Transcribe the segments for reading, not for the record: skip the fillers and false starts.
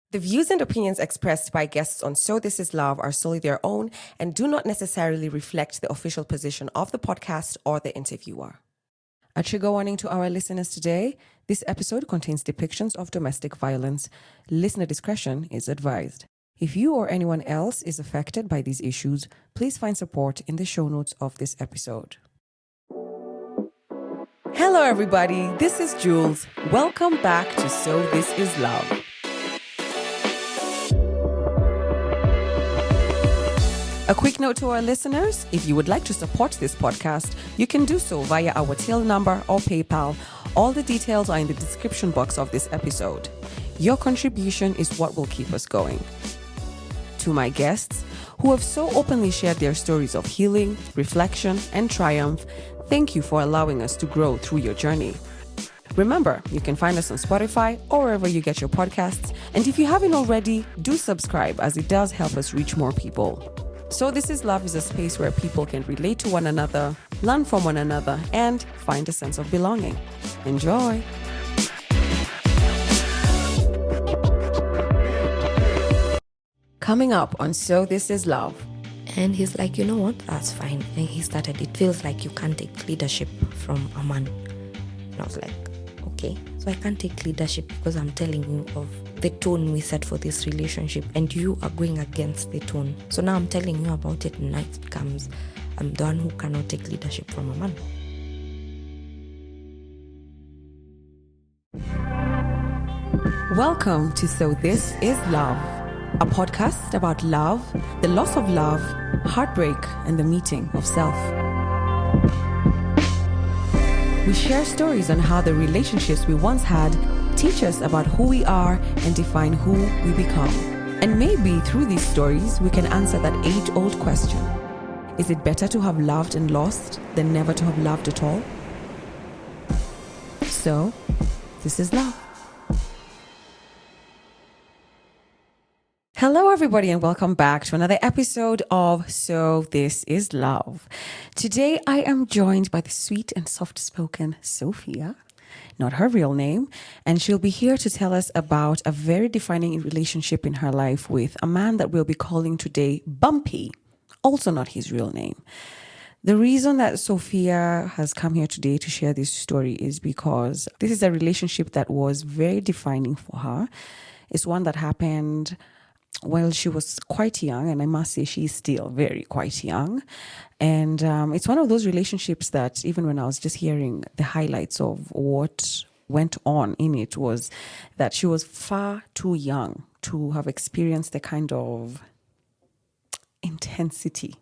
The views and opinions expressed by guests on So This Is Love are solely their own and do not necessarily reflect the official position of the podcast or the interviewer. A trigger warning to our listeners today: this episode contains depictions of domestic violence. Listener discretion is advised. If you or anyone else is affected by these issues, please find support in the show notes of this episode. Hello, everybody. This is Jules. Welcome back to So This Is Love. A quick note to our listeners: if you would like to support this podcast, you can do so via our till number or PayPal. All the details are in the description box of this episode. Your contribution is what will keep us going. To my guests, who have so openly shared their stories of healing, reflection, and triumph, thank you for allowing us to grow through your journey. Remember, you can find us on Spotify or wherever you get your podcasts. And if you haven't already, do subscribe, as it does help us reach more people. So This Is Love is a space where people can relate to one another, learn from one another, and find a sense of belonging. Enjoy. Coming up on So This Is Love. And he's like, you know what, that's fine. And he started, it feels like you can't take leadership from a man. And I was like, okay, so I can't take leadership because I'm telling you of the tone we set for this relationship and you are going against the tone. So now I'm telling you about it, and now it becomes I'm the one who cannot take leadership from a man. Welcome to So This Is Love, a podcast about love, the loss of love, heartbreak, and the meeting of self. We share stories on how the relationships we once had teach us about who we are and define who we become. And maybe through these stories, we can answer that age-old question: is it better to have loved and lost than never to have loved at all? So, this is love. Hello, everybody, and welcome back to another episode of So This Is Love. Today, I am joined by the sweet and soft-spoken Sophia, not her real name, and she'll be here to tell us about a very defining relationship in her life with a man that we'll be calling today Bumpy, also not his real name. The reason that Sophia has come here today to share this story is because this is a relationship that was very defining for her. It's one that happened while she was quite young, and I must say she's still very quite young. And it's one of those relationships that even when I was just hearing the highlights of what went on in it, was that she was far too young to have experienced the kind of intensity.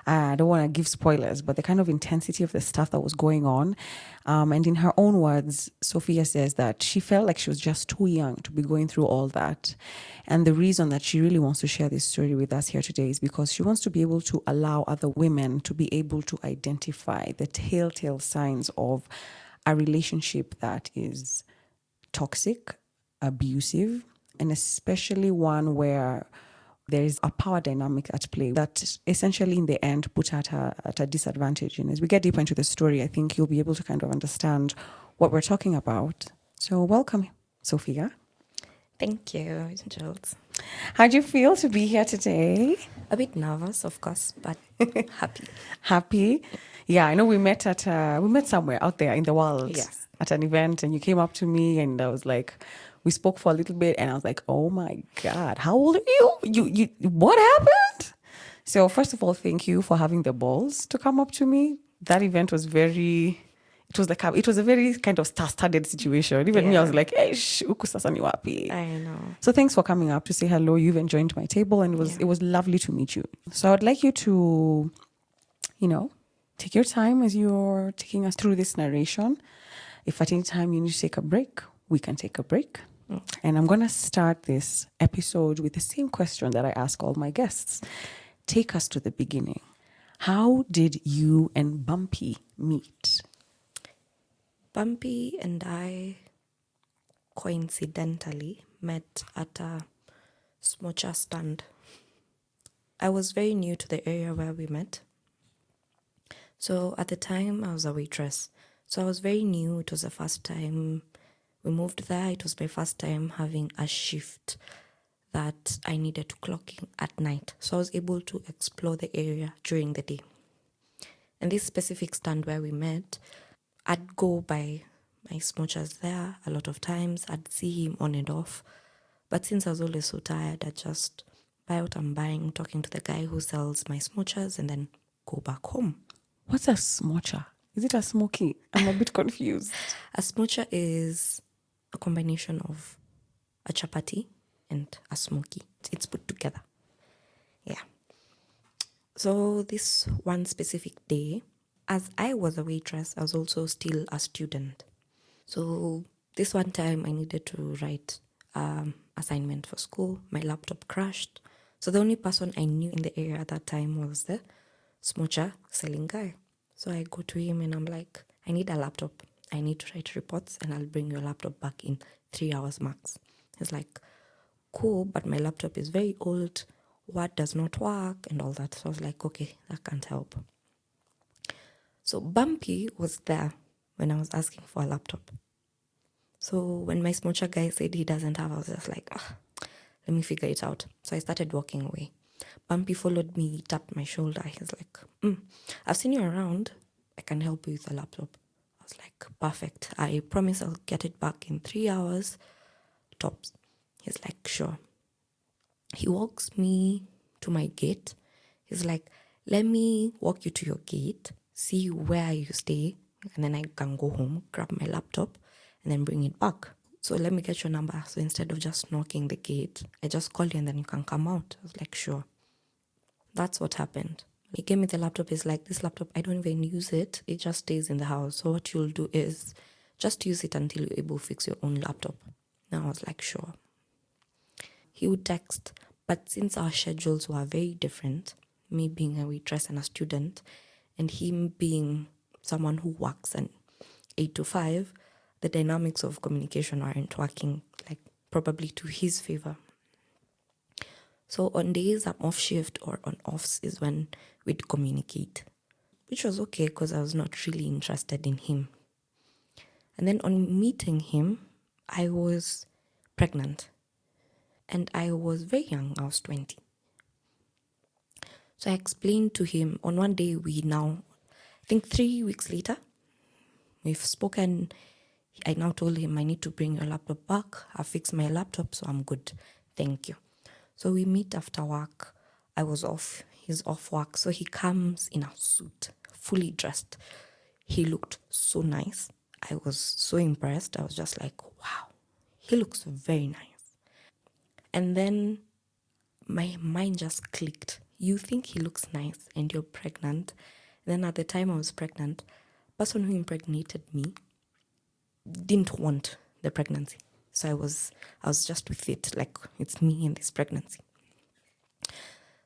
I don't want to give spoilers, but the kind of intensity of the stuff that was going on. And in her own words, Sophia says that she felt like she was just too young to be going through all that. And the reason that she really wants to share this story with us here today is because she wants to be able to allow other women to be able to identify the telltale signs of a relationship that is toxic, abusive, and especially one where there is a power dynamic at play that essentially in the end put her at a disadvantage. And as we get deeper into the story, I think you'll be able to kind of understand what we're talking about. So welcome, Sophia. Thank you, Jules. How do you feel to be here today? A bit nervous, of course, but happy. Happy? Yeah, I know we met somewhere out there in the world. Yes. At an event, and you came up to me and I was like, we spoke for a little bit and I was like, oh my God, how old are you? You what happened? So first of all, thank you for having the balls to come up to me. That event was it was a very kind of star-studded situation. Even me, I was like, hey, uku sasa ni wapi? I know. So thanks for coming up to say hello. You've joined my table and it was lovely to meet you. So I'd like you to, take your time as you're taking us through this narration. If at any time you need to take a break, we can take a break. And I'm going to start this episode with the same question that I ask all my guests. Take us to the beginning. How did you and Bumpy meet? Bumpy and I coincidentally met at a smocha stand. I was very new to the area where we met. So at the time, I was a waitress. So I was very new. It was the first time We moved there. It was my first time having a shift that I needed to clock in at night. So I was able to explore the area during the day. And this specific stand where we met, I'd go by my smoochers there a lot of times. I'd see him on and off. But since I was always so tired, I'd just buy what I'm buying, talking to the guy who sells my smoochers, and then go back home. What's a smoocher? Is it a smoky? I'm a bit confused. A smoocher is a combination of a chapati and a smoky. It's put together. Yeah. So this one specific day, as I was a waitress, I was also still a student. So this one time I needed to write assignment for school. My laptop crashed. So the only person I knew in the area at that time was the smoocher selling guy. So I go to him and I'm like, I need a laptop. I need to write reports and I'll bring your laptop back in 3 hours max. He's like, cool, but my laptop is very old. Word does not work and all that. So I was like, okay, that can't help. So Bumpy was there when I was asking for a laptop. So when my smoocher guy said he doesn't have, I was just like, let me figure it out. So I started walking away. Bumpy followed me, he tapped my shoulder. He's like, I've seen you around. I can help you with a laptop. I was like, perfect. I promise I'll get it back in 3 hours, tops. He's like, sure. He walks me to my gate. He's like, let me walk you to your gate, see where you stay, and then I can go home, grab my laptop, and then bring it back. So let me get your number. So instead of just knocking the gate, I just call you and then you can come out. I was like, sure. That's what happened. He gave me the laptop. He's like, this laptop, I don't even use it. It just stays in the house. So what you'll do is just use it until you're able to fix your own laptop. Now I was like, sure. He would text. But since our schedules were very different, me being a waitress and a student, and him being someone who works an 8 to 5, the dynamics of communication aren't working, like probably to his favor. So on days I'm off shift or on offs is when we'd communicate, which was okay because I was not really interested in him. And then on meeting him, I was pregnant. And I was very young, I was 20. So I explained to him on one day, I think 3 weeks later, we've spoken. I now told him I need to bring your laptop back. I fixed my laptop, so I'm good. Thank you. So we meet after work. I was off. He's off work. So he comes in a suit, fully dressed. He looked so nice. I was so impressed. I was just like, wow, he looks very nice. And then my mind just clicked. You think he looks nice and you're pregnant. And then at the time I was pregnant, the person who impregnated me didn't want the pregnancy. So I was just with it, like it's me in this pregnancy.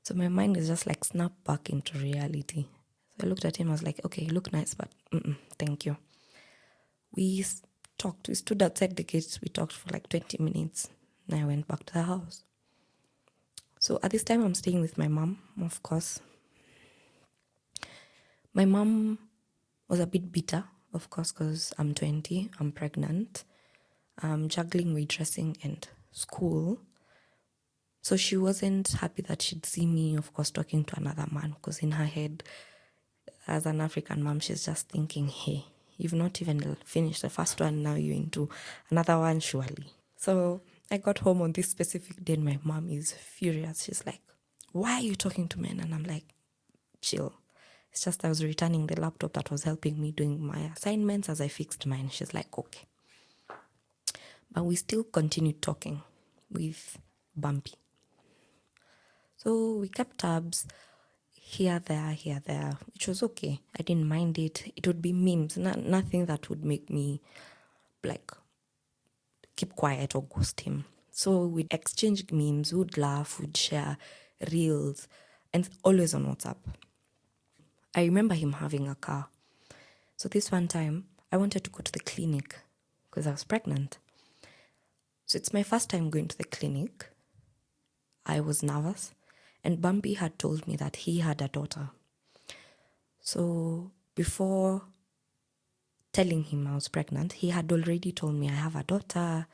So my mind is just like snapped back into reality. So I looked at him, I was like, okay, you look nice, but thank you. We talked, we stood outside the gate, we talked for like 20 minutes. And I went back to the house. So at this time I'm staying with my mom, of course. My mom was a bit bitter, of course, because I'm 20, I'm pregnant, I'm juggling waitressing and school. So she wasn't happy that she'd see me, of course, talking to another man, because in her head, as an African mom, she's just thinking, hey, you've not even finished the first one, now you're into another one, surely. So I got home on this specific day and my mom is furious. She's like, why are you talking to men? And I'm like, chill. It's just I was returning the laptop that was helping me doing my assignments as I fixed mine. She's like, okay. But we still continued talking with Bumpy. So we kept tabs here, there, which was okay. I didn't mind it. It would be memes, nothing that would make me like keep quiet or ghost him. So we'd exchange memes, we'd laugh, we'd share reels, and always on WhatsApp. I remember him having a car. So this one time, I wanted to go to the clinic because I was pregnant. So it's my first time going to the clinic. I was nervous. And Bumpy had told me that he had a daughter. So before telling him I was pregnant, he had already told me I have a daughter.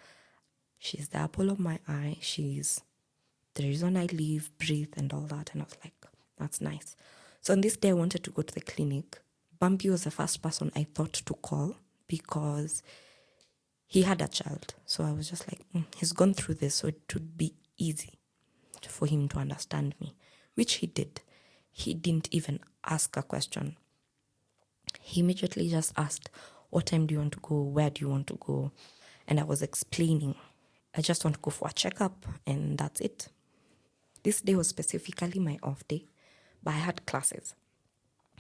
She's the apple of my eye. She's the reason I live, breathe, and all that. And I was like, that's nice. So on this day, I wanted to go to the clinic. Bumpy was the first person I thought to call because he had a child. So I was just like, he's gone through this, so it would be easy for him to understand me, which he did. He didn't even ask a question. He immediately just asked, what time do you want to go? Where do you want to go? And I was explaining, I just want to go for a checkup, and that's it. This day was specifically my off day, but I had classes.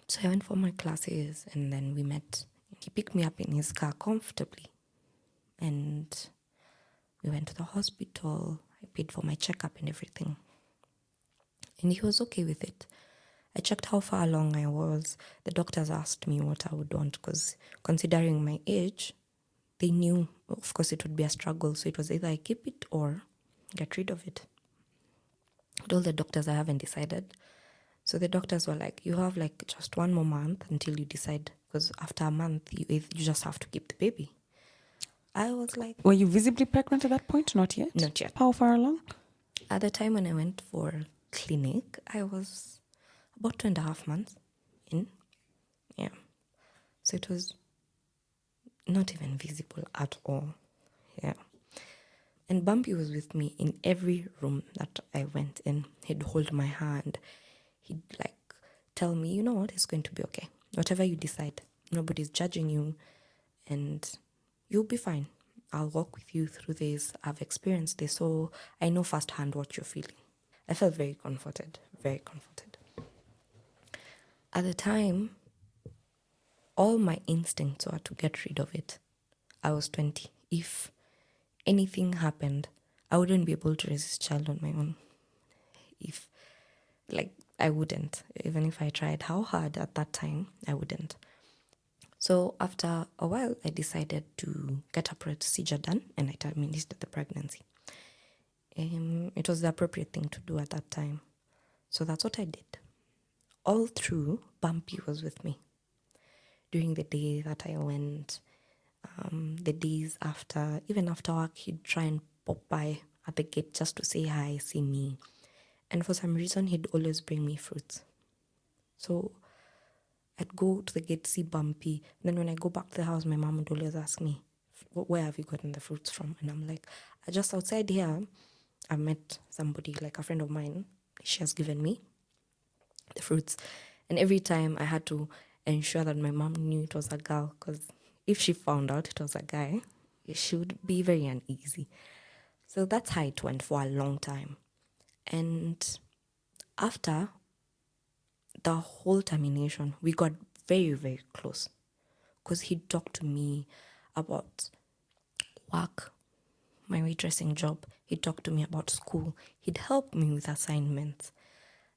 So I went for my classes, and then we met. He picked me up in his car comfortably, and we went to the hospital. I paid for my checkup and everything. And he was okay with it. I checked how far along I was. The doctors asked me what I would want because considering my age, they knew, of course, it would be a struggle. So it was either I keep it or get rid of it. I told the doctors I haven't decided. So the doctors were like, you have like just 1 more month until you decide, because after a month, you just have to keep the baby. I was like... Were you visibly pregnant at that point? Not yet? Not yet. How far along? At the time when I went for clinic, I was about 2.5 months in. Yeah. So it was not even visible at all. Yeah. And Bumpy was with me in every room that I went in. He'd hold my hand. He'd like tell me, you know what, it's going to be okay. Whatever you decide, nobody's judging you and you'll be fine. I'll walk with you through this. I've experienced this, so I know firsthand what you're feeling. I felt very comforted, very comforted. At the time, all my instincts were to get rid of it. I was 20. If anything happened, I wouldn't be able to raise this child on my own. I wouldn't. Even if I tried how hard at that time, I wouldn't. So after a while, I decided to get a procedure done and I terminated the pregnancy. It was the appropriate thing to do at that time. So that's what I did. All through, Bumpy was with me. During the day that I went, the days after, even after work, he'd try and pop by at the gate just to say hi, see me. And for some reason, he'd always bring me fruits. So I'd go to the gate, see Bumpy. Then when I go back to the house, my mom would always ask me, where have you gotten the fruits from? And I'm like, I just outside here, I met somebody, like a friend of mine. She has given me the fruits. And every time I had to ensure that my mom knew it was a girl, because if she found out it was a guy, she would be very uneasy. So that's how it went for a long time. And after the whole termination, we got very, very close because he'd talk to me about work, my waitressing job. He'd talk to me about school. He'd help me with assignments.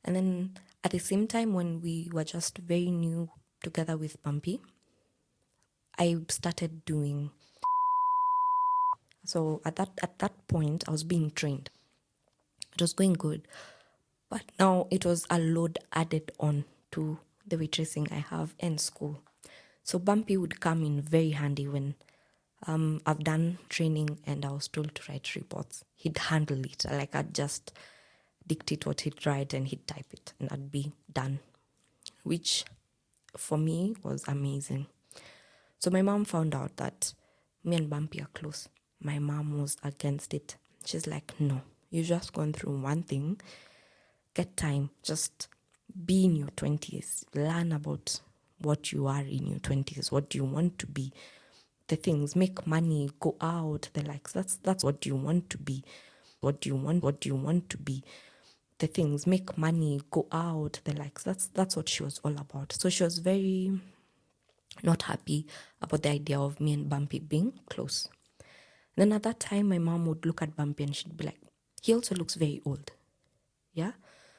And then at the same time, when we were just very new together with Bumpy, I started doing... So at that point, I was being trained. It was going good. But now it was a load added on to the waitressing I have in school. So Bumpy would come in very handy when I've done training and I was told to write reports. He'd handle it. Like I'd just dictate what he'd write and he'd type it and I'd be done, which for me was amazing. So my mom found out that me and Bumpy are close. My mom was against it. She's like, no, you've just gone through one thing. Get time. Just be in your 20s. Learn about what you are in your 20s. What do you want to be? The things. Make money. Go out. The likes. That's what you want to be. What do you want to be? The things. Make money. Go out. The likes. That's what she was all about. So she was very not happy about the idea of me and Bumpy being close. Then at that time, my mom would look at Bumpy and she'd be like, he also looks very old. Yeah?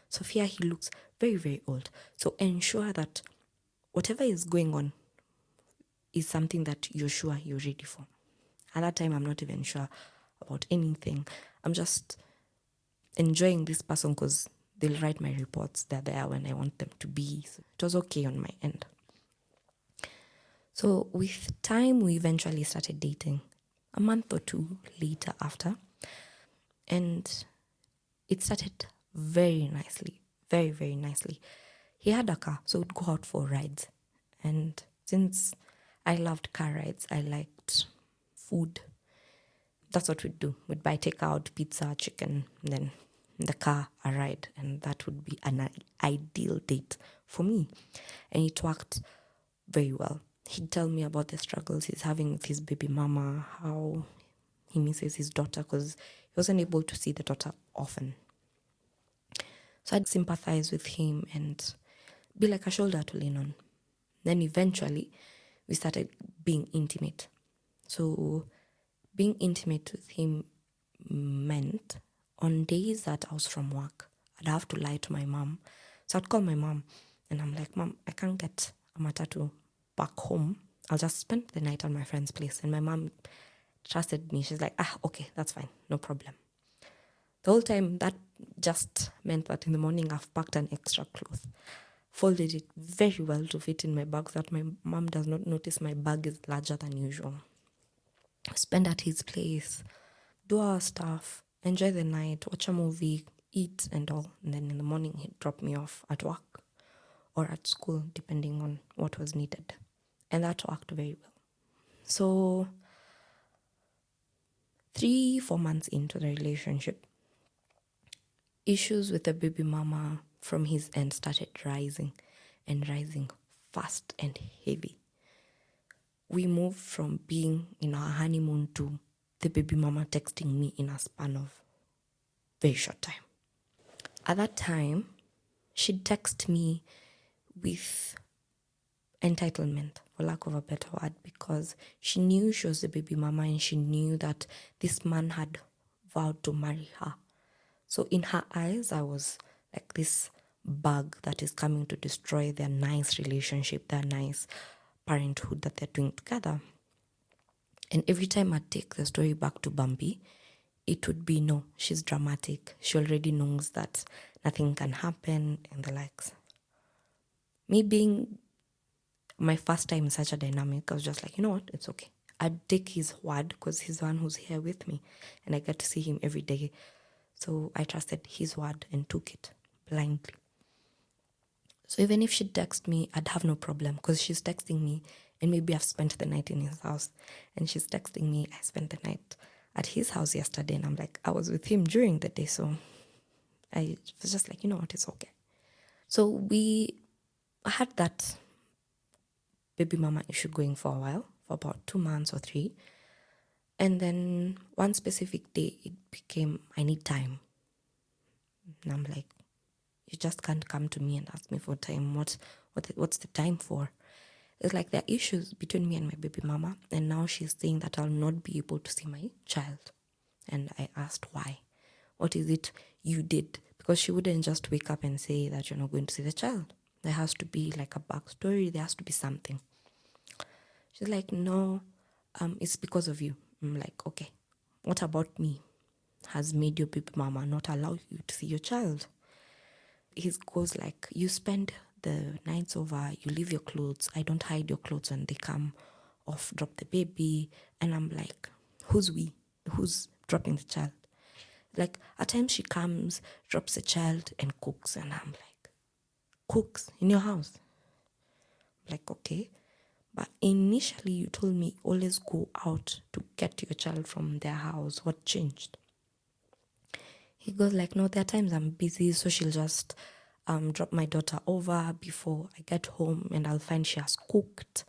Sophia, he looks very, very old. So ensure that whatever is going on is something that you're sure you're ready for. At that time, I'm not even sure about anything. I'm just enjoying this person because they'll write my reports. They're there when I want them to be. So it was okay on my end. So with time, we eventually started dating a month or two later after. And it started very nicely, very, very nicely. He had a car, so we'd go out for rides. And since I loved car rides, I liked food. That's what we'd do. We'd buy takeout, pizza, chicken, and then in the car, a ride. And that would be an ideal date for me. And it worked very well. He'd tell me about the struggles he's having with his baby mama, how he misses his daughter because he wasn't able to see the daughter often. So I'd sympathize with him and be like a shoulder to lean on. Then eventually, we started being intimate. So being intimate with him meant on days that I was from work, I'd have to lie to my mom. So I'd call my mom and I'm like, Mom, I can't get a matatu back home. I'll just spend the night on my friend's place. And my mom trusted me. She's like, okay, that's fine. No problem. The whole time, that just meant that in the morning I've packed an extra cloth, folded it very well to fit in my bag so that my mom does not notice my bag is larger than usual. Spend at his place, do our stuff, enjoy the night, watch a movie, eat and all. And then in the morning, he'd drop me off at work or at school, depending on what was needed. And that worked very well. So 3-4 months into the relationship, issues with the baby mama from his end started rising and rising fast and heavy. We moved from being in our honeymoon to the baby mama texting me in a span of very short time. At that time, she'd text me with entitlement, for lack of a better word, because she knew she was the baby mama and she knew that this man had vowed to marry her. So in her eyes, I was like this bug that is coming to destroy their nice relationship, their nice parenthood that they're doing together. And every time I'd take the story back to Bumpy, it would be, no, she's dramatic. She already knows that nothing can happen and the likes. Me being my first time in such a dynamic, I was just like, you know what, it's okay. I'd take his word because he's the one who's here with me and I get to see him every day. So I trusted his word and took it blindly. So even if she'd text me, I'd have no problem because she's texting me and maybe I've spent the night in his house and she's texting me, I spent the night at his house yesterday and I'm like, I was with him during the day. So I was just like, you know what, it's okay. So we had that baby mama issue going for a while, for about 2 months or 3. And then one specific day, it became, I need time. And I'm like, you just can't come to me and ask me for time. What's the time for? It's like there are issues between me and my baby mama. And now she's saying that I'll not be able to see my child. And I asked why. What is it you did? Because she wouldn't just wake up and say that you're not going to see the child. There has to be like a backstory. There has to be something. She's like, no, it's because of you. I'm like, okay, what about me has made your baby mama not allow you to see your child? He goes like, you spend the nights over, you leave your clothes. I don't hide your clothes when they come off, drop the baby. And I'm like, who's we? Who's dropping the child? Like, at times she comes, drops the child and cooks. And I'm like, cooks in your house? I'm like, okay. But initially you told me always go out to get your child from their house. What changed? He goes like, no, there are times I'm busy, so she'll just drop my daughter over before I get home and I'll find she has cooked.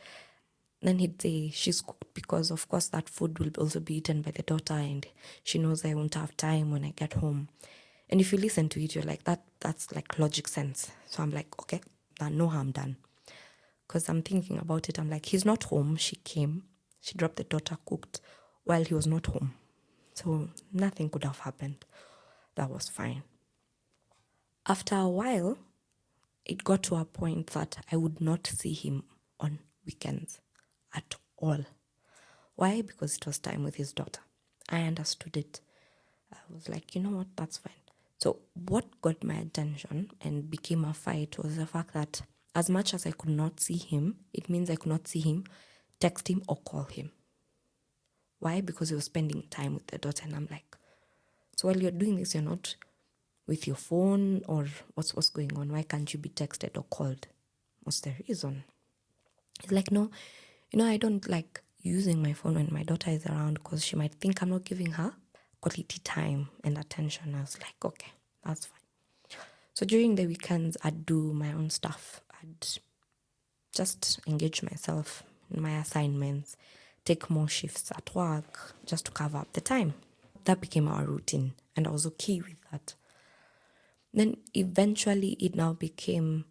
Then he'd say she's cooked because, of course, that food will also be eaten by the daughter and she knows I won't have time when I get home. And if you listen to it, you're like, that's like logic sense. So I'm like, okay, no harm done. Because I'm thinking about it, I'm like, he's not home. She came, she dropped the daughter cooked while he was not home. So nothing could have happened. That was fine. After a while, it got to a point that I would not see him on weekends at all. Why? Because it was time with his daughter. I understood it. I was like, you know what, that's fine. So what got my attention and became a fight was the fact that as much as I could not see him, it means I could not see him text him or call him. Why? Because he was spending time with the daughter. And I'm like, so while you're doing this, you're not with your phone, or what's going on? Why can't you be texted or called? What's the reason? It's like, no, I don't like using my phone when my daughter is around because she might think I'm not giving her quality time and attention. I was like, okay, that's fine. So during the weekends, I'd do my own stuff. I'd just engage myself in my assignments, take more shifts at work just to cover up the time. That became our routine, and I was okay with that. Then eventually it now became,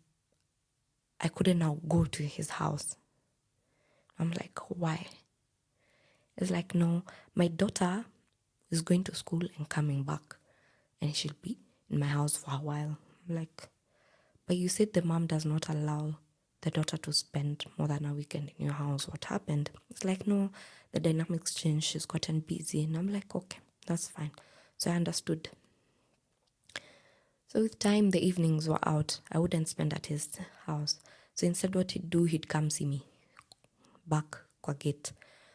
I couldn't now go to his house. I'm like, why? It's like, no, my daughter is going to school and coming back, and she'll be in my house for a while. I'm like, but you said the mom does not allow the daughter to spend more than a weekend in your house. What happened? It's like, no, the dynamics changed. She's gotten busy. And I'm like, okay, that's fine. So I understood. So with time, the evenings were out. I wouldn't spend at his house. So instead, what he'd do, he'd come see me back kwa gate.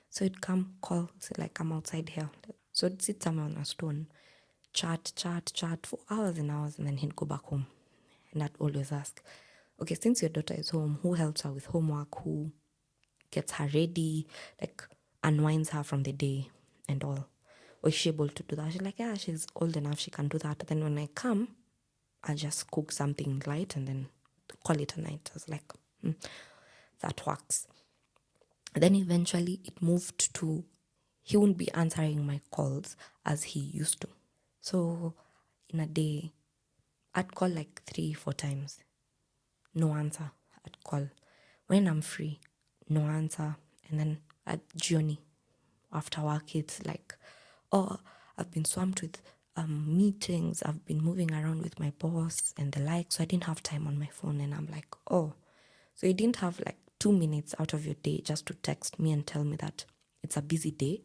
So he'd come, call, say like, I'm outside here. So I'd sit somewhere on a stone, chat for hours and hours, and then he'd go back home. And I'd always ask, okay, since your daughter is home, who helps her with homework, who gets her ready, like unwinds her from the day and all? Or is she able to do that? She's like, yeah, she's old enough, she can do that. Then when I come, I'll just cook something light and then call it a night. I was like, that works. Then eventually it moved to, he wouldn't be answering my calls as he used to. So in a day, I'd call like 3-4 times. No answer. I'd call. When I'm free, no answer. And then at Johnny, after work, it's like, oh, I've been swamped with meetings. I've been moving around with my boss and the like. So I didn't have time on my phone. And I'm like, oh, so you didn't have like 2 minutes out of your day just to text me and tell me that it's a busy day?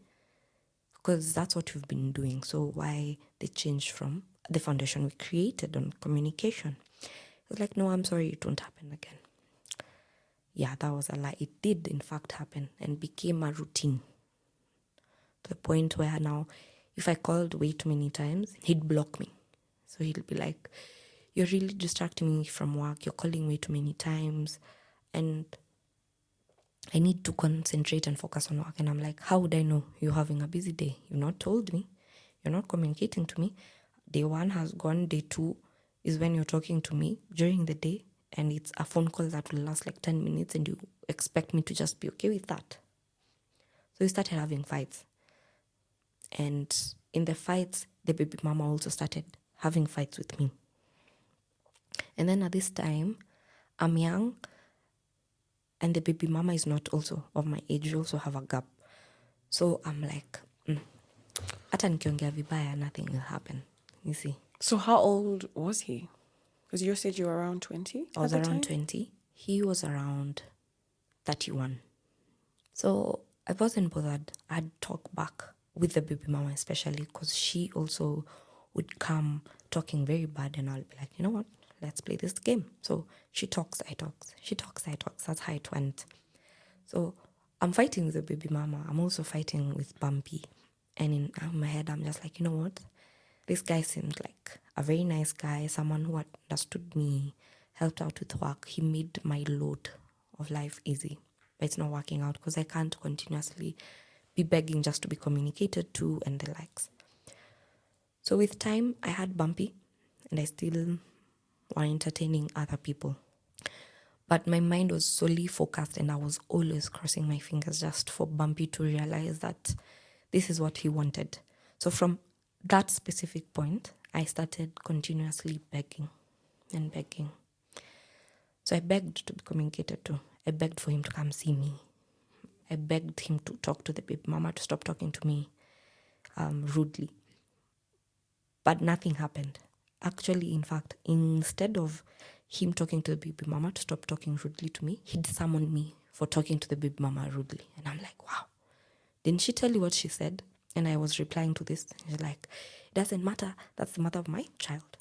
Because that's what you've been doing. So why the change from the foundation we created on communication? It's like, no, I'm sorry, it won't happen again. Yeah, that was a lie. It did, in fact, happen and became a routine. To the point where now, if I called way too many times, he'd block me. So he'd be like, you're really distracting me from work. You're calling way too many times. And I need to concentrate and focus on work. And I'm like, how would I know you're having a busy day? You've not told me. You're not communicating to me. Day 1 has gone. Day 2 is when you're talking to me during the day. And it's a phone call that will last like 10 minutes. And you expect me to just be okay with that. So we started having fights. And in the fights, the baby mama also started having fights with me. And then at this time, I'm young. And the baby mama is not also of my age. We also have a gap. So I'm like, hata nikiongea vibaya, nothing will happen. You see. So how old was he? Because you said you were around 20? I was around 20. He was around 31. So I wasn't bothered. I'd talk back with the baby mama especially because she also would come talking very bad and I'll be like, you know what? Let's play this game. So she talks, I talk. She talks, I talk. That's how it went. So I'm fighting with the baby mama. I'm also fighting with Bumpy. And in my head, I'm just like, you know what? This guy seemed like a very nice guy, someone who understood me, helped out with work. He made my load of life easy. But it's not working out because I can't continuously be begging just to be communicated to and the likes. So with time, I had Bumpy and I still were entertaining other people. But my mind was solely focused and I was always crossing my fingers just for Bumpy to realize that this is what he wanted. So from that specific point, I started continuously begging and begging. So I begged to be communicated to. I begged for him to come see me. I begged him to talk to the baby mama to stop talking to me rudely. But nothing happened. Actually, in fact, instead of him talking to the baby mama to stop talking rudely to me, he'd summon me for talking to the baby mama rudely. And I'm like, wow, didn't she tell you what she said? And I was replying to this. And she's like, it doesn't matter. That's the mother of my child.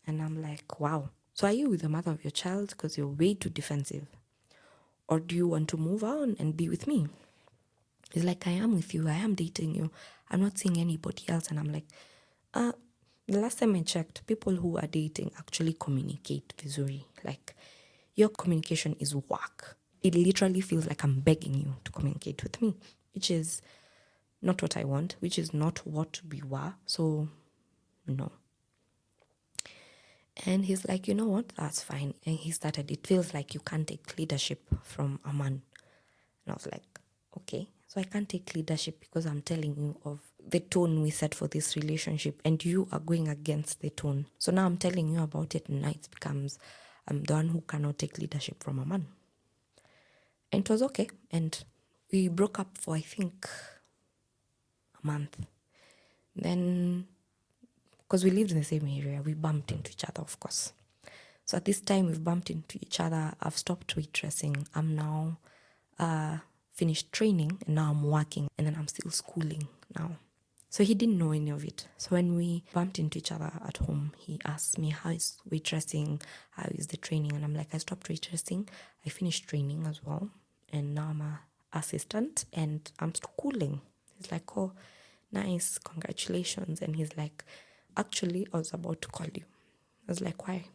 And I'm like, wow. So are you with the mother of your child because you're way too defensive? Or do you want to move on and be with me? He's like, I am with you. I am dating you. I'm not seeing anybody else. And I'm like, the last time I checked, people who are dating actually communicate visually. Like, your communication is whack. It literally feels like I'm begging you to communicate with me, which is not what I want, which is not what we were. So, no. And he's like, you know what? That's fine. And he started, it feels like you can't take leadership from a man. And I was like, okay. So I can't take leadership because I'm telling you of the tone we set for this relationship and you are going against the tone. So now I'm telling you about it and now it becomes I'm the one who cannot take leadership from a man. And it was okay. And we broke up for, I think, a month. Then, because we lived in the same area, we bumped into each other, of course. So at this time, we've bumped into each other. I've stopped waitressing. I'm now finished training and now I'm working and then I'm still schooling now. So he didn't know any of it. So when we bumped into each other at home, he asked me, how is waitressing? How is the training? And I'm like, I stopped waitressing. I finished training as well. And now I'm an assistant and I'm schooling. He's like, oh, nice, congratulations. And he's like, actually, I was about to call you. I was like, why?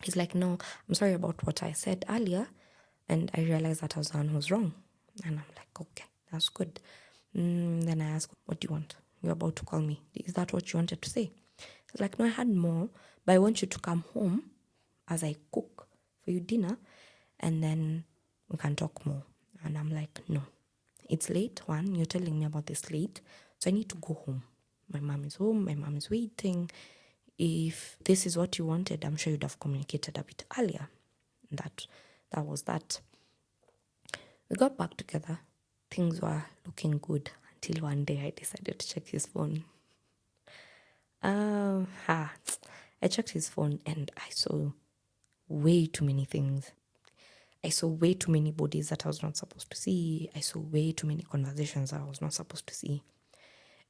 He's like, no, I'm sorry about what I said earlier. And I realized that I was the one who was wrong. And I'm like, okay, that's good. Then I asked, what do you want? You're about to call me. Is that what you wanted to say? He's like, no, I had more, but I want you to come home as I cook for you dinner, and then we can talk more. And I'm like, no, it's late. One, you're telling me about this late, so I need to go home. My mom is home. My mom is waiting. If this is what you wanted, I'm sure you'd have communicated a bit earlier. That was that. We got back together. Things were looking good until one day I decided to check his phone. I checked his phone and I saw way too many things. I saw way too many bodies that I was not supposed to see. I saw way too many conversations that I was not supposed to see.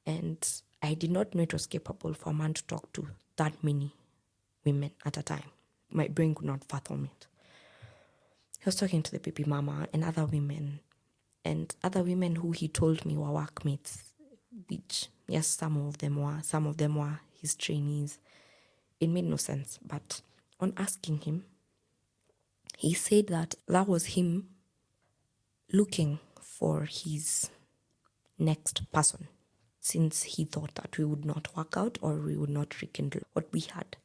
And I did not know it was capable for a man to talk to that many women at a time. My brain could not fathom it. He was talking to the baby mama and other women who he told me were workmates, which, yes, some of them were his trainees. It made no sense. But on asking him, he said that was him looking for his next person, since he thought that we would not work out or we would not rekindle what we had.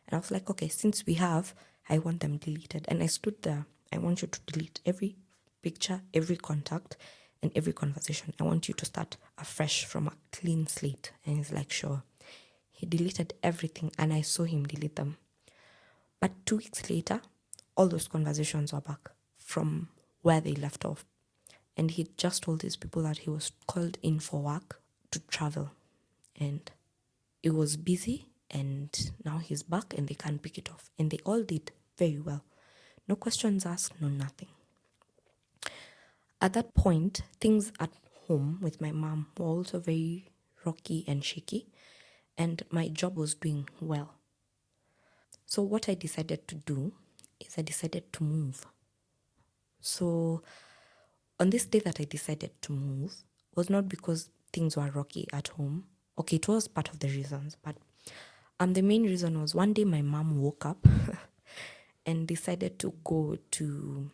And I was like, okay, since we have, I want them deleted. And I stood there. I want you to delete every picture, every contact, and every conversation. I want you to start afresh from a clean slate. And he's like, sure. He deleted everything and I saw him delete them. But 2 weeks later, all those conversations were back from where they left off. And he just told these people that he was called in for work to travel. And it was busy and now he's back and they can't pick it off. And they all did very well. No questions asked, no nothing. At that point, things at home with my mom were also very rocky and shaky. And my job was doing well. So what I decided to do is I decided to move. So on this day that I decided to move was not because things were rocky at home. Okay, it was part of the reasons, but the main reason was one day my mom woke up and decided to go to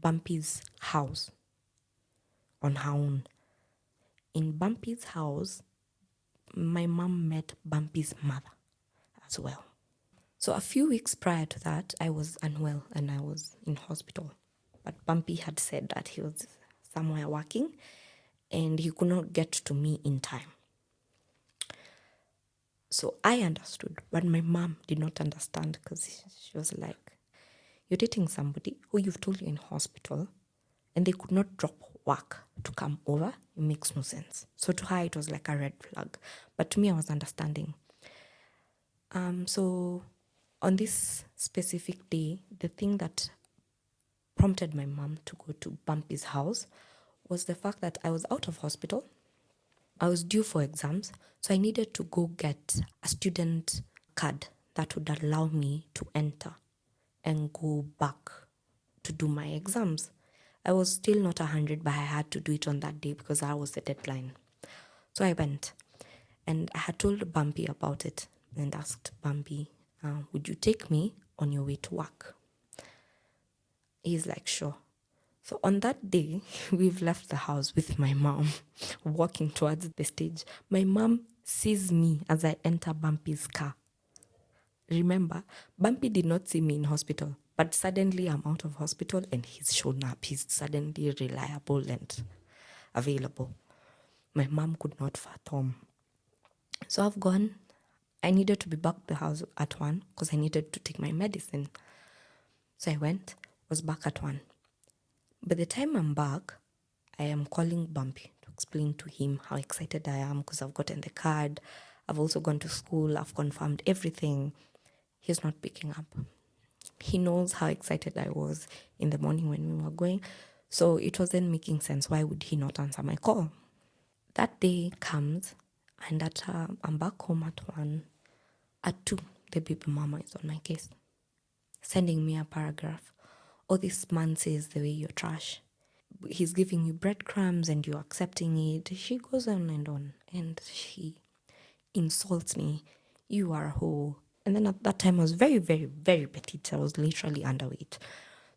Bumpy's house on her own. In Bumpy's house, my mom met Bumpy's mother as well. So a few weeks prior to that, I was unwell and I was in hospital. But Bumpy had said that he was somewhere working and he could not get to me in time. So I understood, but my mom did not understand because she was like, you're dating somebody who you've told you're in hospital and they could not drop work to come over. It makes no sense. So to her, it was like a red flag. But to me, I was understanding. So on this specific day, the thing that prompted my mom to go to Bumpy's house was the fact that I was out of hospital. I was due for exams, so I needed to go get a student card that would allow me to enter and go back to do my exams. I was still not 100, but I had to do it on that day because that was the deadline. So I went, and I had told Bumpy about it and asked Bumpy, would you take me on your way to work? He's like, sure. So on that day, we've left the house with my mom, walking towards the stage. My mom sees me as I enter Bumpy's car. Remember, Bumpy did not see me in hospital, but suddenly I'm out of hospital and he's shown up. He's suddenly reliable and available. My mom could not fathom. So I've gone. I needed to be back at the house at 1 because I needed to take my medicine. So I went, was back at 1. By the time I'm back, I am calling Bumpy to explain to him how excited I am because I've gotten the card. I've also gone to school. I've confirmed everything. He's not picking up. He knows how excited I was in the morning when we were going. So it wasn't making sense. Why would he not answer my call? That day comes, and I'm back home at 1. At 2, the baby mama is on my case, sending me a paragraph. Oh, this man says the way you're trash. He's giving you breadcrumbs and you're accepting it. She goes on, and she insults me. You are a hoe. And then at that time, I was very, very, very petite. I was literally underweight.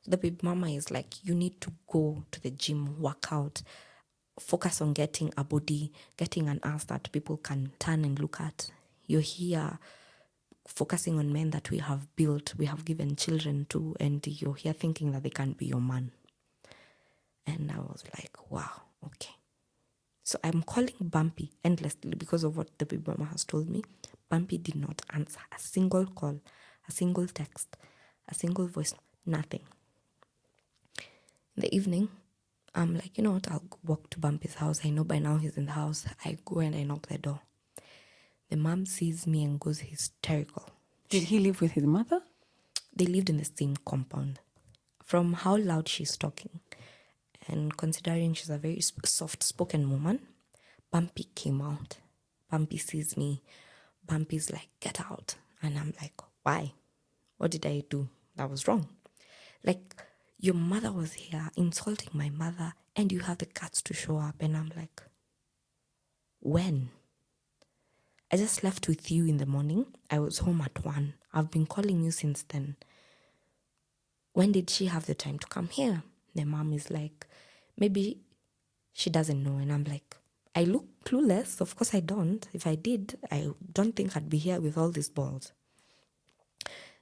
So the baby mama is like, you need to go to the gym, work out, focus on getting a body, getting an ass that people can turn and look at. You're here focusing on men that we have built, we have given children to, and you're here thinking that they can be your man. And I was like, wow, okay. So I'm calling Bumpy endlessly because of what the baby mama has told me. Bumpy did not answer a single call, a single text, a single voice, nothing. In the evening, I'm like, you know what, I'll walk to Bumpy's house. I know by now he's in the house. I go and I knock the door. The mom sees me and goes hysterical. Did he live with his mother? They lived in the same compound. From how loud she's talking, and considering she's a very soft-spoken woman, Bumpy came out. Bumpy sees me. Bumpy's like, get out. And I'm like, why? What did I do that was wrong? Like, your mother was here insulting my mother and you have the guts to show up. And I'm like, when? I just left with you in the morning. I was home at 1. I've been calling you since then. When did she have the time to come here? The mom is like, maybe she doesn't know. And I'm like, I look clueless. Of course I don't. If I did, I don't think I'd be here with all these balls.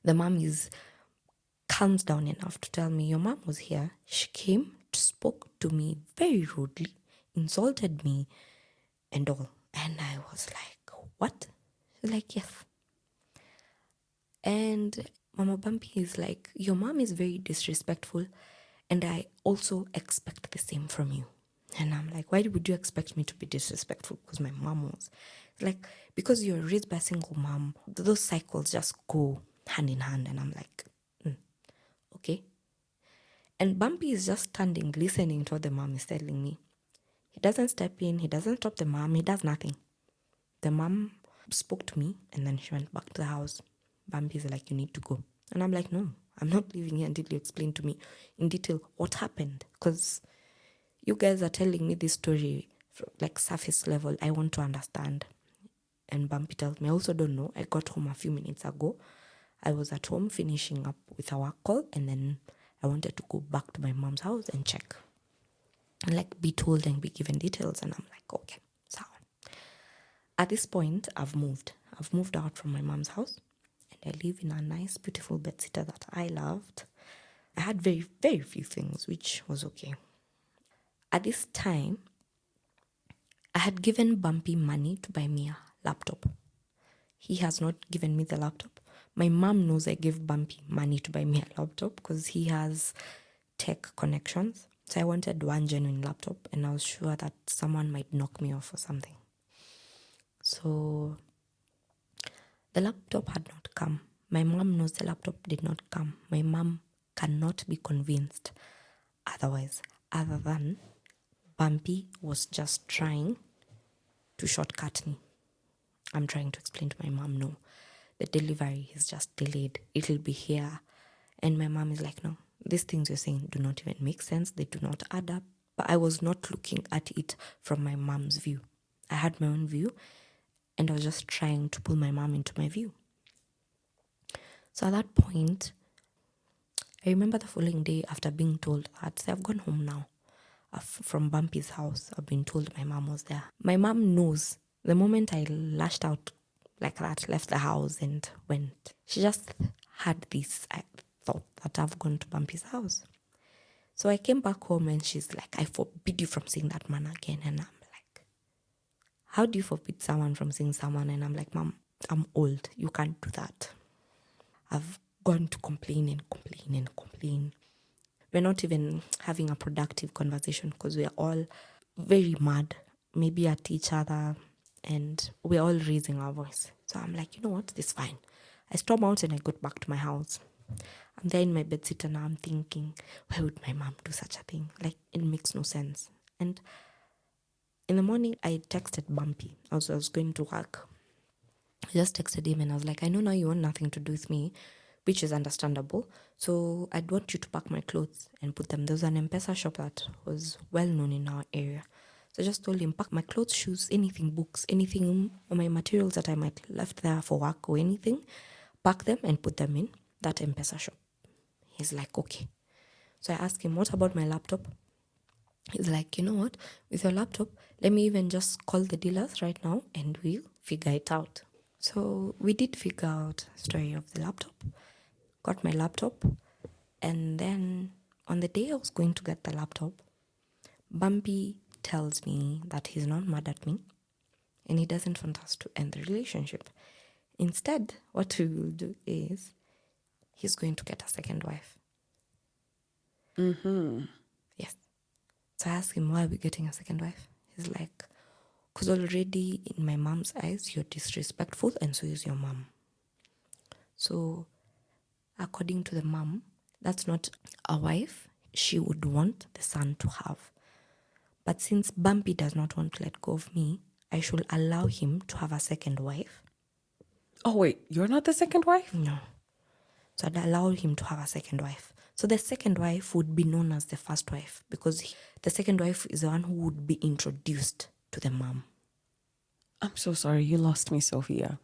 The mom calms down enough to tell me, your mom was here. She came, spoke to me very rudely, insulted me and all. And I was like, what? She's like, yes. And Mama Bumpy is like, your mom is very disrespectful and I also expect the same from you. And I'm like, why would you expect me to be disrespectful? Because my mom was. Like, because you're raised by a single mom, those cycles just go hand in hand. And I'm like, okay. And Bumpy is just standing, listening to what the mom is telling me. He doesn't step in, he doesn't stop the mom, he does nothing. The mom spoke to me and then she went back to the house. Bumpy's like, you need to go. And I'm like, no, I'm not leaving here until you explain to me in detail what happened. Because you guys are telling me this story like surface level. I want to understand. And Bumpy tells me, I also don't know. I got home a few minutes ago. I was at home finishing up with a work call and then I wanted to go back to my mom's house and check. And like be told and be given details. And I'm like, okay, so. At this point, I've moved. I've moved out from my mom's house. And I live in a nice, beautiful bedsitter that I loved. I had very, very few things, which was okay. At this time, I had given Bumpy money to buy me a laptop. He has not given me the laptop. My mom knows I gave Bumpy money to buy me a laptop because he has tech connections. So I wanted one genuine laptop and I was sure that someone might knock me off or something. So the laptop had not come. My mom knows the laptop did not come. My mom cannot be convinced otherwise, other than Bumpy was just trying to shortcut me. I'm trying to explain to my mom, no, the delivery is just delayed. It'll be here. And my mom is like, no, these things you're saying do not even make sense. They do not add up. But I was not looking at it from my mom's view. I had my own view, and I was just trying to pull my mom into my view. So at that point, I remember the following day after being told that, say, I've gone home now from Bumpy's house. I've been told my mom was there. My mom knows the moment I lashed out like that, left the house and went. She just had this thought that I've gone to Bumpy's house. So I came back home and she's like, I forbid you from seeing that man again. And I'm like, how do you forbid someone from seeing someone? And I'm like, Mom, I'm old. You can't do that. I've gone to complain and complain and complain. We're not even having a productive conversation because we're all very mad, maybe at each other, and we're all raising our voice. So I'm like, you know what, this is fine. I storm out and I got back to my house. I'm there in my bedsit and I'm thinking, why would my mom do such a thing? Like, it makes no sense. And in the morning, I texted Bumpy. I was going to work. I just texted him and I was like, I know now you want nothing to do with me, which is understandable. So I'd want you to pack my clothes and put them. There was an M-Pesa shop that was well known in our area. So I just told him, pack my clothes, shoes, anything, books, anything, or my materials that I might left there for work or anything, pack them and put them in that M-Pesa shop. He's like, okay. So I asked him, what about my laptop? He's like, you know what, with your laptop, let me even just call the dealers right now and we'll figure it out. So we did figure out the story of the laptop, got my laptop, and then on the day I was going to get the laptop, Bumpy tells me that he's not mad at me and he doesn't want us to end the relationship. Instead, what we will do is he's going to get a second wife. Yes. So I asked him, why are we getting a second wife? He's like, because already in my mom's eyes, you're disrespectful and so is your mom. So according to the mom, that's not a wife she would want the son to have. But since Bumpy does not want to let go of me, I should allow him to have a second wife. Oh, wait, you're not the second wife? No. So I'd allow him to have a second wife. So the second wife would be known as the first wife because the second wife is the one who would be introduced to the mom. I'm so sorry, you lost me, Sophia.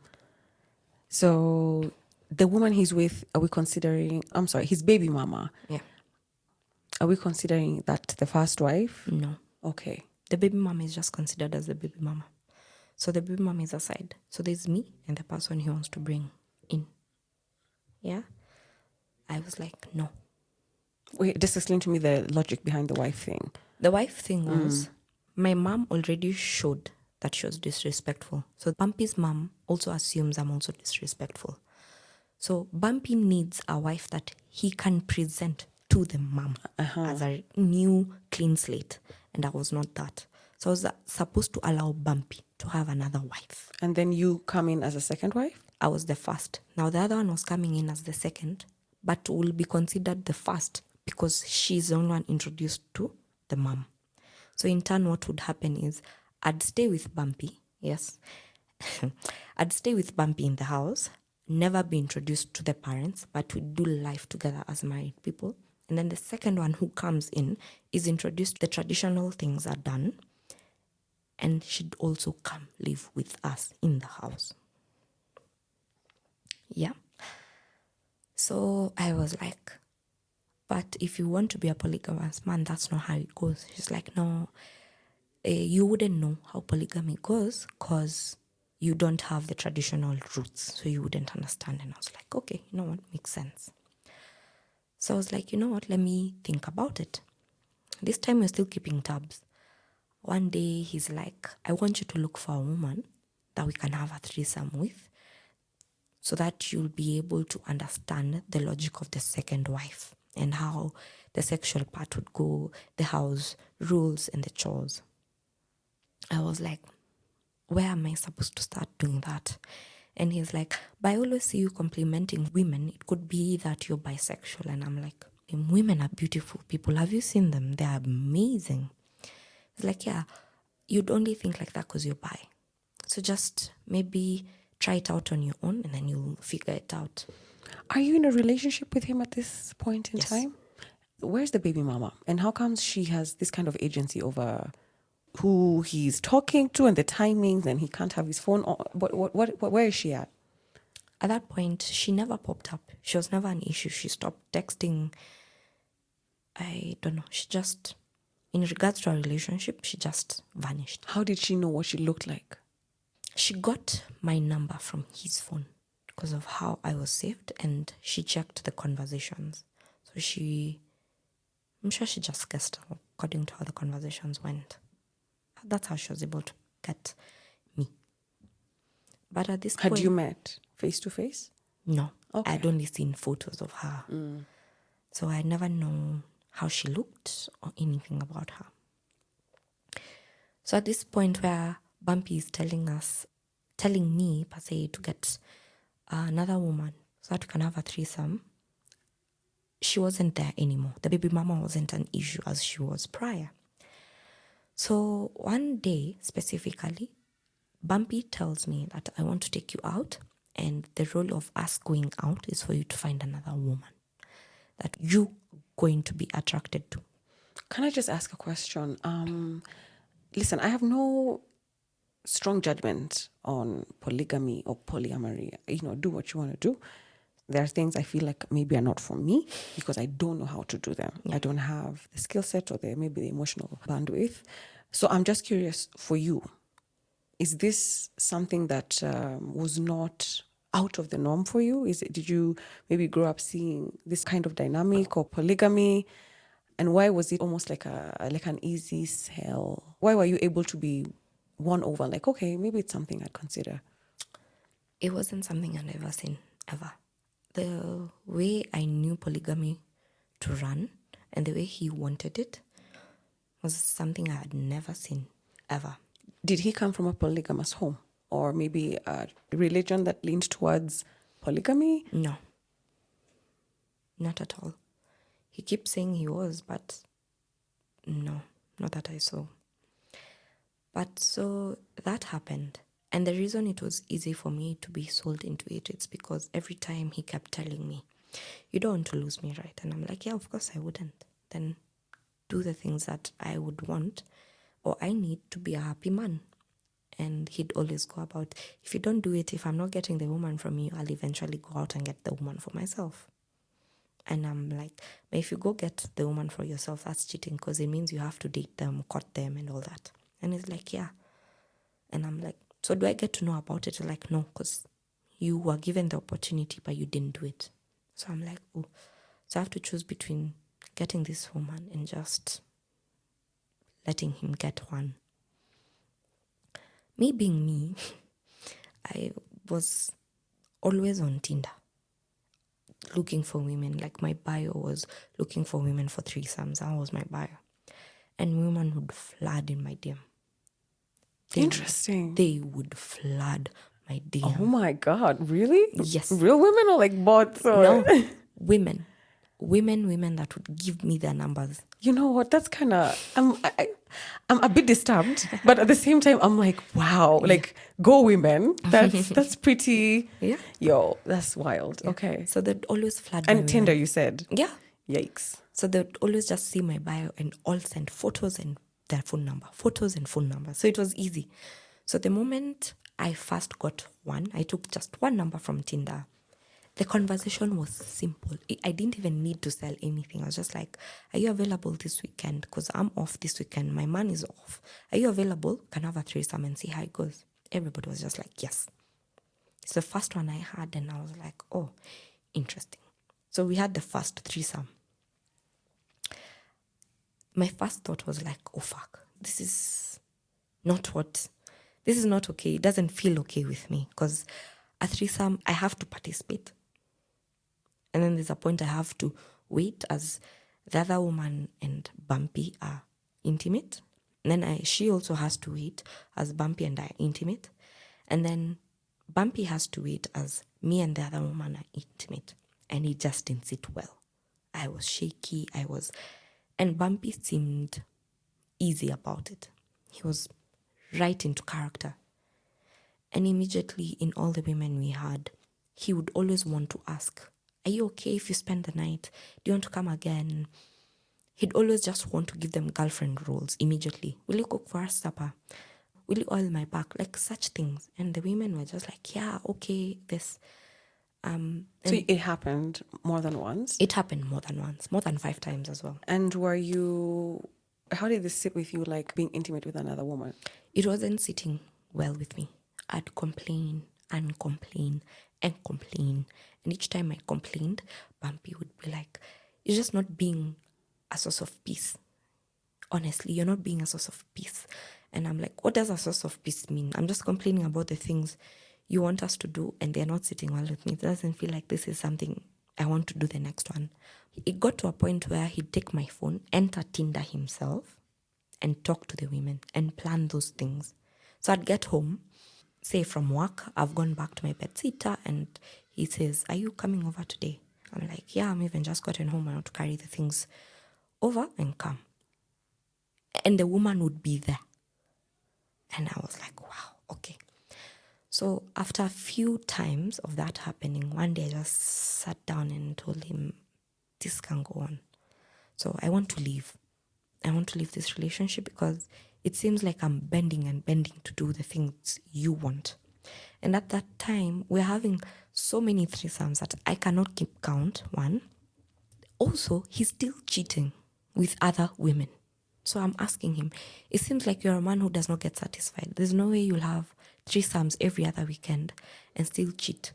So the woman he's with, are we considering, I'm sorry, his baby mama? Yeah. Are we considering that the first wife? No. Okay. The baby mama is just considered as the baby mama. So the baby mama is aside. So there's me and the person he wants to bring in. Yeah. I was like, no. Wait, just explain to me the logic behind the wife thing. The wife thing was, my mom already showed that she was disrespectful. So Bumpy's mom also assumes I'm also disrespectful. So Bumpy needs a wife that he can present to the mom as a new clean slate. And I was not that. So I was supposed to allow Bumpy to have another wife. And then you come in as a second wife? I was the first. Now the other one was coming in as the second, but will be considered the first because she's the only one introduced to the mom. So in turn, what would happen is I'd stay with Bumpy, yes. I'd stay with Bumpy in the house, never be introduced to the parents, but we'd do life together as married people. And then the second one who comes in is introduced, the traditional things are done, and she'd also come live with us in the house. Yeah. So I was like, but if you want to be a polygamous man, that's not how it goes. She's like, no, you wouldn't know how polygamy goes because you don't have the traditional roots, so you wouldn't understand. And I was like, okay, you know what, makes sense. So I was like, you know what, let me think about it. This time we're still keeping tabs. One day he's like, I want you to look for a woman that we can have a threesome with so that you'll be able to understand the logic of the second wife and how the sexual part would go, the house rules and the chores. I was like, where am I supposed to start doing that? And he's like, but I always see you complimenting women. It could be that you're bisexual. And I'm like, women are beautiful people. Have you seen them? They're amazing. He's like, yeah, you'd only think like that because you're bi. So just maybe try it out on your own and then you'll figure it out. Are you in a relationship with him at this point in time? where's the baby mama? And how comes she has this kind of agency over who he's talking to and the timings, and he can't have his phone on? Where is she at? At that point, she never popped up. She was never an issue. She stopped texting. I don't know. She just, in regards to our relationship, she just vanished. How did she know what she looked like? She got my number from his phone because of how I was saved, and she checked the conversations. So I'm sure she just guessed according to how the conversations went. That's how she was able to get me. But at this point... Had you met face to face? No. Okay. I'd only seen photos of her. So I never know how she looked or anything about her. So at this point where Bumpy is telling me, per se, to get another woman so that we can have a threesome, she wasn't there anymore. The baby mama wasn't an issue as she was prior. So one day, specifically, Bumpy tells me that I want to take you out, and the role of us going out is for you to find another woman that you're going to be attracted to. Can I just ask a question? Listen, I have no strong judgment on polygamy or polyamory. Do what you want to do. There are things I feel like maybe are not for me because I don't know how to do them. Yeah. I don't have the skill set or maybe the emotional bandwidth. So I'm just curious for you. Is this something that was not out of the norm for you? Did you maybe grow up seeing this kind of dynamic or polygamy? And why was it almost like an easy sell? Why were you able to be won over? Like, okay, maybe it's something I'd consider. It wasn't something I'd ever seen, ever. The way I knew polygamy to run and the way he wanted it was something I had never seen, ever. Did he come from a polygamous home? Or maybe a religion that leaned towards polygamy? No. Not at all. He keeps saying he was, but no, not that I saw. But so that happened. And the reason it was easy for me to be sold into it's because every time he kept telling me, you don't want to lose me, right? And I'm like, yeah, of course I wouldn't. Then do the things that I would want or I need to be a happy man. And he'd always go about, if you don't do it, if I'm not getting the woman from you, I'll eventually go out and get the woman for myself. And I'm like, but if you go get the woman for yourself, that's cheating because it means you have to date them, court them and all that. And he's like, yeah. And I'm like, so do I get to know about it? Like, no, because you were given the opportunity, but you didn't do it. So I'm like, oh. So I have to choose between getting this woman and just letting him get one. Me being me, I was always on Tinder looking for women. Like my bio was looking for women for threesomes. That was my bio. And women would flood in my DM. Interesting. They would flood my DM. Oh my God, really? Yes. Real women or like bots? Or... No, women that would give me their numbers. You know what? That's kind of... I'm a bit disturbed, but at the same time, I'm like, wow, like, go women. That's pretty... Yeah. Yo, that's wild. Yeah. Okay. So they'd always flood and Tinder, women. You said? Yeah. Yikes. So they'd always just see my bio and all send photos and their phone number. Photos and phone number. So it was easy. So the moment I first got one, I took just one number from Tinder. The conversation was simple. I didn't even need to sell anything. I was just like, are you available this weekend? Because I'm off this weekend. My man is off. Are you available? Can I have a threesome and see how it goes? Everybody was just like, yes. It's the first one I had and I was like, oh, interesting. So we had the first threesome. My first thought was like, oh, fuck. This is not okay. It doesn't feel okay with me because a threesome, I have to participate. And then there's a point I have to wait as the other woman and Bumpy are intimate. And then she also has to wait as Bumpy and I are intimate. And then Bumpy has to wait as me and the other woman are intimate. And it just didn't sit well. I was shaky. And Bumpy seemed easy about it. He was right into character. And immediately in all the women we had, he would always want to ask, are you okay if you spend the night? Do you want to come again? he'd always just want to give them girlfriend roles immediately. Will you cook for us supper? Will you oil my back? Like such things. And the women were just like, yeah, okay, this. So it happened more than once? It happened more than once, more than 5 times as well. And how did this sit with you, like being intimate with another woman? It wasn't sitting well with me. I'd complain and complain and complain. And each time I complained, Bumpy would be like, you're just not being a source of peace. Honestly, you're not being a source of peace. And I'm like, what does a source of peace mean? I'm just complaining about the things you want us to do and they're not sitting well with me. It doesn't feel like this is something I want to do the next one. It got to a point where he'd take my phone, enter Tinder himself, and talk to the women and plan those things. So I'd get home, say from work, I've gone back to my bedsitter, and he says, are you coming over today? I'm like, yeah, I'm even just gotten home. I want to carry the things over and come. And the woman would be there. And I was like, wow, okay. So after a few times of that happening, one day I just sat down and told him, this can go on. So I want to leave. I want to leave this relationship because it seems like I'm bending and bending to do the things you want. And at that time, we're having so many threesomes that I cannot keep count, one. Also, he's still cheating with other women. So I'm asking him, it seems like you're a man who does not get satisfied. There's no way you'll have threesomes every other weekend and still cheat.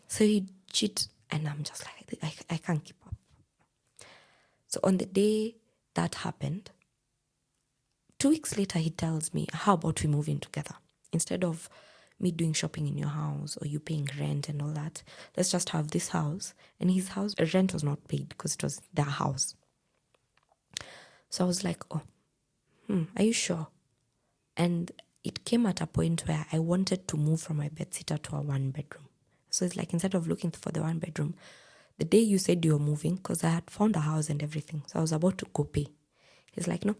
So he cheat, and I'm just like, I can't keep up. So on the day that happened, 2 weeks later, he tells me, how about we move in together? Instead of me doing shopping in your house or you paying rent and all that, let's just have this house. And his house, rent was not paid because it was their house. So I was like, are you sure? And it came at a point where I wanted to move from my bedsitter to a 1-bedroom. So it's like, instead of looking for the 1-bedroom, the day you said you were moving, because I had found a house and everything, so I was about to go pay. He's like, no,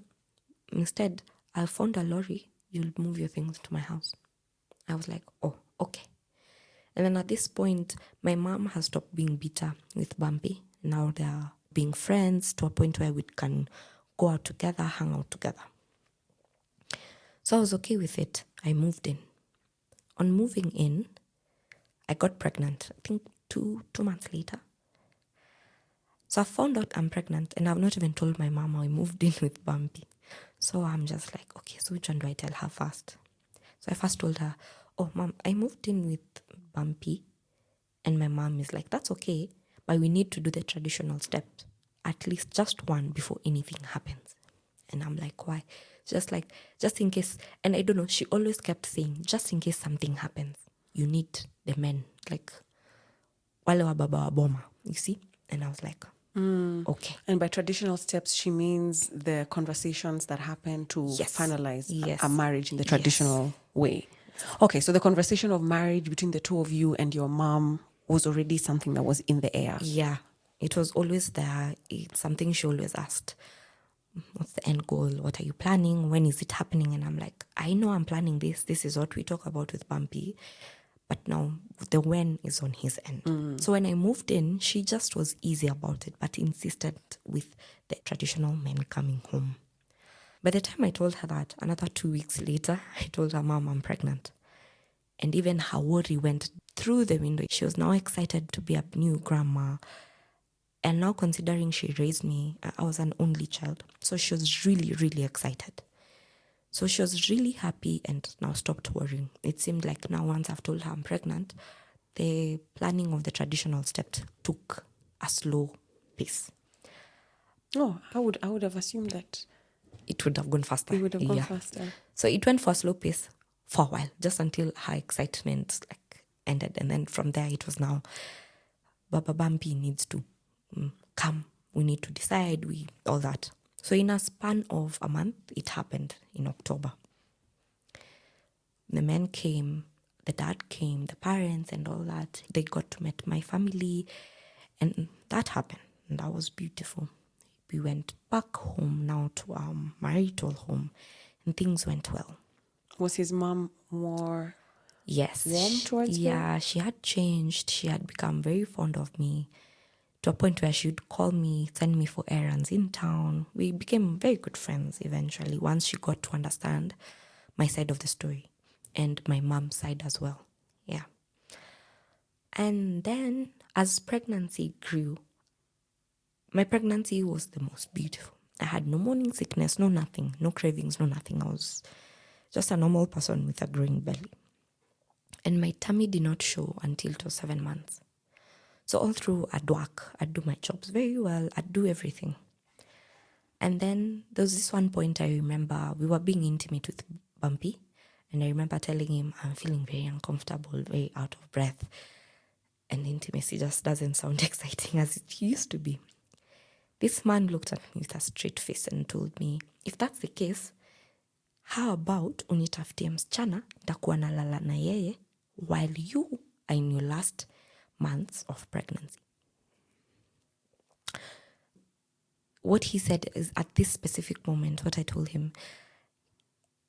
instead, I found a lorry, you'll move your things to my house. I was like, oh, okay. And then at this point, my mom has stopped being bitter with Bumpy. Now they're being friends to a point where we can go out together, hang out together. So I was okay with it. I moved in. On moving in, I got pregnant, I think 2 months later. So I found out I'm pregnant and I've not even told my mom I moved in with Bumpy. So I'm just like, okay, so which one do I tell her first? So I first told her, oh, Mom, I moved in with Bumpy. And my mom is like, that's okay, but we need to do the traditional steps, at least just one before anything happens. And I'm like, why? Just in case. And I don't know, she always kept saying, just in case something happens, you need the men, like, wale wa baba wa boma, you see? And I was like, okay. And by traditional steps, she means the conversations that happen to finalize a marriage in the traditional way. Okay, so the conversation of marriage between the two of you and your mom was already something that was in the air. Yeah, it was always there. It's something she always asked. What's the end goal? What are you planning? When is it happening? And I'm like, I know I'm planning this. This is what we talk about with Bumpy. But now the when is on his end. So when I moved in, she just was easy about it, but insisted with the traditional men coming home. By the time I told her that, another 2 weeks later, I told her, Mom, I'm pregnant. And even her worry went through the window. She was now excited to be a new grandma. And now, considering she raised me, I was an only child. So she was really, really excited. So she was really happy and now stopped worrying. It seemed like now, once I've told her I'm pregnant, the planning of the traditional steps took a slow pace. Oh, I would have assumed that it would have gone faster. It would have gone faster. So it went for a slow pace for a while, just until her excitement ended. And then from there, it was now, Baba Bumpy needs to come. We need to decide, all that. So in a span of a month, it happened in October. The men came, the dad came, the parents and all that. They got to meet my family, and that happened. And that was beautiful. We went back home now to our marital home, and things went well. Was his mom more warm towards you? Yeah, she had changed. She had become very fond of me. to a point where she would call me, send me for errands in town. We became very good friends eventually once she got to understand my side of the story and my mom's side as well. Yeah. And then as pregnancy grew, my pregnancy was the most beautiful. I had no morning sickness, no nothing, no cravings, no nothing. I was just a normal person with a growing belly. And my tummy did not show until it was 7 months. So all through, I'd work, I'd do my jobs very well, I'd do everything. And then there was this one point I remember we were being intimate with Bumpy. And I remember telling him, I'm feeling very uncomfortable, very out of breath. And intimacy just doesn't sound exciting as it used to be. This man looked at me with a straight face and told me, if that's the case, how about unitafutie msichana nitakuwa nalala na yeye while you are in your last months of pregnancy. What he said is, at this specific moment, what I told him,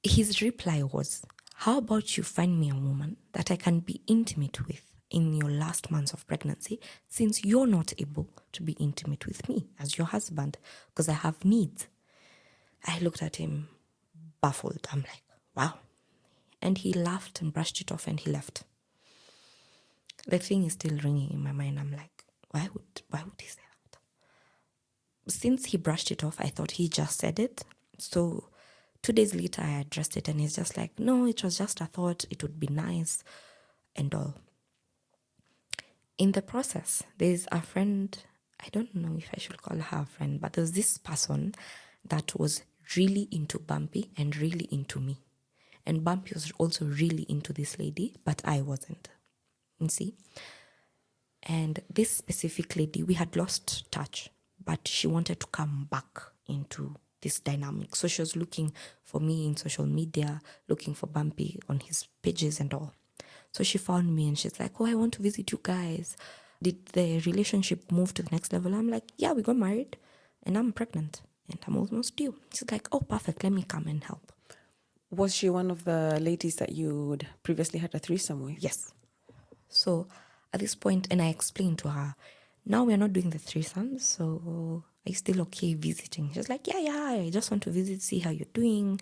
his reply was, how about you find me a woman that I can be intimate with in your last months of pregnancy, since you're not able to be intimate with me as your husband, because I have needs. I looked at him baffled. I'm like, wow. And he laughed and brushed it off and he left. The thing is still ringing in my mind. I'm like, why would he say that? Since he brushed it off, I thought he just said it. So 2 days later, I addressed it and he's just like, no, it was just a thought. It would be nice and all. In the process, there's a friend, I don't know if I should call her a friend, but there's this person that was really into Bumpy and really into me. And Bumpy was also really into this lady, but I wasn't. You see? And this specific lady, we had lost touch, but she wanted to come back into this dynamic. So she was looking for me in social media, looking for Bumpy on his pages and all. So she found me and she's like, oh, I want to visit you guys. Did the relationship move to the next level? I'm like, yeah, we got married and I'm pregnant and I'm almost due. She's like, oh, perfect. Let me come and help. Was she one of the ladies that you'd previously had a threesome with? Yes. So at this point, and I explained to her, now we're not doing the threesomes, so are you still okay visiting? She's like, yeah, I just want to visit, see how you're doing,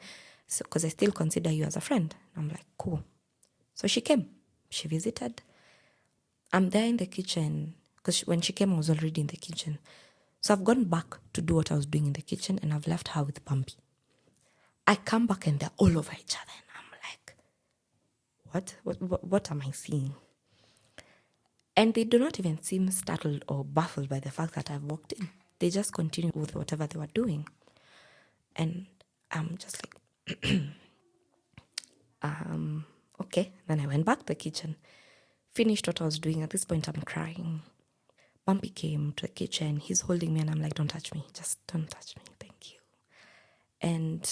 so because I still consider you as a friend. I'm like, cool. So she came. She visited. I'm there in the kitchen, because when she came, I was already in the kitchen. So I've gone back to do what I was doing in the kitchen, and I've left her with Bumpy. I come back and they're all over each other, and I'm like, what am I seeing? And they do not even seem startled or baffled by the fact that I've walked in. They just continue with whatever they were doing. And I'm just like, okay. Then I went back to the kitchen, finished what I was doing. At this point, I'm crying. Bumpy came to the kitchen. He's holding me and I'm like, don't touch me. Just don't touch me. Thank you. And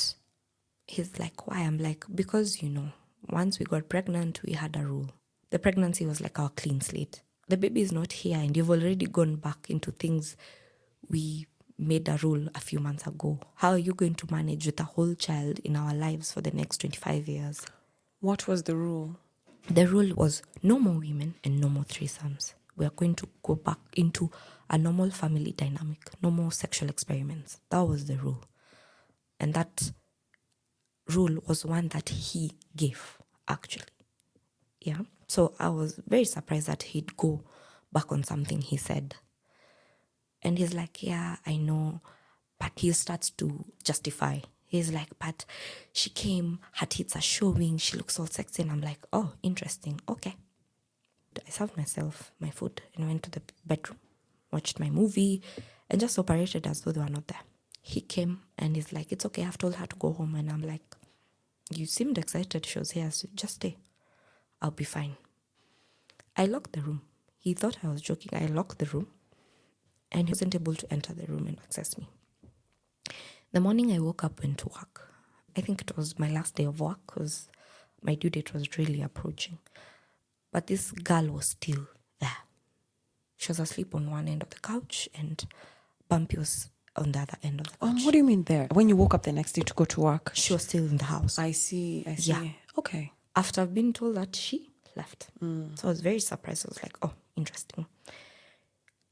he's like, why? I'm like, because, once we got pregnant, we had a rule. The pregnancy was like our clean slate. The baby is not here and you've already gone back into things we made a rule a few months ago. How are you going to manage with a whole child in our lives for the next 25 years? What was the rule? The rule was no more women and no more threesomes. We are going to go back into a normal family dynamic. No more sexual experiments. That was the rule. And that rule was one that he gave, actually. Yeah. So I was very surprised that he'd go back on something he said. And he's like, yeah, I know. But he starts to justify. He's like, but she came, her tits are showing, she looks all sexy. And I'm like, oh, interesting. Okay. I served myself my food and went to the bedroom, watched my movie, and just operated as though they were not there. He came and he's like, it's okay, I've told her to go home. And I'm like, you seemed excited. She was here, so just stay. I'll be fine. I locked the room. He thought I was joking. I locked the room and he wasn't able to enter the room and access me. The morning I woke up, went to work. I think it was my last day of work because my due date was really approaching. But this girl was still there. She was asleep on one end of the couch and Bumpy was on the other end of the couch. What do you mean there? When you woke up the next day to go to work? She was still in the house. I see. Yeah. Okay. After I've been told that she left. So I was very surprised. I was like, oh, interesting.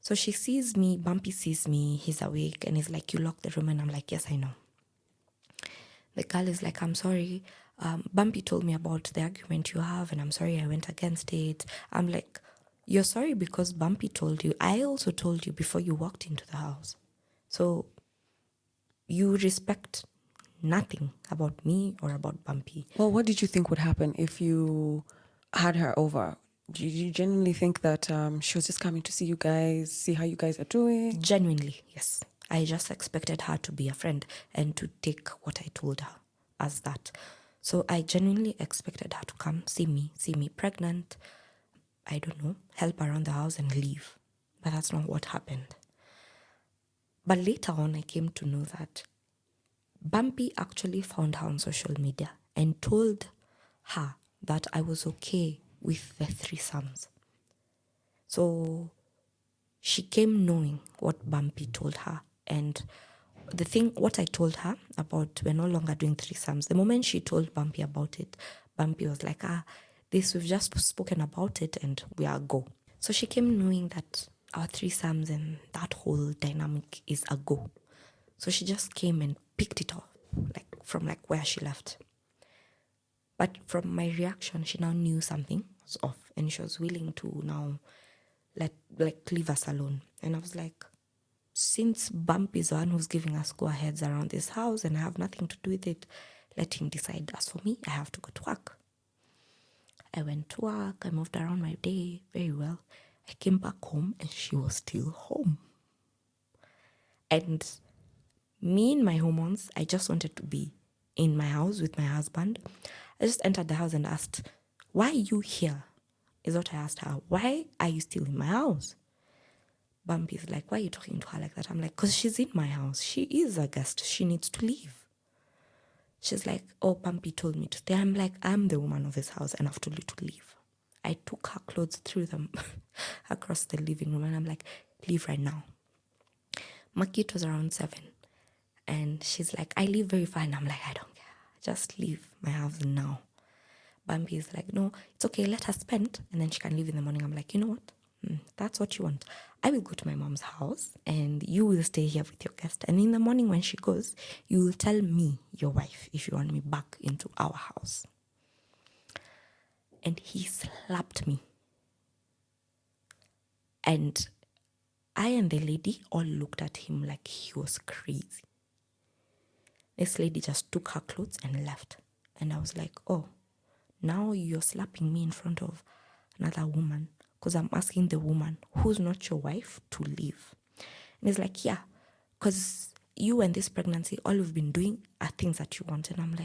So she sees me, Bumpy sees me, he's awake, and he's like, you locked the room. And I'm like, yes, I know. The girl is like, I'm sorry. Bumpy told me about the argument you have, and I'm sorry I went against it. I'm like, you're sorry because Bumpy told you. I also told you before you walked into the house. So you respect nothing about me or about Bumpy. Well, what did you think would happen if you had her over? Did you genuinely think that she was just coming to see you guys, see how you guys are doing? Genuinely, yes. I just expected her to be a friend and to take what I told her as that. So I genuinely expected her to come, see me pregnant, I don't know, help around the house and leave. But that's not what happened. But later on, I came to know that Bumpy actually found her on social media and told her that I was okay with the threesomes. So she came knowing what Bumpy told her. And what I told her about we're no longer doing threesomes, the moment she told Bumpy about it, Bumpy was like, we've just spoken about it and we are go. So she came knowing that our threesomes and that whole dynamic is a go. So she just came and picked it up, from where she left. But from my reaction, she now knew something was off and she was willing to now leave us alone. And I was like, since Bumpy is the one who's giving us go-aheads around this house and I have nothing to do with it, let him decide. As for me, I have to go to work. I went to work. I moved around my day very well. I came back home and she was still home. And me in my hormones, I just wanted to be in my house with my husband. I just entered the house and asked, why are you here? Is what I asked her. Why are you still in my house? Bumpy's like, why are you talking to her like that? I'm like, because she's in my house. She is a guest. She needs to leave. She's like, oh, Bumpy told me to stay. I'm like, I'm the woman of this house and I've told you to leave. I took her clothes, threw them across the living room and I'm like, leave right now. My kid was around 7 and she's like, I live very far. And I'm like, I don't care. Just leave my house now. Bumpy is like, no, it's okay. Let her spend and then she can leave in the morning. I'm like, you know what? That's what you want. I will go to my mom's house and you will stay here with your guest. And in the morning when she goes, you will tell me, your wife, if you want me back into our house. And he slapped me. And I and the lady all looked at him like he was crazy. This lady just took her clothes and left. And I was like, oh, now you're slapping me in front of another woman because I'm asking the woman who's not your wife to leave. And he's like, yeah, because you and this pregnancy, all you've been doing are things that you want. And I'm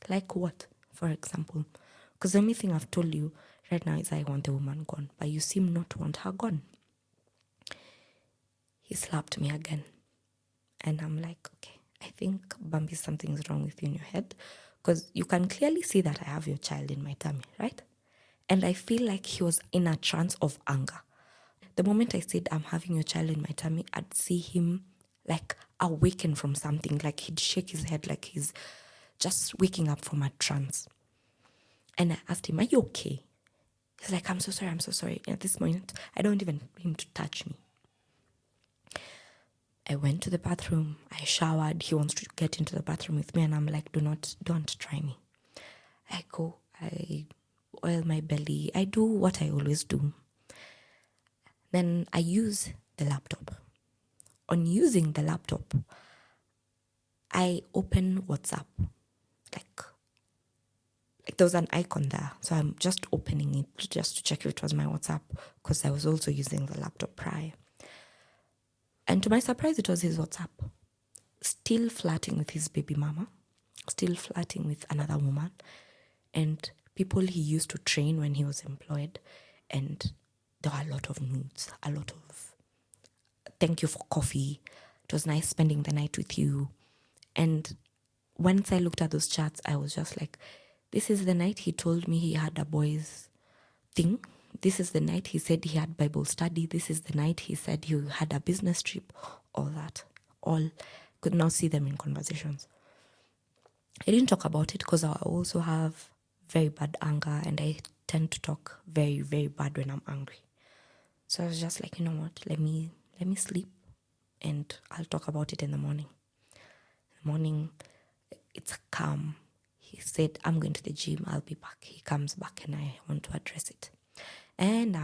like what, for example? Because the only thing I've told you right now is I want the woman gone, but you seem not to want her gone. He slapped me again. And I'm like, okay, I think Bumpy, something's wrong with you in your head. Because you can clearly see that I have your child in my tummy, right? And I feel like he was in a trance of anger. The moment I said, I'm having your child in my tummy, I'd see him like awaken from something. Like he'd shake his head like he's just waking up from a trance. And I asked him, are you okay? He's like, I'm so sorry. And at this moment, I don't even want him to touch me. I went to the bathroom. I showered. He wants to get into the bathroom with me. And I'm like, don't try me. I go, I oil my belly. I do what I always do. Then I use the laptop. On using the laptop, I open WhatsApp. Like there was an icon there. So I'm just opening it just to check if it was my WhatsApp because I was also using the laptop prior. And to my surprise, it was his WhatsApp. Still flirting with his baby mama. Still flirting with another woman. And people he used to train when he was employed. And there were a lot of nudes. A lot of thank you for coffee. It was nice spending the night with you. And once I looked at those chats, I was just like, this is the night he told me he had a boys thing. This is the night he said he had Bible study. This is the night he said he had a business trip. All that. All could now see them in conversations. I didn't talk about it because I also have very bad anger and I tend to talk very, very bad when I'm angry. So I was just like, you know what, let me sleep and I'll talk about it in the morning. In the morning, it's calm. He said, I'm going to the gym, I'll be back. He comes back and I want to address it. And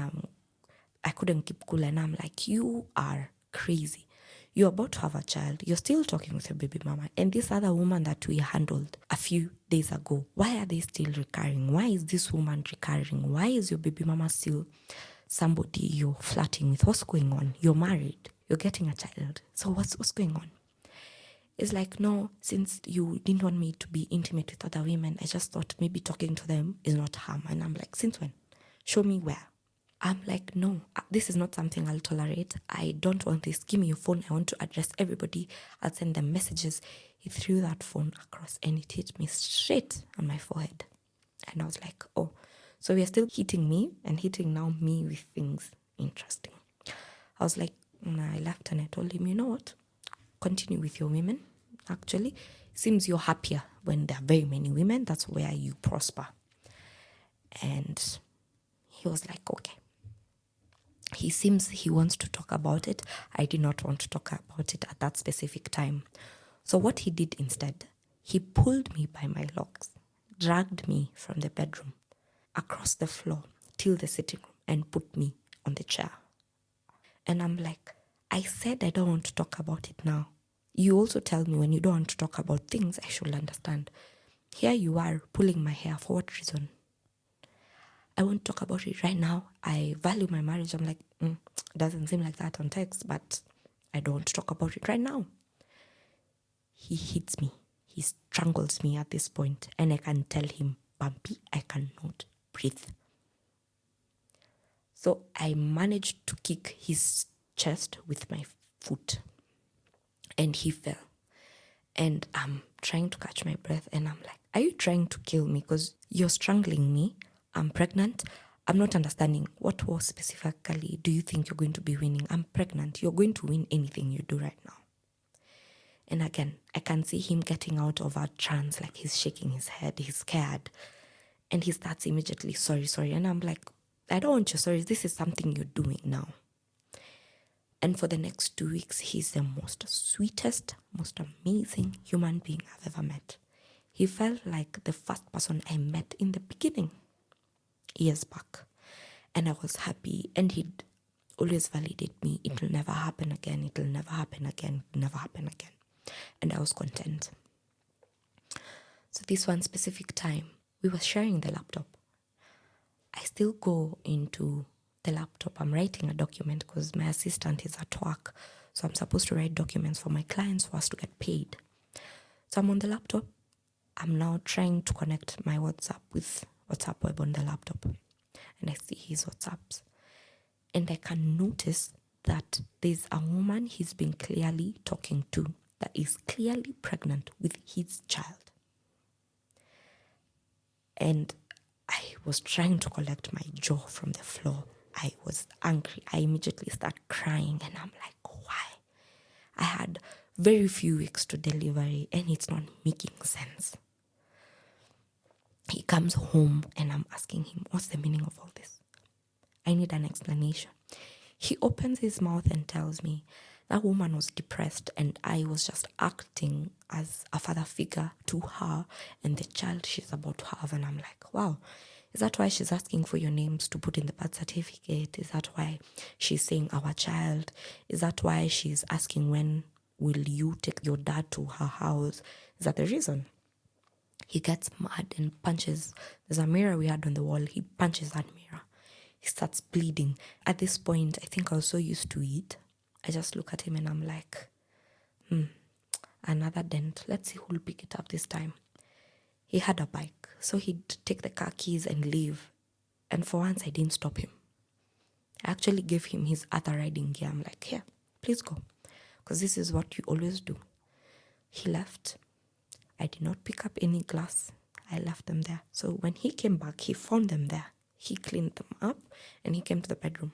I couldn't keep cool, and I'm like, you are crazy. You're about to have a child. You're still talking with your baby mama. And this other woman that we handled a few days ago, why are they still recurring? Why is this woman recurring? Why is your baby mama still somebody you're flirting with? What's going on? You're married. You're getting a child. So what's going on? It's like, no, since you didn't want me to be intimate with other women, I just thought maybe talking to them is not harm. And I'm like, since when? Show me where. I'm like, no, this is not something I'll tolerate. I don't want this. Give me your phone. I want to address everybody. I'll send them messages. He threw that phone across and it hit me straight on my forehead. And I was like, oh, so we are still hitting me and hitting now me with things interesting. I was like, I left and I told him, you know what? Continue with your women. Actually, seems you're happier when there are very many women. That's where you prosper. And he was like, okay. He seems he wants to talk about it. I did not want to talk about it at that specific time. So what he did instead, he pulled me by my locks, dragged me from the bedroom across the floor till the sitting room and put me on the chair. And I'm like, I said I don't want to talk about it now. You also tell me when you don't want to talk about things, I should understand. Here you are pulling my hair. For what reason? I won't talk about it right now. I value my marriage. I'm like, doesn't seem like that on text, but I don't want to talk about it right now. He hits me. He strangles me at this point, and I can tell him, Bumpy, I cannot breathe. So I managed to kick his chest with my foot, and he fell. And I'm trying to catch my breath, and I'm like, are you trying to kill me? Because you're strangling me. I'm pregnant. I'm not understanding what war specifically do you think you're going to be winning? I'm pregnant. You're going to win anything you do right now. And again, I can see him getting out of a trance, like he's shaking his head, he's scared. And he starts immediately, sorry. And I'm like, I don't want your sorry. This is something you're doing now. And for the next 2 weeks, he's the most sweetest, most amazing human being I've ever met. He felt like the first person I met in the beginning, years back. And I was happy, and he'd always validate me. It'll never happen again. It'll never happen again. It'll never happen again. And I was content. So this one specific time, we were sharing the laptop. I still go into the laptop. I'm writing a document because my assistant is at work. So I'm supposed to write documents for my clients for us to get paid. So I'm on the laptop. I'm now trying to connect my WhatsApp with WhatsApp web on the laptop. And I see his WhatsApps. And I can notice that there's a woman he's been clearly talking to that is clearly pregnant with his child. And I was trying to collect my jaw from the floor. I was angry. I immediately start crying, and I'm like, why? I had very few weeks to delivery, and it's not making sense. He comes home, and I'm asking him, what's the meaning of all this? I need an explanation. He opens his mouth and tells me that woman was depressed, and I was just acting as a father figure to her and the child she's about to have. And I'm like, wow, is that why she's asking for your names to put in the birth certificate? Is that why she's saying our child? Is that why she's asking when will you take your dad to her house? Is that the reason? He gets mad and punches. There's a mirror we had on the wall. He punches that mirror. He starts bleeding. At this point, I think I was so used to it. I just look at him and I'm like, another dent. Let's see who'll pick it up this time. He had a bike, so he'd take the car keys and leave. And for once, I didn't stop him. I actually gave him his other riding gear. I'm like, here, please go. Because this is what you always do. He left. I did not pick up any glass. I left them there. So when he came back, he found them there. He cleaned them up and he came to the bedroom.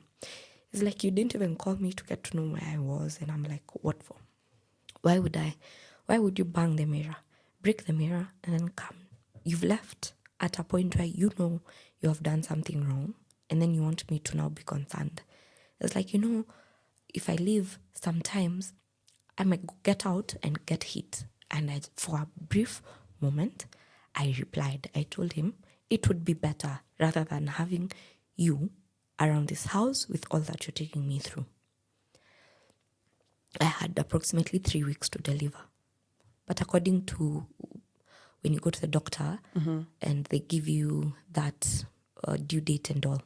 It's like, you didn't even call me to get to know where I was. And I'm like, what for? Why would you bang the mirror, break the mirror, and then come? You've left at a point where you know you have done something wrong, and then you want me to now be concerned. It's like, if I leave, sometimes I might get out and get hit. And for a brief moment, I replied, I told him it would be better rather than having you around this house with all that you're taking me through. I had approximately 3 weeks to deliver. But according to when you go to the doctor and they give you that due date and all,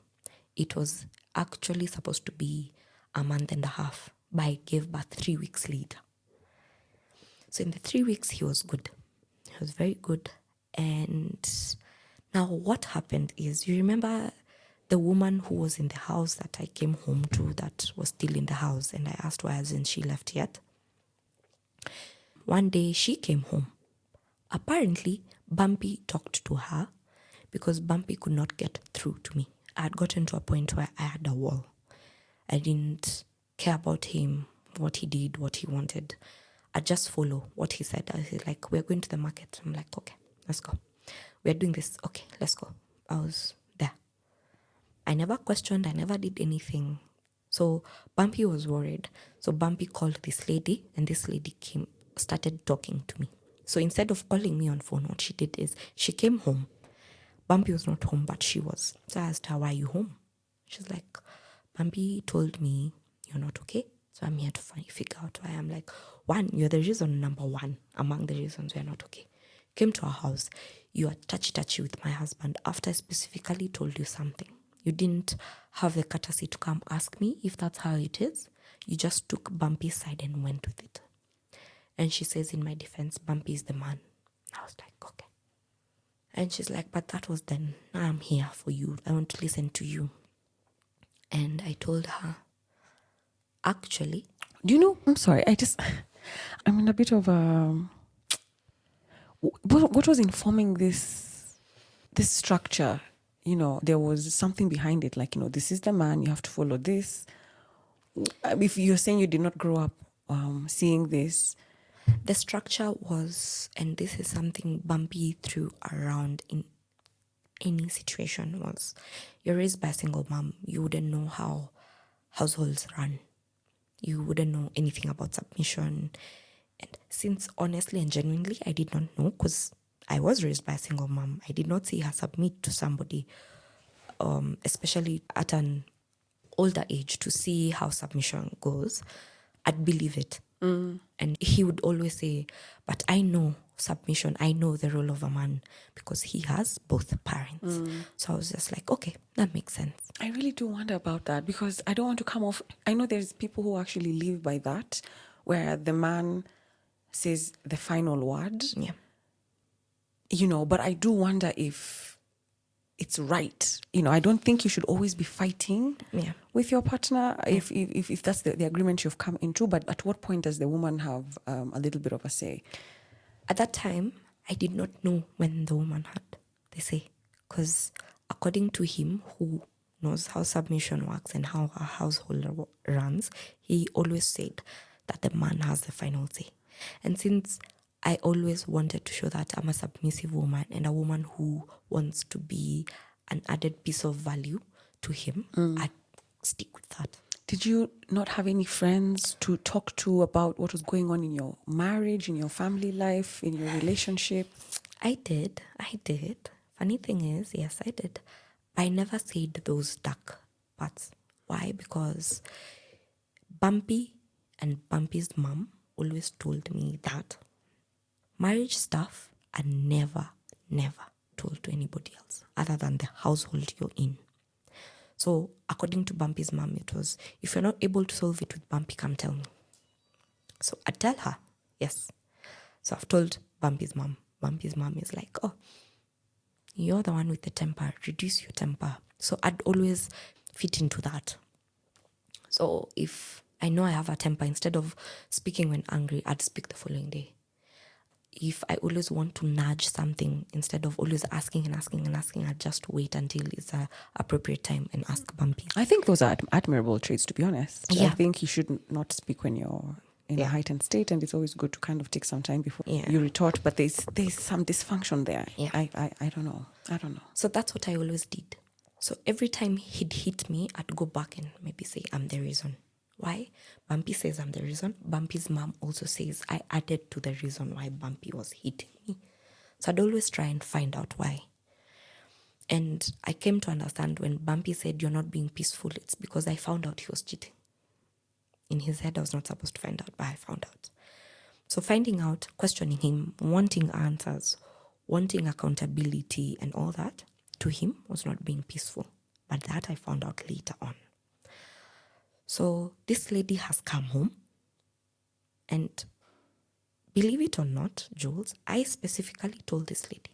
it was actually supposed to be a month and a half, but I gave birth 3 weeks later. So in the 3 weeks, he was good. He was very good. And now what happened is, you remember the woman who was in the house that I came home to that was still in the house, and I asked why hasn't she left yet? One day she came home. Apparently, Bumpy talked to her because Bumpy could not get through to me. I had gotten to a point where I had a wall. I didn't care about him, what he did, what he wanted. I just follow what he said. I was like, we're going to the market. I'm like, okay, let's go. We're doing this. Okay, let's go. I was there. I never questioned. I never did anything. So Bumpy was worried. So Bumpy called this lady, and this lady started talking to me. So instead of calling me on phone, what she did is she came home. Bumpy was not home, but she was. So I asked her, why are you home? She's like, Bumpy told me you're not okay. So I'm here to figure out why. I'm like, one, you're the reason number one among the reasons we're not okay. Came to our house. You are touchy with my husband after I specifically told you something. You didn't have the courtesy to come ask me if that's how it is. You just took Bumpy's side and went with it. And she says, in my defense, Bumpy is the man. I was like, okay. And she's like, but that was then. Now I'm here for you. I want to listen to you. And I told her, actually. Do you know, I'm sorry, I'm in a bit of a, what was informing this structure? There was something behind it, like, this is the man, you have to follow this. If you're saying you did not grow up seeing this. The structure was, and this is something Bumpy threw around in any situation, was you're raised by a single mom. You wouldn't know how households run. You wouldn't know anything about submission. And since honestly and genuinely, I did not know, because I was raised by a single mom, I did not see her submit to somebody, especially at an older age, to see how submission goes. I'd believe it. And he would always say, but I know submission, I know the role of a man, because he has both parents. So I was just like, okay, that makes sense. I really do wonder about that, because I don't want to come off. I know there's people who actually live by that, where the man says the final word. Yeah. But I do wonder if it's right. I don't think you should always be fighting with your partner if that's the agreement you've come into. But at what point does the woman have a little bit of a say? At that time, I did not know when the woman had the say, because according to him, who knows how submission works and how a household runs, he always said that the man has the final say. And since I always wanted to show that I'm a submissive woman and a woman who wants to be an added piece of value to him, I'd stick with that. Did you not have any friends to talk to about what was going on in your marriage, in your family life, in your relationship? I did. Funny thing is, yes, I did. I never said those dark parts. Why? Because Bumpy and Bumpy's mom always told me that marriage stuff are never told to anybody else other than the household you're in. So according to Bumpy's mom, it was, if you're not able to solve it with Bumpy, come tell me. So I tell her, yes. So I've told Bumpy's mom. Bumpy's mom is like, oh, you're the one with the temper. Reduce your temper. So I'd always fit into that. So if I know I have a temper, instead of speaking when angry, I'd speak the following day. If I always want to nudge something, instead of always asking, I'd just wait until it's an appropriate time and ask Bumpy. I think those are admirable traits, to be honest. Yeah. I think you should not speak when you're in a heightened state, and it's always good to kind of take some time before you retort. But there's some dysfunction there. Yeah. I don't know. So that's what I always did. So every time he'd hit me, I'd go back and maybe say, I'm the reason. Why? Bumpy says I'm the reason. Bumpy's mom also says I added to the reason why Bumpy was hitting me. So I'd always try and find out why. And I came to understand when Bumpy said, you're not being peaceful, it's because I found out he was cheating. In his head, I was not supposed to find out, but I found out. So finding out, questioning him, wanting answers, wanting accountability and all that, to him was not being peaceful. But that I found out later on. So this lady has come home, and believe it or not, Jules, I specifically told this lady,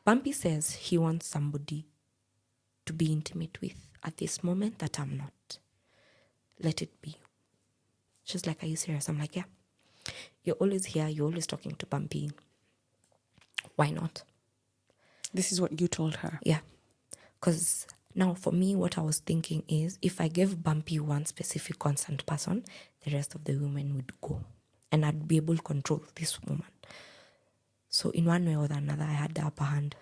Bumpy says he wants somebody to be intimate with at this moment that I'm not. Let it be. She's like, are you serious? I'm like, yeah. You're always here. You're always talking to Bumpy. Why not? This is what you told her. Yeah. Because now for me, what I was thinking is if I gave Bumpy one specific constant person, the rest of the women would go. And I'd be able to control this woman. So in one way or another, I had the upper hand.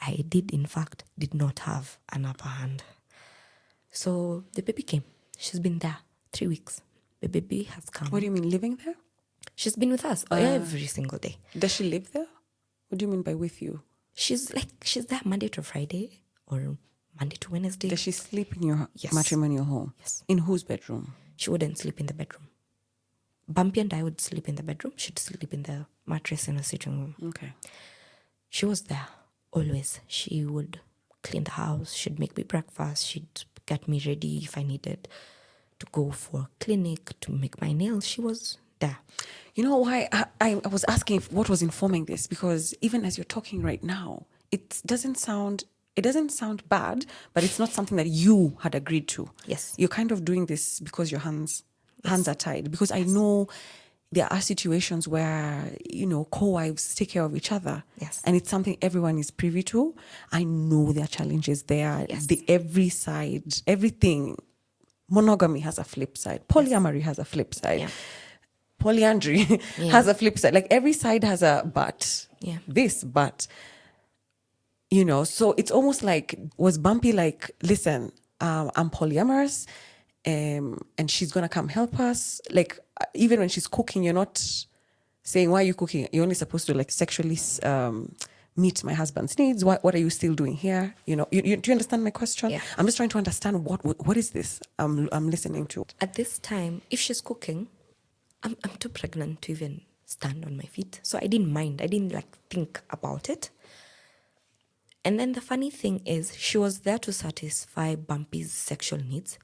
I in fact, did not have an upper hand. So the baby came. She's been there 3 weeks. The baby has come. What do you mean, living there? She's been with us every single day. Does she live there? What do you mean by with you? She's there Monday to Friday or Monday to Wednesday. Does she sleep in your Yes. matrimonial home? Yes. In whose bedroom? She wouldn't sleep in the bedroom. Bumpy and I would sleep in the bedroom. She'd sleep in the mattress in the sitting room. Okay. She was there always. She would clean the house. She'd make me breakfast. She'd get me ready if I needed to go for a clinic, to make my nails. She was there. You know why I was asking what was informing this? Because even as you're talking right now, it doesn't sound bad, but it's not something that you had agreed to. Yes. You're kind of doing this because your hands are tied. Because I know there are situations where, co-wives take care of each other. Yes. And it's something everyone is privy to. I know there are challenges there. Yes. Every side, everything. Monogamy has a flip side. Polyamory has a flip side. Yeah. Polyandry has a flip side. Like every side has a but. Yeah. But, so it's almost like, was Bumpy like, listen, I'm polyamorous, and she's going to come help us. Like, even when she's cooking, you're not saying, why are you cooking? You're only supposed to like sexually meet my husband's needs. What are you still doing here? Do you understand my question? Yeah. I'm just trying to understand what is this I'm listening to. At this time, if she's cooking, I'm too pregnant to even stand on my feet. So I didn't mind. I didn't think about it. And then the funny thing is, she was there to satisfy Bumpy's sexual needs,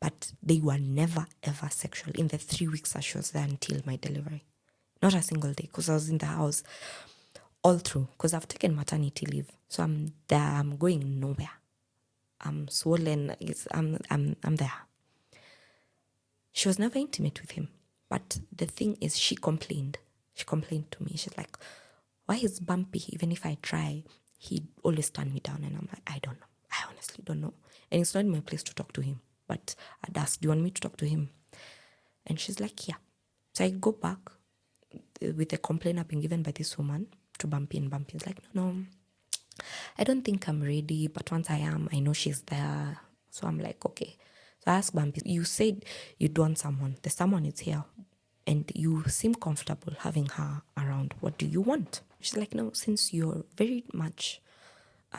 but they were never, ever sexual in the 3 weeks that she was there until my delivery. Not a single day, because I was in the house all through, because I've taken maternity leave. So I'm there, I'm going nowhere. I'm swollen, I'm there. She was never intimate with him. But the thing is, she complained. She complained to me. She's like, why is Bumpy, even if I try, he always turn me down? And I'm like, I don't know. I honestly don't know. And it's not my place to talk to him. But I'd ask, do you want me to talk to him? And she's like, yeah. So I go back with a complaint I've been given by this woman to Bumpy. And Bumpy is like, no, I don't think I'm ready. But once I am, I know she's there. So I'm like, okay. So I asked Bumpy, you said you'd want someone. The someone is here. And you seem comfortable having her around. What do you want? She's like, no, since you're very much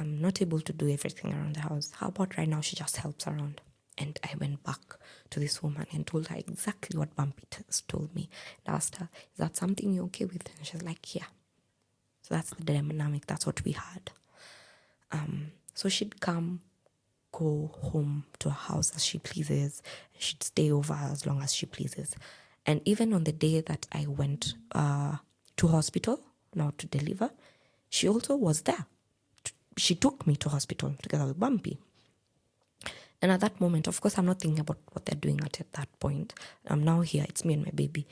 not able to do everything around the house, how about right now she just helps around? And I went back to this woman and told her exactly what Bumpy told me. And asked her, is that something you're okay with? And she's like, yeah. So that's the dynamic. That's what we had. So she'd come, go home to her house as she pleases. She'd stay over as long as she pleases. And even on the day that I went to hospital, now to deliver, she also was there. She took me to hospital together with Bumpy. And at that moment, of course, I'm not thinking about what they're doing at that point. I'm now here. It's me and my baby.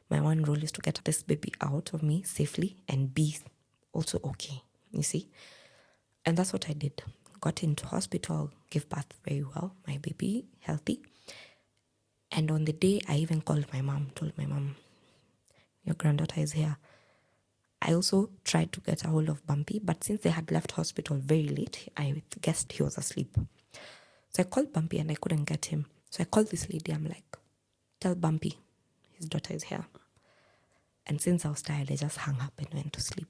My one role is to get this baby out of me safely and be also okay, you see. And that's what I did. Got into hospital, gave birth very well, my baby healthy. And on the day, I even called my mom, told my mom, your granddaughter is here. I also tried to get a hold of Bumpy, but since they had left hospital very late, I guessed he was asleep. So I called Bumpy and I couldn't get him. So I called this lady. I'm like, tell Bumpy his daughter is here. And since I was tired, I just hung up and went to sleep.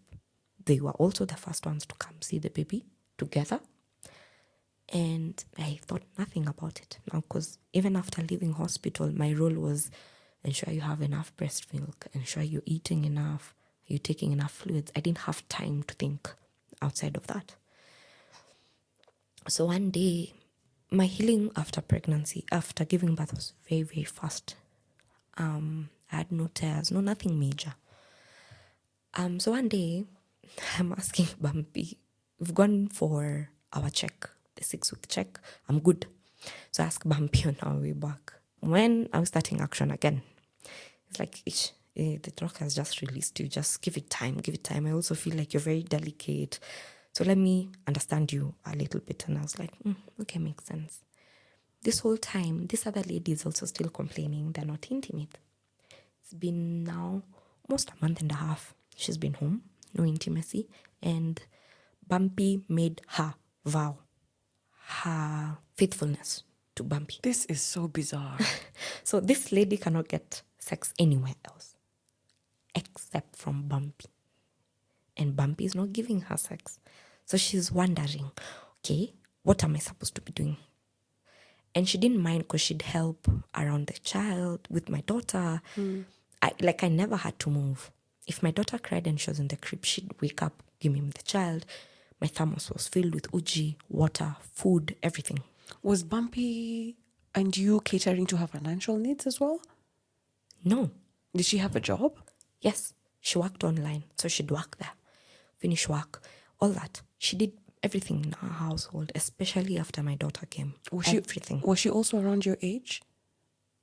They were also the first ones to come see the baby together. And I thought nothing about it now, because even after leaving hospital, my role was ensure you have enough breast milk, ensure you're eating enough, you're taking enough fluids. I didn't have time to think outside of that. So one day, my healing after pregnancy, after giving birth, was very, very fast. I had no tears, no nothing major. So one day, I'm asking Bumpy, we've gone for our check, the 6-week check. I'm good. So I asked Bumpy on our way back, when are we starting action again? It's like, the doctor has just released you. Just give it time, give it time. I also feel like you're very delicate. So let me understand you a little bit. And I was like, okay, makes sense. This whole time, this other lady is also still complaining they're not intimate. It's been now almost a month and a half. She's been home, no intimacy. And Bumpy made her vow her faithfulness to Bumpy. This is so bizarre. So this lady cannot get sex anywhere else except from Bumpy. And Bumpy is not giving her sex. So she's wondering, okay, what am I supposed to be doing? And she didn't mind because she'd help around the child with my daughter. I never had to move. If my daughter cried and she was in the crib, she'd wake up, give me the child. My thermos was filled with uji, water, food, everything. Was Bumpy and you catering to her financial needs as well? No. Did she have a job? Yes, she worked online, so she'd work there, finish work, all that. She did everything in our household, especially after my daughter came. Everything. Was she also around your age?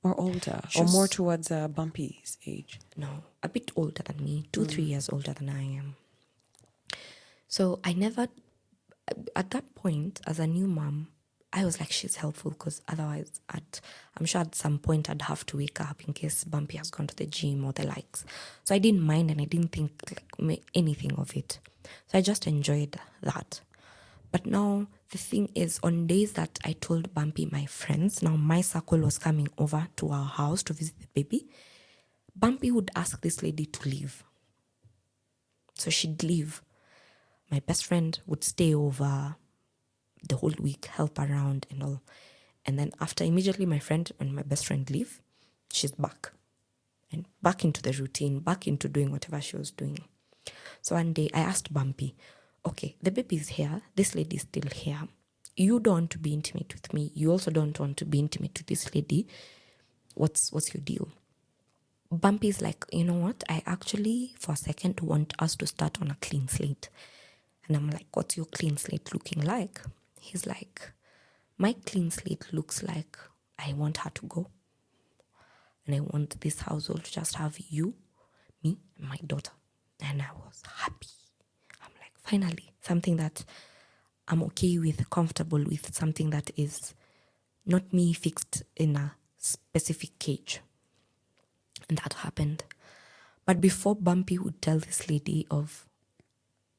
Or older? Or more towards Bumpy's age? No, a bit older than me, 2-3 years older than I am. So I never, at that point, as a new mom, I was like, she's helpful, because otherwise I'm sure at some point I'd have to wake up in case Bumpy has gone to the gym or the likes. So I didn't mind and I didn't think anything of it. So I just enjoyed that. But now the thing is, on days that I told Bumpy my friends, now my circle was coming over to our house to visit the baby, Bumpy would ask this lady to leave. So she'd leave. My best friend would stay over the whole week, help around and all. And then after immediately my friend and my best friend leave, she's back. And back into the routine, back into doing whatever she was doing. So one day I asked Bumpy, okay, the baby's here, this lady's still here. You don't want to be intimate with me. You also don't want to be intimate with this lady. What's your deal? Bumpy's like, you know what? I actually, for a second, want us to start on a clean slate. And I'm like, what's your clean slate looking like? He's like, my clean slate looks like I want her to go. And I want this household to just have you, me, and my daughter. And I was happy. I'm like, finally, something that I'm okay with, comfortable with, something that is not me fixed in a specific cage. And that happened. But before Bumpy would tell this lady of,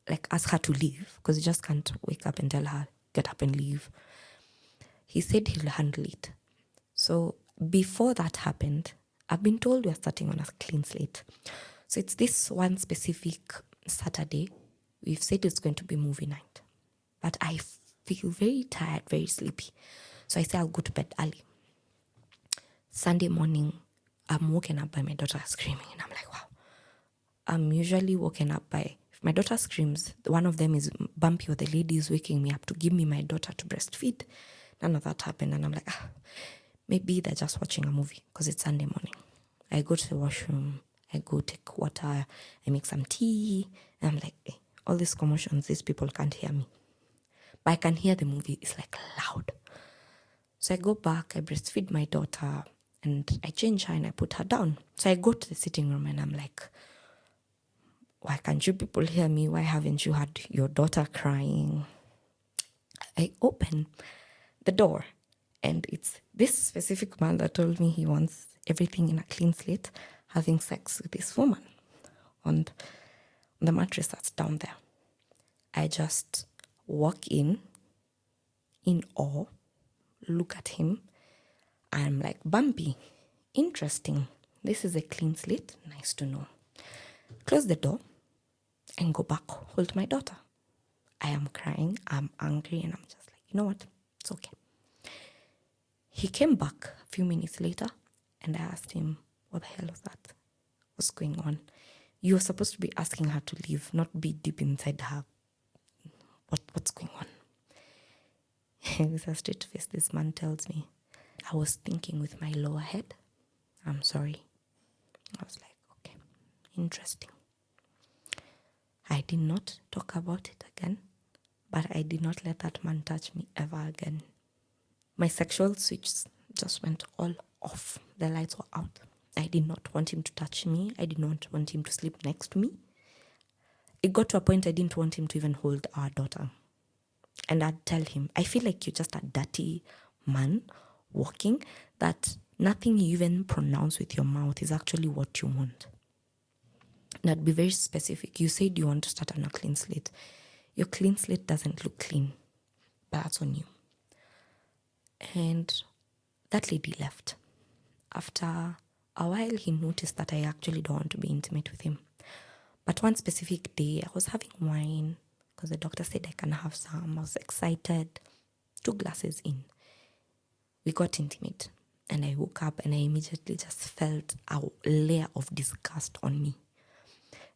like, ask her to leave, because you just can't wake up and tell her, get up and leave. He said he'll handle it. So before that happened, I've been told we're starting on a clean slate. So it's this one specific Saturday. We've said it's going to be movie night. But I feel very tired, very sleepy. So I say I'll go to bed early. Sunday morning, I'm woken up by my daughter screaming. And I'm like, wow. I'm usually woken up by, if my daughter screams, one of them is Bumpy or the lady is waking me up to give me my daughter to breastfeed. None of that happened. And I'm like, maybe they're just watching a movie because it's Sunday morning. I go to the washroom. I go take water. I make some tea. And I'm like, all these commotions, these people can't hear me. But I can hear the movie. It's like loud. So I go back. I breastfeed my daughter. And I change her and I put her down. So I go to the sitting room and I'm like, why can't you people hear me? Why haven't you had your daughter crying? I open the door and it's this specific man that told me he wants everything in a clean slate, having sex with this woman on the mattress that's down there. I just walk in awe, look at him. I'm like, Bumpy, interesting. This is a clean slate. Nice to know. Close the door and go back, hold my daughter. I am crying, I'm angry, and I'm just like, you know what? It's okay. He came back a few minutes later, and I asked him, what the hell was that? What's going on? You were supposed to be asking her to leave, not be deep inside her. What's going on? With a straight face, this man tells me, I was thinking with my lower head. I'm sorry. I was like, okay, interesting. I did not talk about it again, but I did not let that man touch me ever again. My sexual switch just went all off. The lights were out. I did not want him to touch me. I did not want him to sleep next to me. It got to a point I didn't want him to even hold our daughter. And I'd tell him, I feel like you're just a dirty man walking, that nothing you even pronounce with your mouth is actually what you want. And I'd be very specific. You said you want to start on a clean slate. Your clean slate doesn't look clean, but that's on you. And that lady left. After a while, he noticed that I actually don't want to be intimate with him. But one specific day, I was having wine because the doctor said I can have some. I was excited. 2 glasses in. We got intimate. And I woke up and I immediately just felt a layer of disgust on me.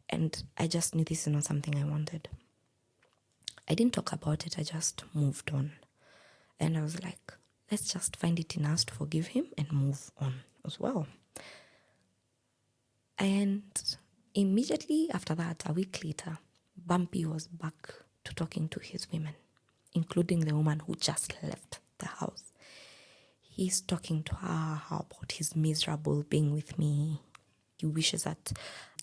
And I just knew this is not something I wanted. I didn't talk about it. I just moved on. And I was like, let's just find it in us to forgive him and move on as well. And immediately after that, a week later, Bumpy was back to talking to his women, including the woman who just left the house. He's talking to her about he's miserable being with me. He wishes that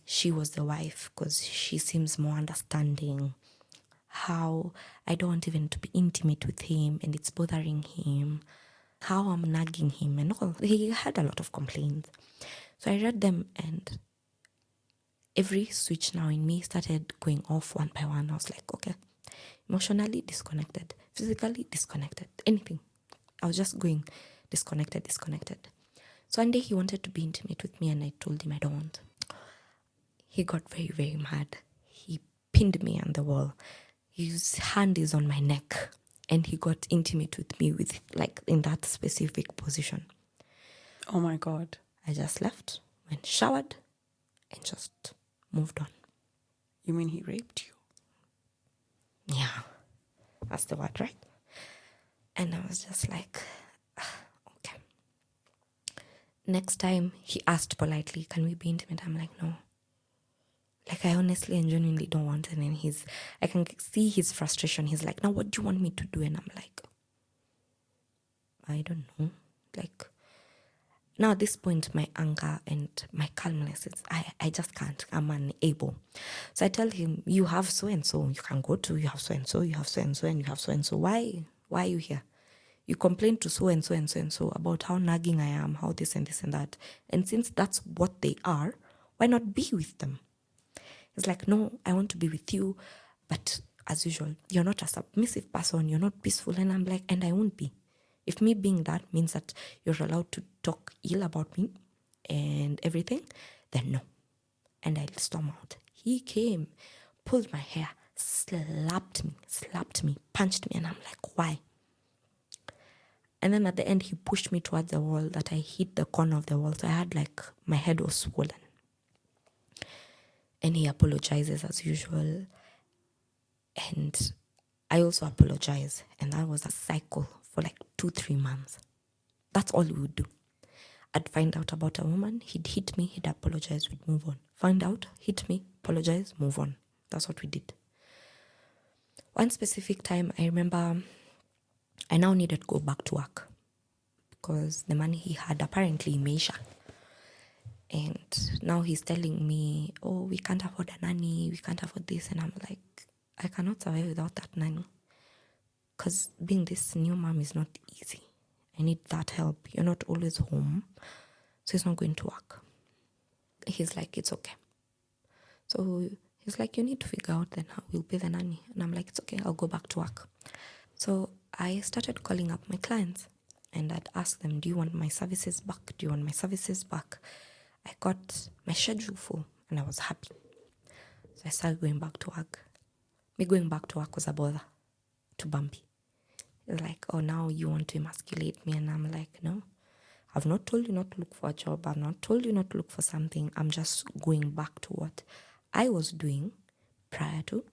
she was the wife because she seems more understanding. How I don't want even to be intimate with him and it's bothering him. How I'm nagging him and all. He had a lot of complaints. So I read them and every switch now in me started going off one by one. I was like, okay, emotionally disconnected, physically disconnected, anything. I was just going disconnected. So one day he wanted to be intimate with me and I told him I don't want. He got very, very mad. He pinned me on the wall. His hand is on my neck and he got intimate with me with like in that specific position. Oh my God. I just left, went showered and just moved on. You mean he raped you? Yeah, that's the word, right? And I was just like, okay. Next time he asked politely, can we be intimate? I'm like, no. Like, I honestly and genuinely don't want it. And I can see his frustration. He's like, now what do you want me to do? And I'm like, I don't know. Like, now at this point, my anger and my calmness is, I just can't. I'm unable. So I tell him, you have so-and-so you can go to, you have so-and-so, you have so-and-so, and you have so-and-so. Why are you here? You complain to so-and-so and so-and-so about how nagging I am, how this and this and that. And since that's what they are, why not be with them? It's like, no, I want to be with you. But as usual, you're not a submissive person. You're not peaceful. And I'm like, and I won't be. If me being that means that you're allowed to talk ill about me and everything, then no. And I'll storm out. He came, pulled my hair, slapped me, punched me. And I'm like, why? And then at the end, he pushed me towards the wall that I hit the corner of the wall. So I had like, my head was swollen. And he apologizes as usual. And I also apologize. And that was a cycle for like 2-3 months. That's all we would do. I'd find out about a woman. He'd hit me. He'd apologize. We'd move on. Find out. Hit me. Apologize. Move on. That's what we did. One specific time, I remember I now needed to go back to work. Because the money he had apparently measure. And now he's telling me, oh, we can't afford a nanny, we can't afford this. And I'm like, I cannot survive without that nanny. Because being this new mom is not easy. I need that help. You're not always home. So it's not going to work. He's like, it's okay. So He's like, you need to figure out then how we'll pay the nanny. And I'm like, it's okay, I'll go back to work. So I started calling up my clients and I'd ask them, do you want my services back? Do you want my services back? I got my schedule full and I was happy. So I started going back to work. Me going back to work was a bother to Bumpy. It's like, oh, now you want to emasculate me. And I'm like, no, I've not told you not to look for a job. I've not told you not to look for something. I'm just going back to what I was doing prior to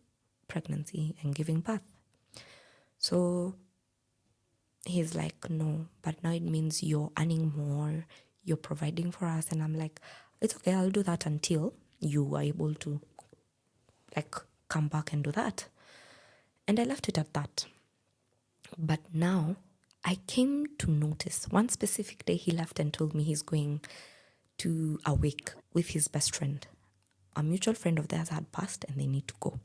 pregnancy and giving birth. So he's like, no, but now it means you're earning more, you're providing for us. And I'm like, it's okay, I'll do that until you are able to like come back and do that. And I left it at that. But now I came to notice one specific day he left and told me he's going to a wake with his best friend. A mutual friend of theirs had passed and they need to go.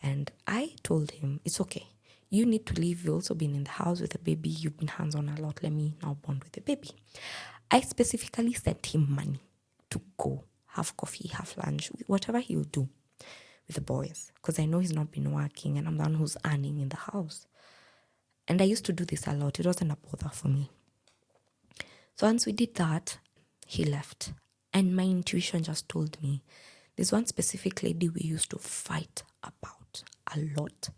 And I told him, it's okay. You need to leave. You've also been in the house with the baby. You've been hands-on a lot. Let me now bond with the baby. I specifically sent him money to go have coffee, have lunch, whatever he'll do with the boys. Because I know he's not been working and I'm the one who's earning in the house. And I used to do this a lot. It wasn't a bother for me. So once we did that, he left. And my intuition just told me, there's one specific lady we used to fight about a lot.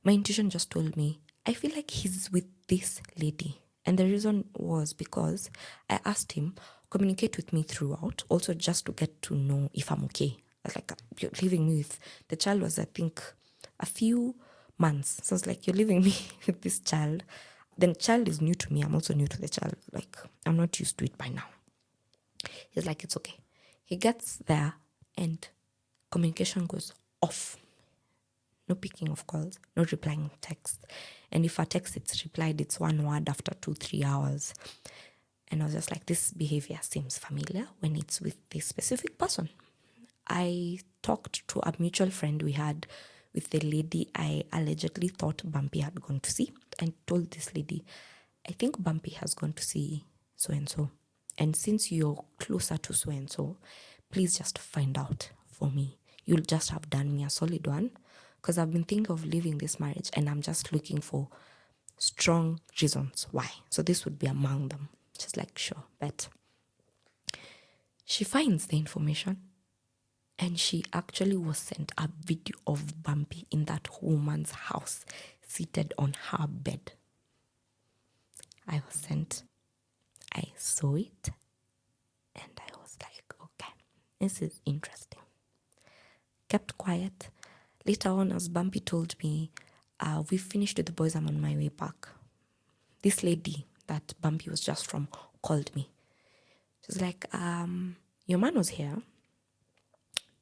My intuition just told me, I feel like he's with this lady. And the reason was because I asked him, communicate with me throughout, also just to get to know if I'm okay. I was like, you're leaving me with, the child was, I think, a few months. So I was like, you're leaving me with this child. Then the child is new to me. I'm also new to the child. Like, I'm not used to it by now. He's like, it's okay. He gets there and communication goes off. No picking of calls, no replying text. And if a text it's replied, it's one word after 2-3 hours. And I was just like, this behavior seems familiar when it's with this specific person. I talked to a mutual friend we had with the lady I allegedly thought Bumpy had gone to see. And told this lady, I think Bumpy has gone to see so-and-so. And since you're closer to so-and-so, please just find out for me. You'll just have done me a solid one. Because I've been thinking of leaving this marriage and I'm just looking for strong reasons why. So this would be among them. She's like, sure, bet. She finds the information and she actually was sent a video of Bumpy in that woman's house, seated on her bed. I was sent, I saw it and I was like, okay, this is interesting. Kept quiet. Later on, as Bumpy told me, we finished with the boys, I'm on my way back. This lady that Bumpy was just from called me. She's like, your man was here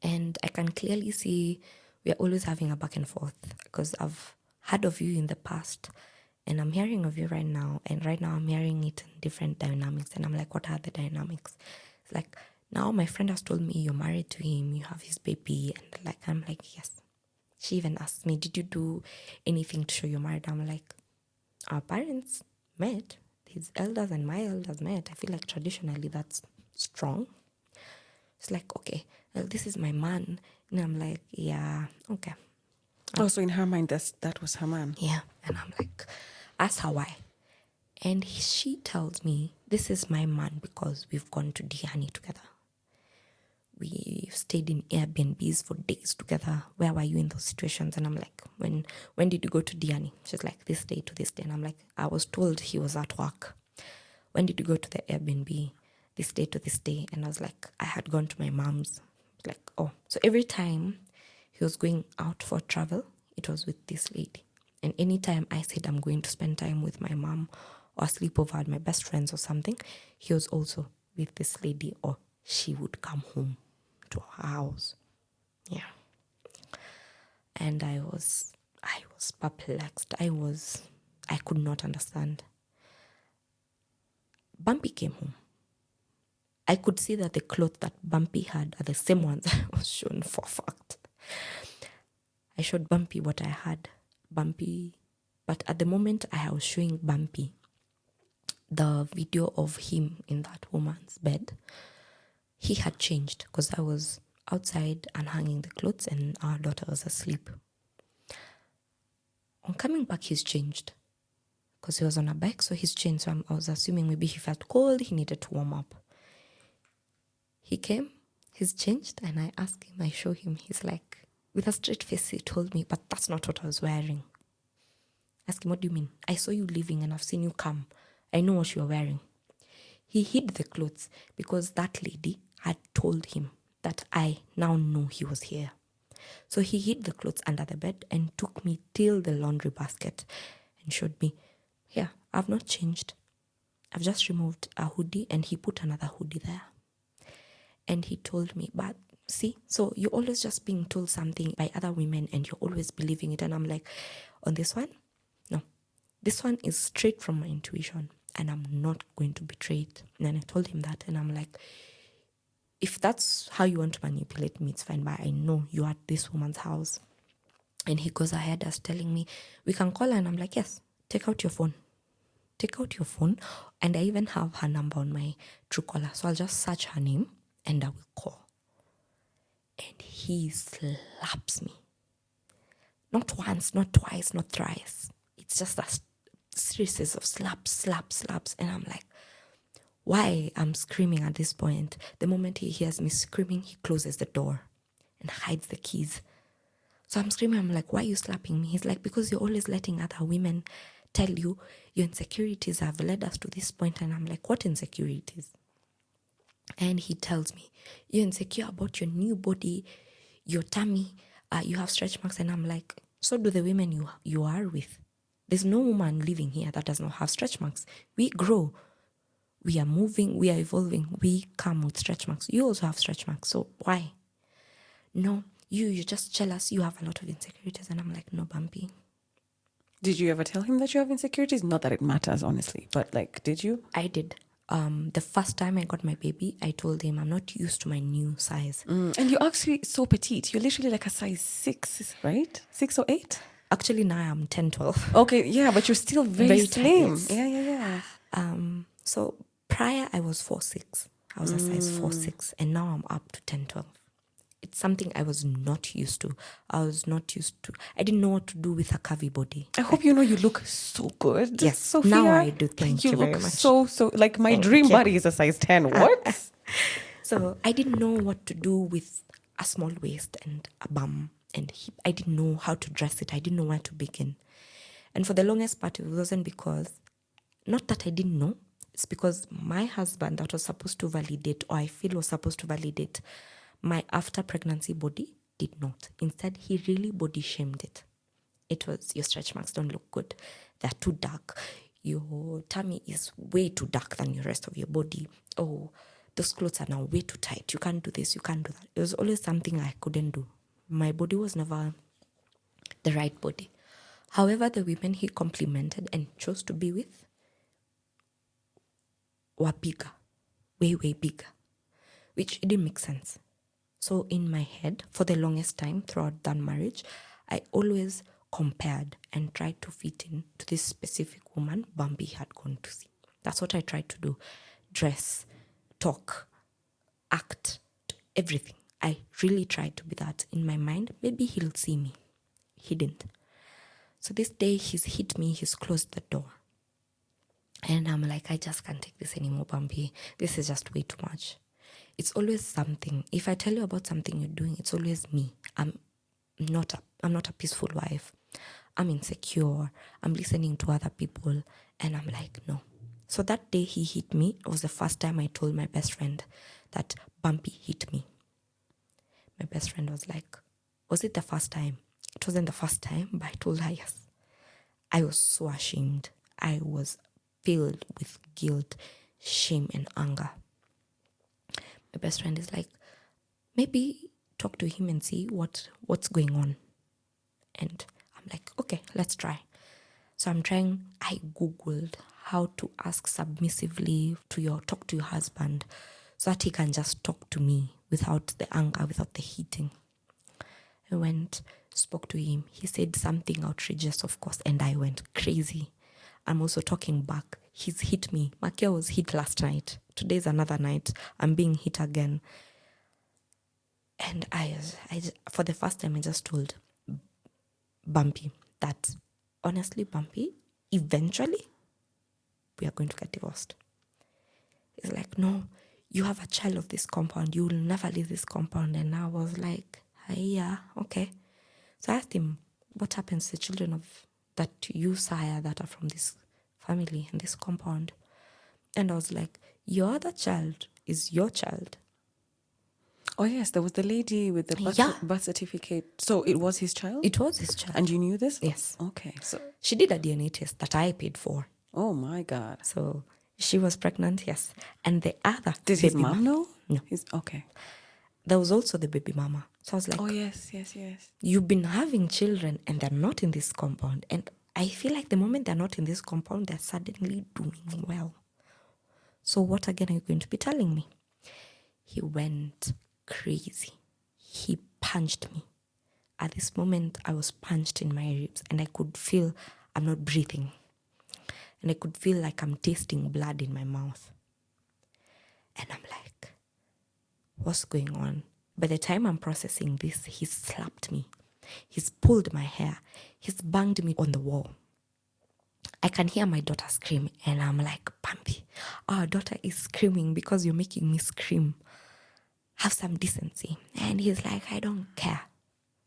and I can clearly see we are always having a back and forth because I've heard of you in the past and I'm hearing of you right now. And right now I'm hearing it in different dynamics. And I'm like, what are the dynamics? It's like, now my friend has told me you're married to him, you have his baby. And like, I'm like, yes. She even asked me, did you do anything to show you're married? I'm like, our parents met. His elders and my elders met. I feel like traditionally that's strong. It's like, okay, well, this is my man. And I'm like, yeah, okay. Also in her mind, that was her man. Yeah. And I'm like, ask her why. And she tells me, this is my man because we've gone to Diani together. We stayed in Airbnbs for days together. Where were you in those situations? And I'm like, when did you go to Diani? She's like, this day to this day. And I'm like, I was told he was at work. When did you go to the Airbnb? This day to this day. And I was like, I had gone to my mom's. Like, oh. So every time he was going out for travel, it was with this lady. And anytime I said I'm going to spend time with my mom or sleep over at my best friends or something, he was also with this lady or she would come home to her house. Yeah. And I was perplexed. I could not understand. Bumpy came home. I could see that the clothes that Bumpy had are the same ones I was shown for a fact. I showed Bumpy what I had. Bumpy, but at the moment I was showing Bumpy the video of him in that woman's bed, he had changed because outside and hanging the clothes, and our daughter was asleep. On coming back, he's changed because he was on a bike, so he's changed. So I was assuming maybe he felt cold, he needed to warm up. He came, he's changed, and I asked him, I show him, he's like, with a straight face, he told me, but that's not what I was wearing. I asked him, what do you mean? I saw you leaving and I've seen you come. I know what you were wearing. He hid the clothes because that lady had told him that I now know he was here. So he hid the clothes under the bed and took me till the laundry basket and showed me, here, I've not changed. I've just removed a hoodie, and he put another hoodie there. And he told me, but see, so you're always just being told something by other women and you're always believing it. And I'm like, on this one, no, this one is straight from my intuition and I'm not going to betray it. And then I told him that, and I'm like, if that's how you want to manipulate me, it's fine, but I know you're at this woman's house. And he goes ahead as telling me, we can call her. And I'm like, yes, take out your phone. Take out your phone. And I even have her number on my Truecaller. So I'll just search her name and I will call. And he slaps me. Not once, not twice, not thrice. It's just a series of slaps. And I'm like, why? I'm screaming at this point. The moment he hears me screaming, he closes the door and hides the keys. So I'm screaming. I'm like, why are you slapping me? He's like, because you're always letting other women tell you your insecurities have led us to this point. And I'm like, what insecurities? And he tells me, you're insecure about your new body, your tummy, you have stretch marks. And I'm like, so do the women you are with. There's no woman living here that does not have stretch marks. We grow. We are moving, we are evolving, we come with stretch marks. You also have stretch marks, so why? No, you're just jealous, you have a lot of insecurities. And I'm like, no, Bumpy. Did you ever tell him that you have insecurities? Not that it matters, honestly, but like, did you? I did. The first time I got my baby, I told him I'm not used to my new size. And you're actually so petite. You're literally like a size 6, right? 6 or 8? Actually, now I'm 10, 12. Okay, yeah, but you're still very slim. Tight, yes. Yeah. So prior, I was 4'6". I was a size 4'6", and now I'm up to 10, 12. It's something I was not used to. I didn't know what to do with a curvy body. I hope you know you look so good. Yes, Sophia. now I do. Thank you very look much. So like my dream body is a size 10. What? So I didn't know what to do with a small waist and a bum and hip. I didn't know how to dress it. I didn't know where to begin. And for the longest part, it wasn't because, not that I didn't know, it's because my husband that was supposed to validate, or I feel was supposed to validate my after pregnancy body, did not. Instead, he really body shamed it. It was, your stretch marks don't look good. They're too dark. Your tummy is way too dark than the rest of your body. Oh, those clothes are now way too tight. You can't do this, you can't do that. It was always something I couldn't do. My body was never the right body. However, the women he complimented and chose to be with were bigger, way, way bigger, which didn't make sense. So in my head, for the longest time throughout that marriage, I always compared and tried to fit in to this specific woman Bumpy had gone to see. That's what I tried to do. Dress, talk, act, everything. I really tried to be that in my mind. Maybe he'll see me. He didn't. So this day he's hit me, he's closed the door. And I'm like, I just can't take this anymore, Bumpy. This is just way too much. It's always something. If I tell you about something you're doing, it's always me. I'm not a peaceful wife. I'm insecure. I'm listening to other people. And I'm like, no. So that day he hit me. It was the first time I told my best friend that Bumpy hit me. My best friend was like, was it the first time? It wasn't the first time, but I told her yes. I was so ashamed. I was filled with guilt, shame, and anger. My best friend is like, maybe talk to him and see what's going on. And I'm like, okay, let's try. So I Googled how to ask submissively talk to your husband so that he can just talk to me without the anger, without the hitting. I went, spoke to him. He said something outrageous, of course, and I went crazy. I'm also talking back. He's hit me. Makia was hit last night. Today's another night. I'm being hit again. And for the first time, I just told Bumpy that, honestly, Bumpy, eventually, we are going to get divorced. He's like, no, you have a child of this compound. You will never leave this compound. And I was like, yeah, okay. So I asked him, what happens to the children of that you sire that are from this family and this compound? And I was like, your other child is your child. Oh, yes, there was the lady with the birth certificate. So it was his child? It was his child. And you knew this? Yes. Okay. So she did a DNA test that I paid for. Oh, my God. So she was pregnant, yes. And the other... Did his mom know? No. Okay. There was also the baby mama. So I was like... Oh, yes. You've been having children and they're not in this compound. And I feel like the moment they're not in this compound, they're suddenly doing well. So what again are you going to be telling me? He went crazy. He punched me. At this moment, I was punched in my ribs and I could feel I'm not breathing. And I could feel like I'm tasting blood in my mouth. And I'm like, what's going on? By the time I'm processing this, he slapped me. He's pulled my hair. He's banged me on the wall. I can hear my daughter scream and I'm like, Bumpy, our daughter is screaming because you're making me scream. Have some decency. And he's like, I don't care.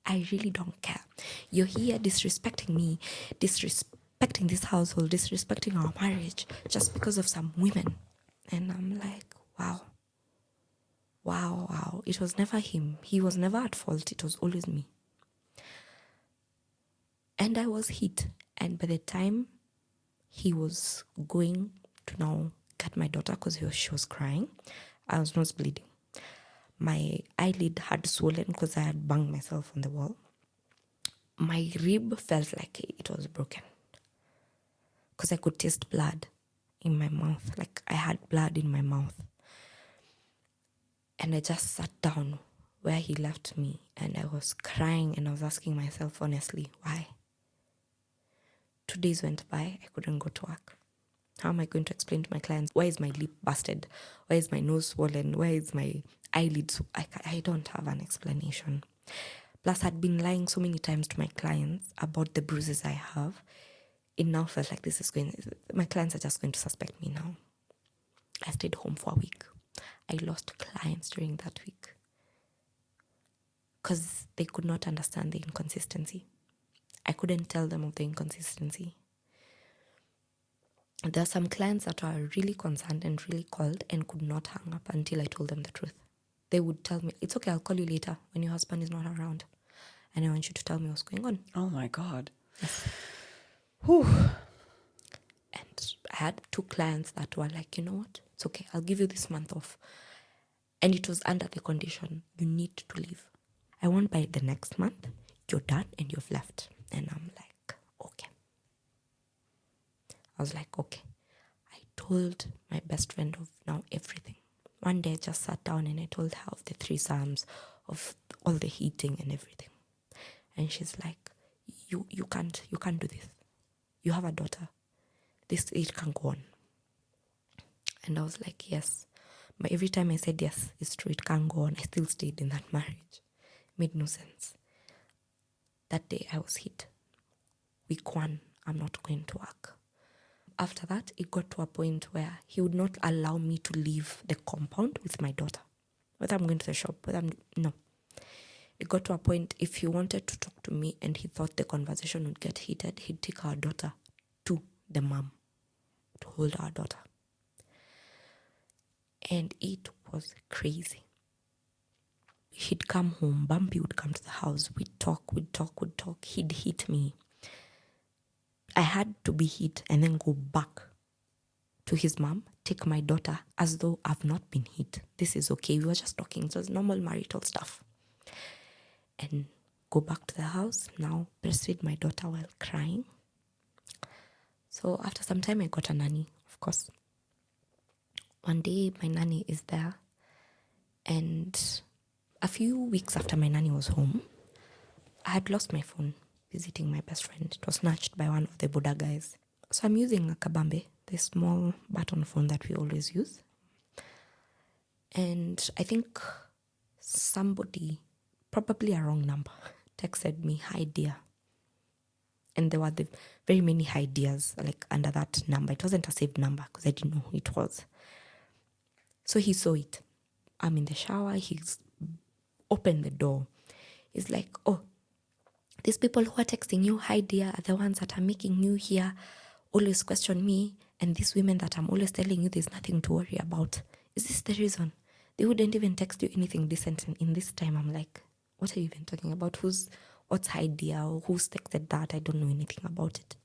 I really don't care. You're here disrespecting me, disrespecting this household, disrespecting our marriage just because of some women. And I'm like, wow. It was never him. He was never at fault. It was always me. And I was hit. And by the time he was going to now get my daughter because she was crying, I was not bleeding. My eyelid had swollen because I had banged myself on the wall. My rib felt like it was broken because I could taste blood in my mouth. Like I had blood in my mouth. And I just sat down where he left me and I was crying and I was asking myself honestly, why? 2 days went by, I couldn't go to work. How am I going to explain to my clients, why is my lip busted? Why is my nose swollen? Why is my eyelid? I don't have an explanation. Plus, I'd been lying so many times to my clients about the bruises I have. It now felt like my clients are just going to suspect me now. I stayed home for a week. I lost clients during that week because they could not understand the inconsistency. I couldn't tell them of the inconsistency. There are some clients that are really concerned and really called and could not hang up until I told them the truth. They would tell me, it's okay, I'll call you later when your husband is not around. And I want you to tell me what's going on. Oh my God. Yes. Whew. And I had 2 clients that were like, you know what? It's okay, I'll give you this month off. And it was under the condition, you need to leave. I want by the next month, you're done and you've left. And I'm like, okay. I was like, okay. I told my best friend of now everything. One day I just sat down and I told her of the 3 Psalms, of all the heating and everything. And she's like, you can't do this. You have a daughter. It can't go on. And I was like, yes. But every time I said yes, it's true, it can't go on, I still stayed in that marriage. Made no sense. That day I was hit. Week 1, I'm not going to work. After that, it got to a point where he would not allow me to leave the compound with my daughter. Whether I'm going to the shop, no. It got to a point, if he wanted to talk to me and he thought the conversation would get heated, he'd take our daughter to the mom to hold our daughter. And it was crazy. He'd come home, Bumpy would come to the house, we'd talk. He'd hit me. I had to be hit and then go back to his mom, take my daughter as though I've not been hit. This is okay. We were just talking. It was normal marital stuff. And go back to the house, now breastfeed my daughter while crying. So after some time, I got a nanny, of course. One day, my nanny is there. And a few weeks after my nanny was home, I had lost my phone visiting my best friend. It was snatched by one of the Buddha guys. So I'm using a kabambe, the small button phone that we always use. And I think somebody, probably a wrong number, texted me, "Hi dear." And there were the very many hi dears like under that number. It wasn't a saved number because I didn't know who it was. So he saw it. I'm in the shower. He's opened the door. He's like, "Oh, these people who are texting you, hi dear, are the ones that are making you here always question me. And these women that I'm always telling you there's nothing to worry about. Is this the reason? They wouldn't even text you anything decent in this time." I'm like, what are you even talking about? What's hi dear? Or who's texted that? I don't know anything about it.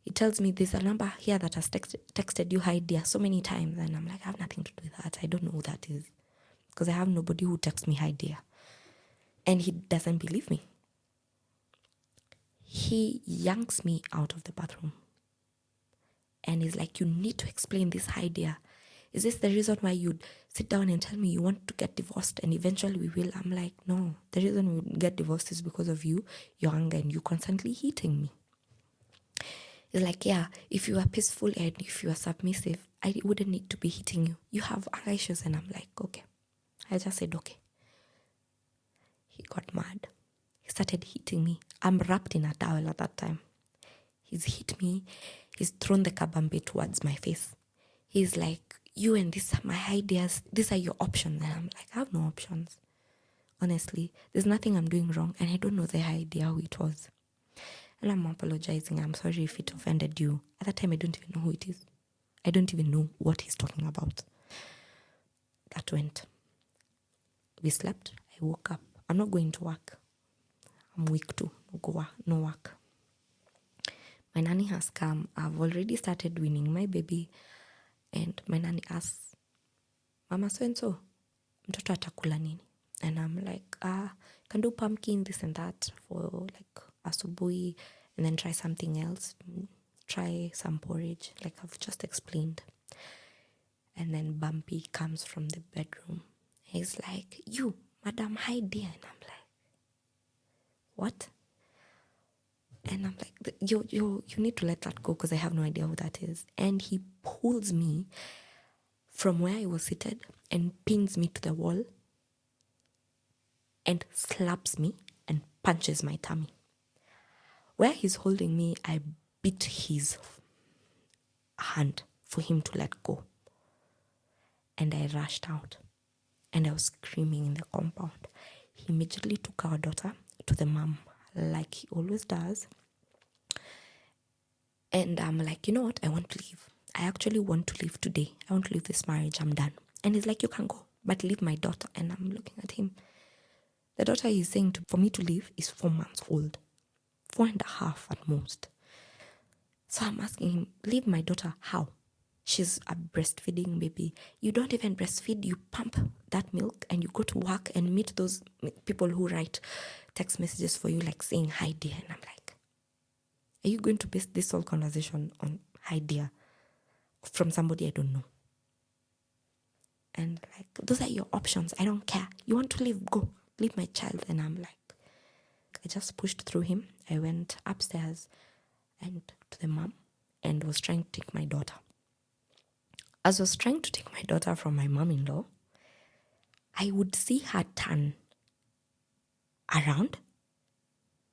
He tells me there's a number here that has texted you hi dear so many times. And I'm like, I have nothing to do with that. I don't know who that is. Because I have nobody who texts me hi dear. And he doesn't believe me. He yanks me out of the bathroom. And he's like, "You need to explain this hi dear. Is this the reason why you'd sit down and tell me you want to get divorced and eventually we will?" I'm like, no, the reason we get divorced is because of you, your anger, and you constantly hitting me. He's like, "Yeah, if you are peaceful and if you are submissive, I wouldn't need to be hitting you. You have anger issues." And I'm like, okay. I just said, okay. He got mad. He started hitting me. I'm wrapped in a towel at that time. He's hit me. He's thrown the kabambe towards my face. He's like, "You and this are my ideas. These are your options." And I'm like, I have no options. Honestly, there's nothing I'm doing wrong. And I don't know the idea who it was. And I'm apologizing. I'm sorry if it offended you. At that time, I don't even know who it is. I don't even know what he's talking about. That went. We slept. I woke up. I'm not going to work. I'm weak too. No work. My nanny has come. I've already started weaning my baby. And my nanny asks, "Mama so-and-so, mtoto atakula nini?" And I'm like, can do pumpkin, this and that for like asubuhi, and then try something else. Try some porridge, like I've just explained. And then Bumpy comes from the bedroom. He's like, "You, Madam, hi dear." And I'm like, what? And I'm like, you need to let that go because I have no idea who that is. And he pulls me from where I was seated and pins me to the wall and slaps me and punches my tummy. Where he's holding me, I bit his hand for him to let go. And I rushed out and I was screaming in the compound. He immediately took our daughter to the mom like he always does. And I'm like, you know what? I want to leave. I actually want to leave today. I want to leave this marriage. I'm done. And he's like, you can go, but leave my daughter. And I'm looking at him. The daughter he's saying for me to leave is 4 months old. 4.5 at most. So I'm asking him, leave my daughter, how? She's a breastfeeding baby. You don't even breastfeed. You pump that milk and you go to work and meet those people who write text messages for you like saying, "Hi dear." And I'm like, are you going to base this whole conversation on "hi dear" from somebody I don't know? And like, those are your options. I don't care. You want to leave? Go. Leave my child. And I'm like, I just pushed through him. I went upstairs and to the mom and was trying to take my daughter. As I was trying to take my daughter from my mom-in-law, I would see her turn around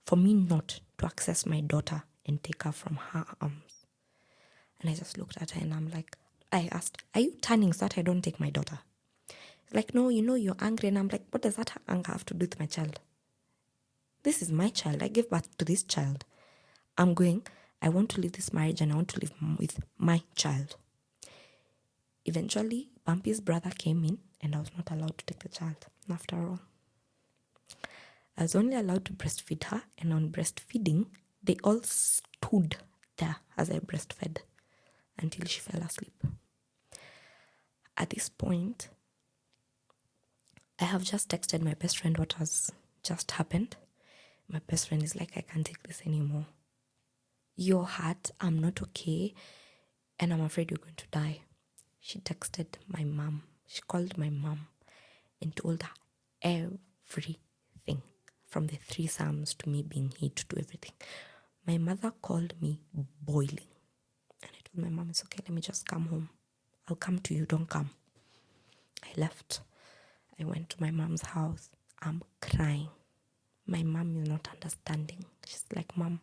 for me not to access my daughter and take her from her arms. And I just looked at her and I'm like, I asked, are you turning so that I don't take my daughter? Like, no, you know you're angry. And I'm like, what does that anger have to do with my child? This is my child. I gave birth to this child. I want to leave this marriage and I want to live with my child. Eventually, Bumpy's brother came in and I was not allowed to take the child. After all, I was only allowed to breastfeed her, and on breastfeeding, they all stood there as I breastfed until she fell asleep. At this point, I have just texted my best friend what has just happened. My best friend is like, I can't take this anymore. You're hurt, I'm not okay, and I'm afraid you're going to die. She texted my mom. She called my mom and told her everything, from the threesomes to me being hit to everything. My mother called me boiling. And I told my mom, it's okay, let me just come home. I'll come to you, don't come. I left. I went to my mom's house. I'm crying. My mom is not understanding. She's like, Mom,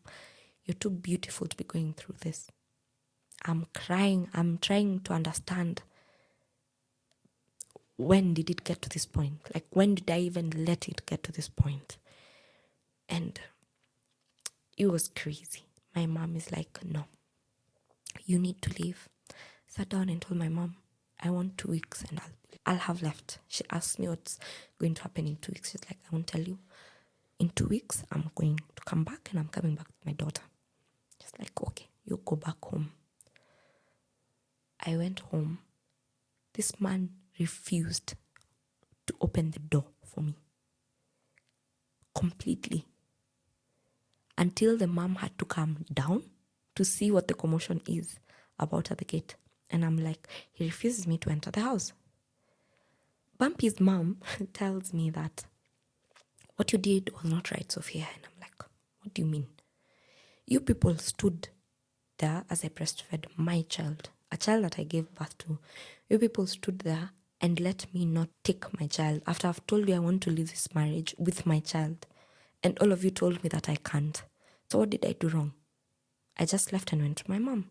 you're too beautiful to be going through this. I'm crying. I'm trying to understand, when did it get to this point? Like, when did I even let it get to this point? And it was crazy. My mom is like, no, you need to leave. Sat down and told my mom, I want 2 weeks and I'll have left. She asked me what's going to happen in 2 weeks. She's like, I won't tell you. In 2 weeks, I'm going to come back and I'm coming back with my daughter. She's like, okay, you go back home. I went home. This man refused to open the door for me. Completely. Until the mom had to come down to see what the commotion is about at the gate. And I'm like, he refuses me to enter the house. Bumpy's mom tells me that what you did was not right, Sophia. And I'm like, what do you mean? You people stood there as I breastfed my child, a child that I gave birth to. You people stood there and let me not take my child after I've told you I want to leave this marriage with my child. And all of you told me that I can't. So what did I do wrong? I just left and went to my mom.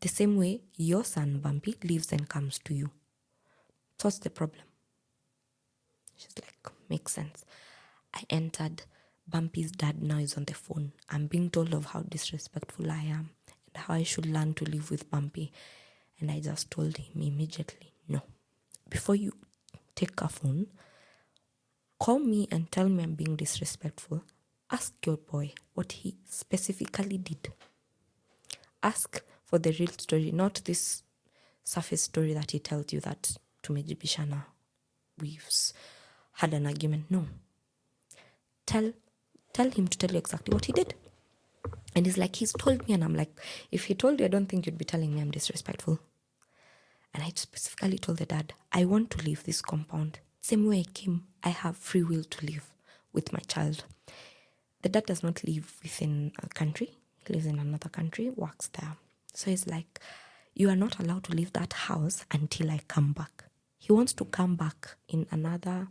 The same way your son, Bumpy, leaves and comes to you. So what's the problem? She's like, makes sense. I entered. Bumpy's dad now is on the phone. I'm being told of how disrespectful I am and how I should learn to live with Bumpy. And I just told him immediately, no. Before you take a phone, call me and tell me I'm being disrespectful. Ask your boy what he specifically did. Ask for the real story, not this surface story that he tells you that tumejibishana, we've had an argument. No. Tell him to tell you exactly what he did. And he's like, he's told me. And I'm like, if he told you, I don't think you'd be telling me I'm disrespectful. And I specifically told the dad, I want to leave this compound. Same way I came, I have free will to live with my child. The dad does not live within a country. He lives in another country, works there. So he's like, you are not allowed to leave that house until I come back. He wants to come back in another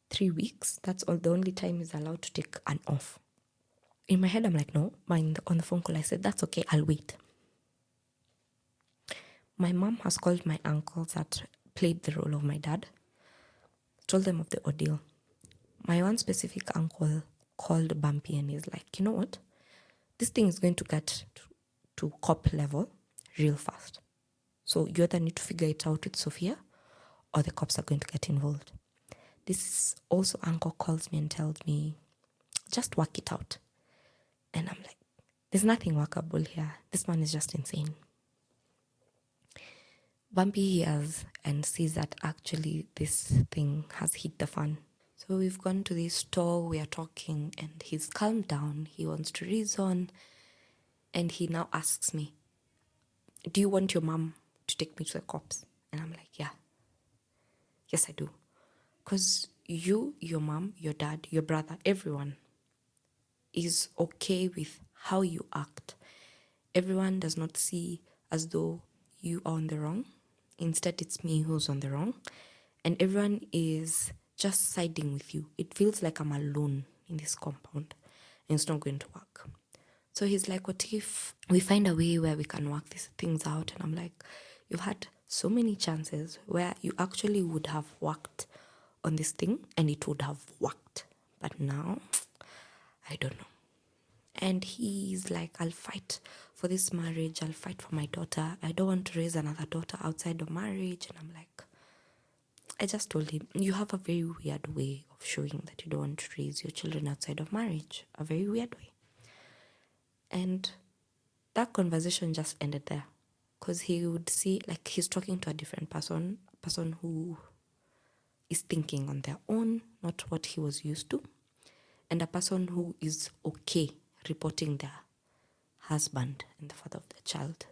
3 weeks. That's all. The only time he's allowed to take an off. In my head, I'm like, no. On the phone call, I said, that's okay. I'll wait. My mom has called my uncles that played the role of my dad, told them of the ordeal. My one specific uncle called Bumpy and he's like, you know what? This thing is going to get to cop level real fast. So you either need to figure it out with Sophia or the cops are going to get involved. This also uncle calls me and tells me, just work it out. And I'm like, there's nothing workable here. This man is just insane. Bumpy hears and sees that actually this thing has hit the fan. So we've gone to this store, we are talking, and he's calmed down. He wants to reason. And he now asks me, do you want your mom to take me to the cops? And I'm like, yeah. Yes, I do. Because you, your mom, your dad, your brother, everyone is okay with how you act. Everyone does not see as though you are on the wrong. Instead, it's me who's on the wrong. And everyone is just siding with you. It feels like I'm alone in this compound and it's not going to work. So he's like, what if we find a way where we can work these things out? And I'm like, you've had so many chances where you actually would have worked on this thing and it would have worked. But now, I don't know. And he's like, I'll fight for this marriage. I'll fight for my daughter. I don't want to raise another daughter outside of marriage. And I'm like, I just told him, you have a very weird way of showing that you don't want to raise your children outside of marriage. A very weird way. And that conversation just ended there. Because he would see, like, he's talking to a different person, a person who is thinking on their own, not what he was used to, and a person who is okay reporting their husband and the father of their child.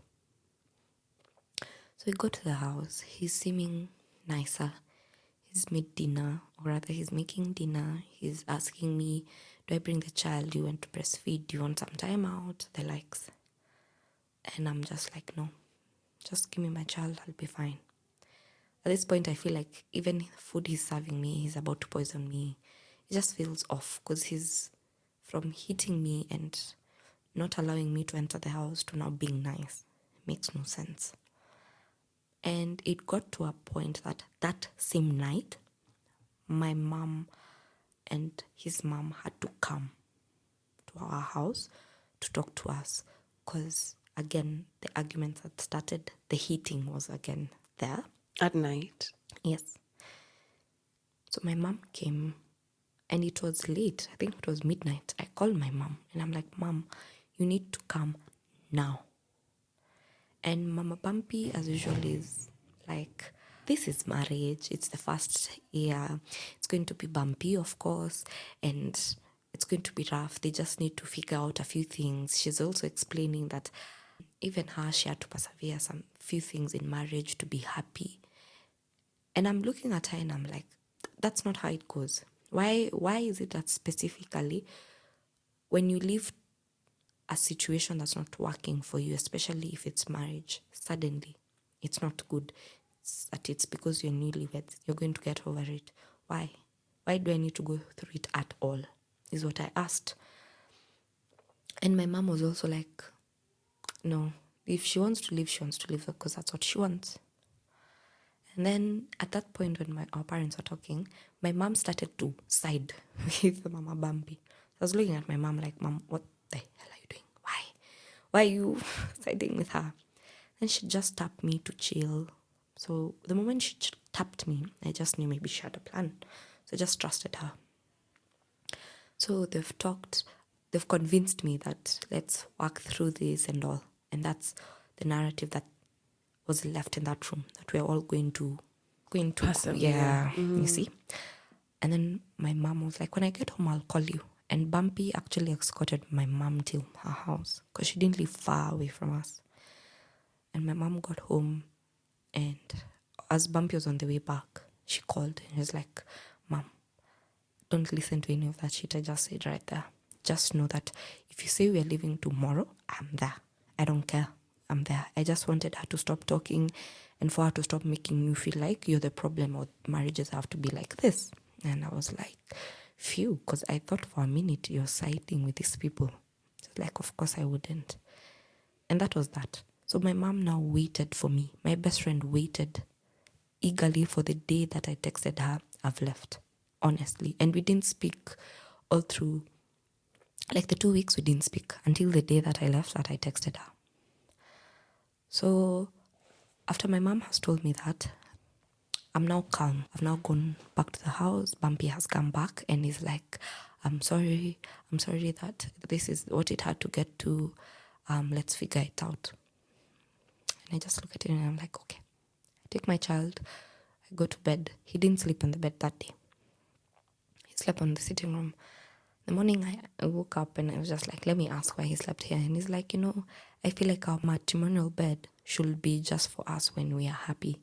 So we go to the house. He's seeming nicer. He's made dinner, or rather he's making dinner. He's asking me, do I bring the child? Do you want to breastfeed? Do you want some time out? The likes. And I'm just like, no, just give me my child. I'll be fine. At this point, I feel like even the food he's serving me, he's about to poison me. It just feels off because he's from hitting me and not allowing me to enter the house to now being nice. It makes no sense. And it got to a point that same night, my mom and his mom had to come to our house to talk to us because, again, the arguments had started. The heating was again there. At night? Yes. So my mom came and it was late. I think it was midnight. I called my mom and I'm like, Mom, you need to come now. And Mama Bumpy, as usual, is like, this is marriage. It's the first year. It's going to be bumpy, of course, and it's going to be rough. They just need to figure out a few things. She's also explaining that even her, she had to persevere some few things in marriage to be happy. And I'm looking at her and I'm like, that's not how it goes. Why is it that specifically when you leave a situation that's not working for you, especially if it's marriage, suddenly it's not good. It's because you're newlyweds. You're going to get over it. Why? Why do I need to go through it at all? Is what I asked. And my mom was also like, no, if she wants to leave, she wants to leave because that's what she wants. And then at that point when our parents were talking, my mom started to side with Mama Bumpy. I was looking at my mom like, Mom, what the hell are you doing? Why are you siding with her? And she just tapped me to chill. So the moment she tapped me, I just knew maybe she had a plan. So I just trusted her. So they've convinced me that let's work through this and all. And that's the narrative that was left in that room, that we're all going to Persevere. yeah, you see. And then my mom was like, when I get home, I'll call you. And Bumpy actually escorted my mom till her house because she didn't live far away from us. And my mom got home, and as Bumpy was on the way back, she called and was like, Mom, don't listen to any of that shit I just said right there. Just know that if you say we are leaving tomorrow, I'm there. I don't care. I'm there. I just wanted her to stop talking and for her to stop making you feel like you're the problem or marriages have to be like this. And I was like, phew, because I thought for a minute you're siding with these people. Like, of course I wouldn't. And that was that. So my mom now waited for me. My best friend waited eagerly for the day that I texted her, I've left, honestly. And we didn't speak all through, like the 2 weeks we didn't speak until the day that I left that I texted her. So after my mom has told me that, I'm now calm. I've now gone back to the house. Bumpy has come back and is like, I'm sorry that this is what it had to get to. Let's figure it out. And I just look at it and I'm like, okay. I take my child, I go to bed. He didn't sleep on the bed that day. He slept on the sitting room. In the morning, I woke up and I was just like, let me ask why he slept here. And he's like, I feel like our matrimonial bed should be just for us when we are happy.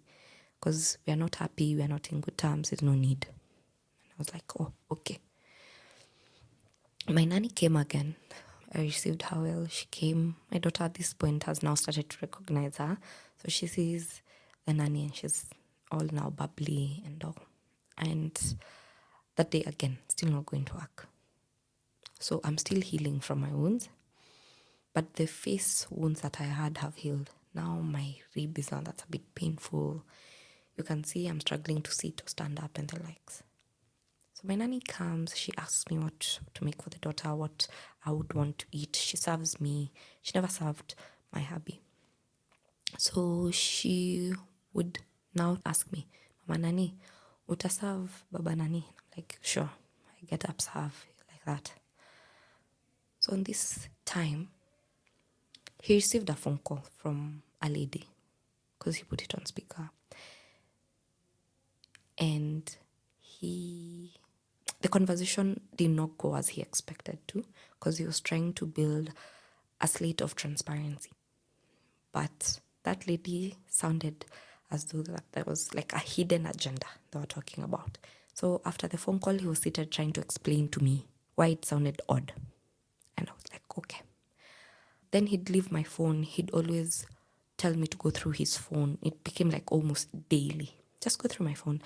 Because we are not happy, we are not in good terms, there's no need. And I was like, oh, okay. My nanny came again. I received her well. She came. My daughter at this point has now started to recognize her. So she sees the nanny and she's all now bubbly and all. And that day again, still not going to work. So I'm still healing from my wounds. But the face wounds that I had have healed. Now my rib is on, that's a bit painful. You can see I'm struggling to sit or stand up and the likes. So my nanny comes, she asks me what to make for the daughter, what I would want to eat. She serves me. She never served my hubby. So she would now ask me, Mama Nani, utaserve Baba Nani? I'm like, sure. I get up, serve, like that. So on this time, he received a phone call from a lady because he put it on speaker. And the conversation did not go as he expected to because he was trying to build a slate of transparency. But that lady sounded as though that there was like a hidden agenda they were talking about. So after the phone call, he was seated trying to explain to me why it sounded odd. And I was like, okay. Then he'd leave my phone. He'd always tell me to go through his phone. It became like almost daily just go through my phone.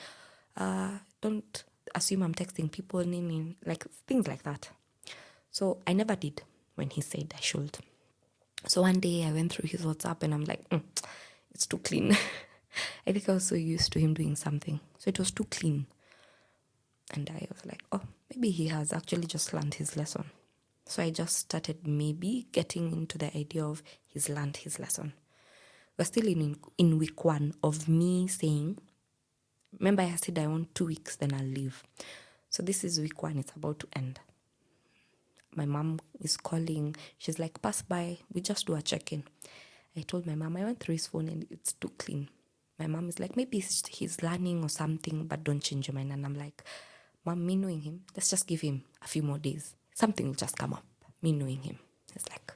Don't assume I'm texting people, like things like that. So I never did when he said I should. So one day I went through his WhatsApp and I'm like, it's too clean. I think I was so used to him doing something. So it was too clean. And I was like, oh, maybe he has actually just learned his lesson. So I just started maybe getting into the idea of he's learned his lesson. We're still in week 1 of me saying, remember I said I want 2 weeks, then I'll leave. So this is week 1, it's about to end. My mom is calling. She's like, pass by, we just do a check-in. I told my mom, I went through his phone and it's too clean. My mom is like, maybe he's learning or something, but don't change your mind. And I'm like, Mom, me knowing him, let's just give him a few more days. Something will just come up, me knowing him. It's like,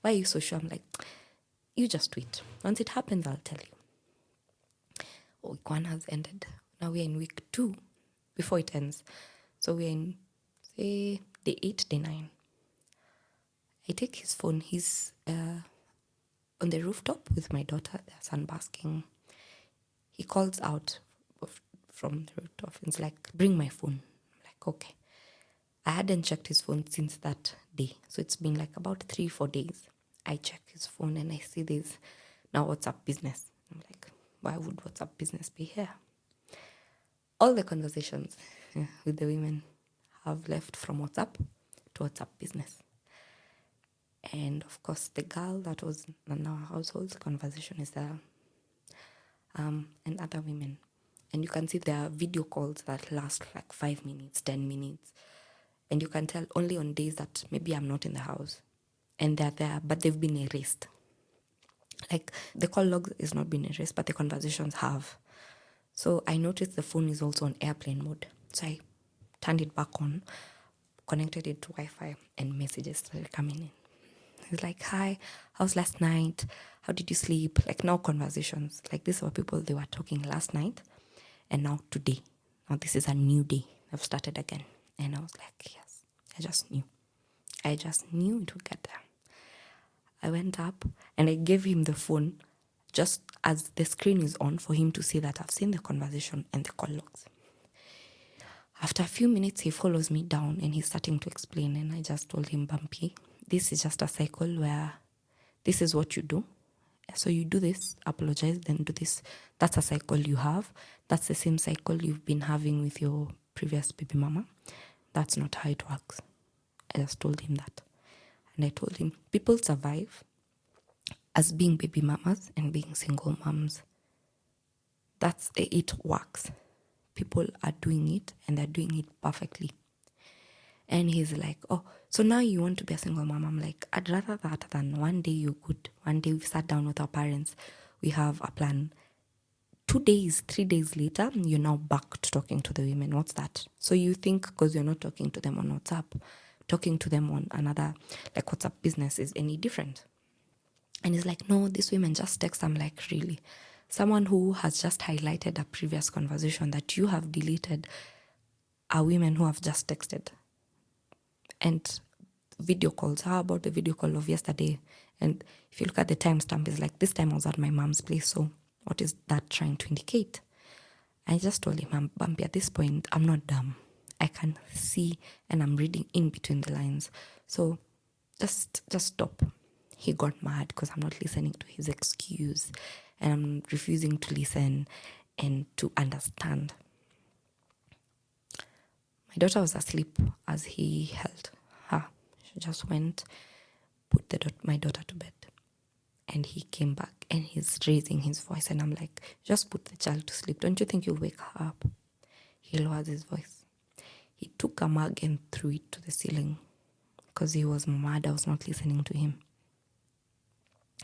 why are you so sure? I'm like, you just wait. Once it happens, I'll tell you. Week 1 has ended. Now we're in week 2 before it ends. So we're in, say, day 8, day 9. I take his phone. He's on the rooftop with my daughter. They're sunbasking. He calls out from the rooftop and it's like, bring my phone. I'm like, okay. I hadn't checked his phone since that day. So it's been like about 3-4 days. I check his phone and I see this. Now WhatsApp business. I'm like, why would WhatsApp business be here? All the conversations with the women have left from WhatsApp to WhatsApp business. And of course, the girl that was in our household conversation is there, and other women. And you can see there are video calls that last like 5 minutes, 10 minutes. And you can tell only on days that maybe I'm not in the house. And they're there, but they've been erased. Like the call log is not been erased, but the conversations have. So I noticed the phone is also on airplane mode. So I turned it back on, connected it to Wi-Fi, and messages started coming in. It's like, hi, how's last night? How did you sleep? Like now conversations. Like these were people, they were talking last night and now today. Now this is a new day. I've started again. And I was like, yes, I just knew. I just knew it would get there. I went up and I gave him the phone just as the screen is on for him to see that I've seen the conversation and the call logs. After a few minutes, he follows me down and he's starting to explain. And I just told him, Bumpy, this is just a cycle where this is what you do. So you do this, apologize, then do this. That's a cycle you have. That's the same cycle you've been having with your previous baby mama. That's not how it works. I just told him that. And I told him, people survive as being baby mamas and being single moms. It works. People are doing it and they're doing it perfectly. And he's like, oh, so now you want to be a single mom? I'm like, I'd rather that than one day you're good. One day we've sat down with our parents. We have a plan. 2 days, 3 days later, you're now back to talking to the women. What's that? So you think because you're not talking to them on WhatsApp, talking to them on another, like WhatsApp business is any different? And he's like, no, these women just text. I'm like, really? Someone who has just highlighted a previous conversation that you have deleted are women who have just texted. And video calls, how about the video call of yesterday? And if you look at the timestamp, it's like, this time I was at my mom's place. So what is that trying to indicate? I just told him, Bumpy, at this point, I'm not dumb. I can see and I'm reading in between the lines. So just stop. He got mad because I'm not listening to his excuse and I'm refusing to listen and to understand. My daughter was asleep as he held her. She just went, put my daughter to bed. And he came back and he's raising his voice. And I'm like, just put the child to sleep. Don't you think you'll wake her up? He lowers his voice. He took a mug and threw it to the ceiling because he was mad I was not listening to him.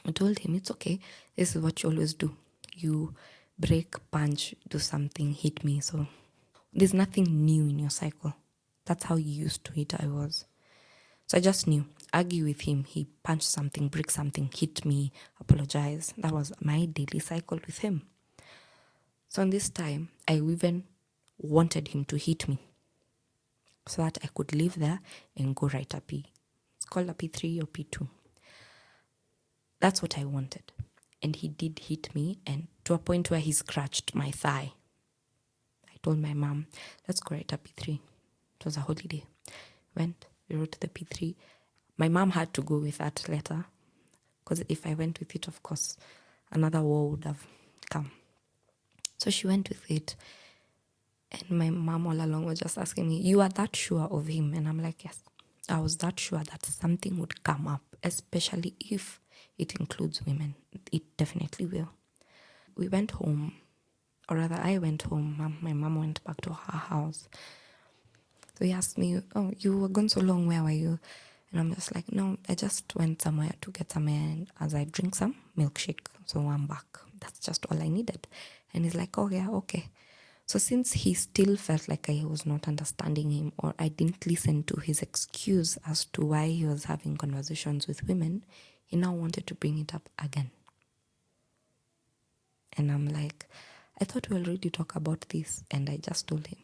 I told him, it's okay. This is what you always do. You break, punch, do something, hit me. So there's nothing new in your cycle. That's how used to it I was. So I just knew. Argue with him. He punched something, break something, hit me, apologize. That was my daily cycle with him. So in this time, I even wanted him to hit me so that I could live there and go write a P. It's called a P3 or P2. That's what I wanted. And he did hit me, and to a point where he scratched my thigh. told my mom, let's go write a P3. It was a holiday. Went, we wrote the P3. My mom had to go with that letter because if I went with it, of course, another war would have come. So she went with it. And my mom all along was just asking me, you are that sure of him? And I'm like, yes. I was that sure that something would come up, especially if it includes women. It definitely will. We went home, or rather I went home. My mom went back to her house. So he asked me, oh, you were gone so long, where were you? And I'm just like, no, I just went somewhere to get some air as I drink some milkshake. So I'm back. That's just all I needed. And he's like, oh yeah, okay. So since he still felt like I was not understanding him, or I didn't listen to his excuse as to why he was having conversations with women, he now wanted to bring it up again. And I'm like, I thought we already talked about this. And I just told him,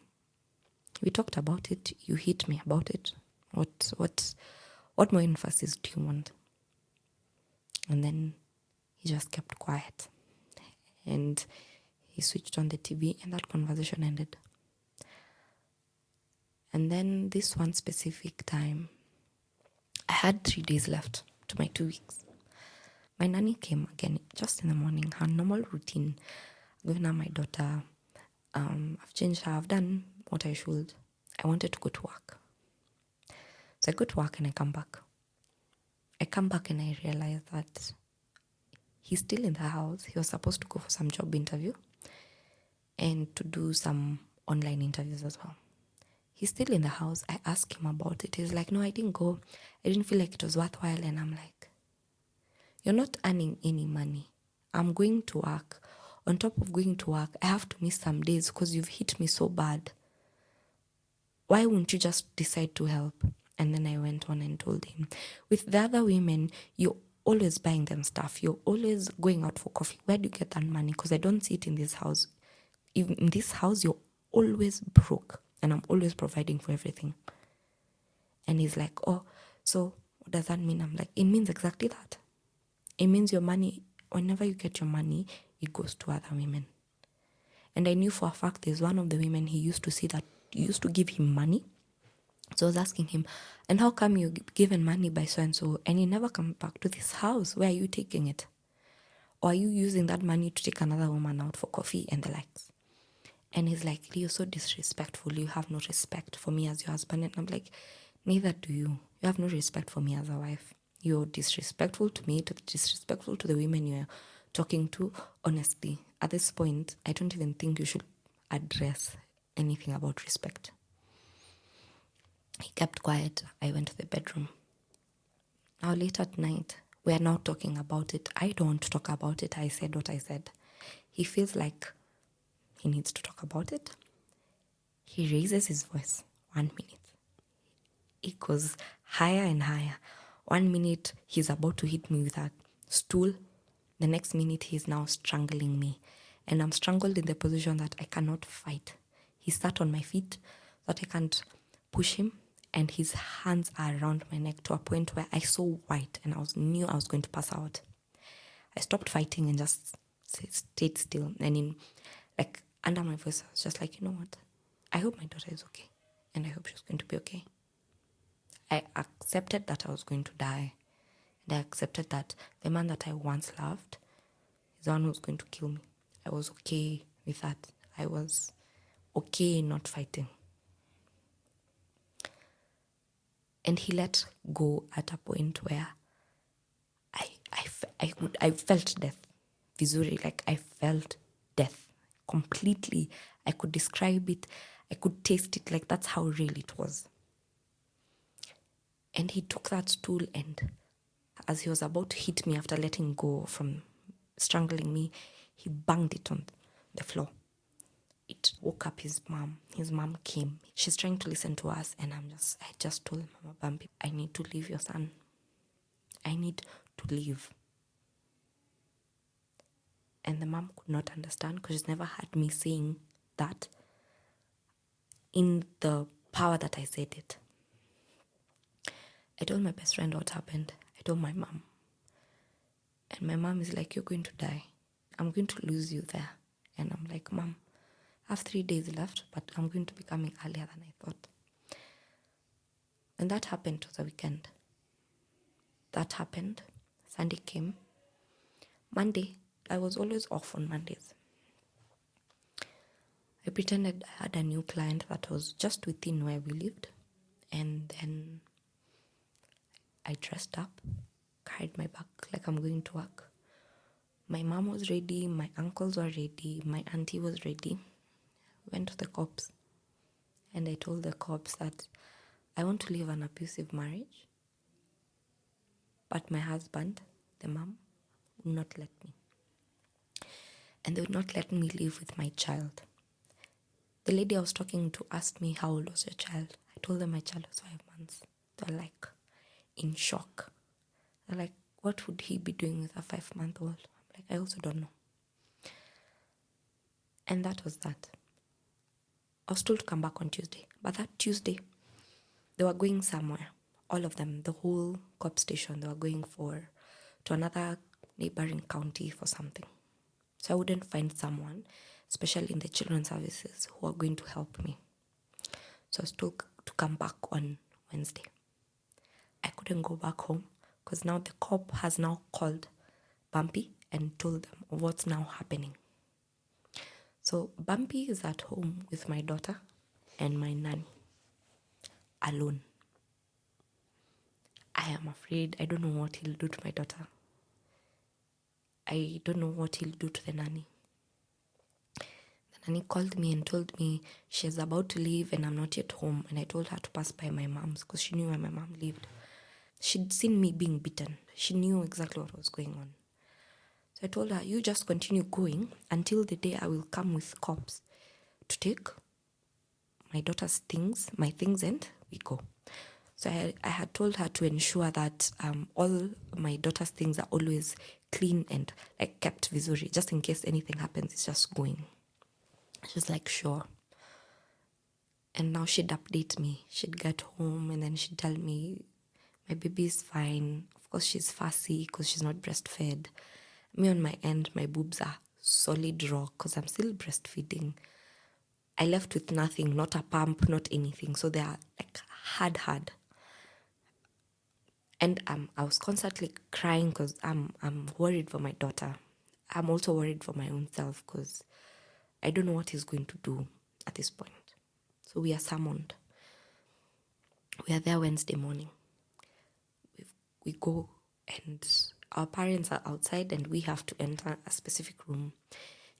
we talked about it. You hit me about it. What more emphasis do you want? And then he just kept quiet. And he switched on the TV and that conversation ended. And then this one specific time, I had 3 days left to my 2 weeks. My nanny came again just in the morning, her normal routine. Given her my daughter, I've changed her, I've done what I should. I wanted to go to work. So I go to work and I come back. I come back and I realize that he's still in the house. He was supposed to go for some job interview and to do some online interviews as well. He's still in the house. I asked him about it. He's like, no, I didn't go. I didn't feel like it was worthwhile. And I'm like, you're not earning any money. I'm going to work. On top of going to work, I have to miss some days because you've hit me so bad. Why wouldn't you just decide to help? And then I went on and told him, with the other women, you're always buying them stuff. You're always going out for coffee. Where do you get that money? Because I don't see it in this house. Even in this house, you're always broke. And I'm always providing for everything. And he's like, oh, so what does that mean? I'm like, it means exactly that. It means your money, whenever you get your money, it goes to other women. And I knew for a fact there's one of the women he used to see that used to give him money. So I was asking him, and how come you given money by so-and-so and he never come back to this house? Where are you taking it? Or are you using that money to take another woman out for coffee and the likes? And he's like, you're so disrespectful. You have no respect for me as your husband. And I'm like, neither do you. You have no respect for me as a wife. You're disrespectful to me, disrespectful to the women you're talking to. Honestly, at this point, I don't even think you should address anything about respect. He kept quiet. I went to the bedroom. Now late at night, we are now talking about it. I don't talk about it. I said what I said. He feels like he needs to talk about it. He raises his voice 1 minute. It goes higher and higher. 1 minute, he's about to hit me with a stool. The next minute, he's now strangling me. And I'm strangled in the position that I cannot fight. He sat on my feet so that I can't push him. And his hands are around my neck to a point where I saw white and knew I was going to pass out. I stopped fighting and just stayed still. And under my voice, I was just like, you know what? I hope my daughter is okay. And I hope she's going to be okay. I accepted that I was going to die. And I accepted that the man that I once loved is the one who's going to kill me. I was okay with that. I was okay not fighting. And he let go at a point where I felt death. Visually, like I felt death completely. I could describe it. I could taste it. Like that's how real it was. And he took that stool and as he was about to hit me after letting go from strangling me, he banged it on the floor. It woke up his mom. His mom came. She's trying to listen to us and I just told Mama Bumpy, I need to leave your son. I need to leave. And the mom could not understand because she's never had me saying that in the power that I said it. I told my best friend what happened. I told my mom. And my mom is like, you're going to die. I'm going to lose you there. And I'm like, Mom, I have 3 days left, but I'm going to be coming earlier than I thought. And that happened to the weekend. That happened. Sunday came. Monday, I was always off on Mondays. I pretended I had a new client that was just within where we lived. And then I dressed up, carried my bag like I'm going to work. My mom was ready, my uncles were ready, my auntie was ready. Went to the cops. And I told the cops that I want to leave an abusive marriage. But my husband, the mom, would not let me. And they would not let me live with my child. The lady I was talking to asked me, how old was your child? I told them my child was 5 months. They're like, in shock. They're like, what would he be doing with a 5-month-old? I'm like, I also don't know. And that was that. I was told to come back on Tuesday. But that Tuesday, they were going somewhere. All of them, the whole cop station, they were going to another neighboring county for something. So I wouldn't find someone, especially in the children's services, who are going to help me. So I was told to come back on Wednesday. I couldn't go back home because now the cop has now called Bumpy and told them of what's now happening. So Bumpy is at home with my daughter and my nanny, alone. I am afraid. I don't know what he'll do to my daughter. I don't know what he'll do to the nanny. The nanny called me and told me she's about to leave and I'm not yet home. And I told her to pass by my mom's because she knew where my mom lived. She'd seen me being beaten. She knew exactly what was going on. So I told her, you just continue going until the day I will come with cops to take my daughter's things, my things, and we go. So I had told her to ensure that all my daughter's things are always clean and like kept visually, just in case anything happens, it's just going. She's like, sure. And now she'd update me. She'd get home and then she'd tell me, my baby is fine. Of course, she's fussy because she's not breastfed. Me on my end, my boobs are solid raw because I'm still breastfeeding. I left with nothing, not a pump, not anything. So they are like hard. And I was constantly crying because I'm worried for my daughter. I'm also worried for my own self because I don't know what he's going to do at this point. So we are summoned. We are there Wednesday morning. We go and our parents are outside and we have to enter a specific room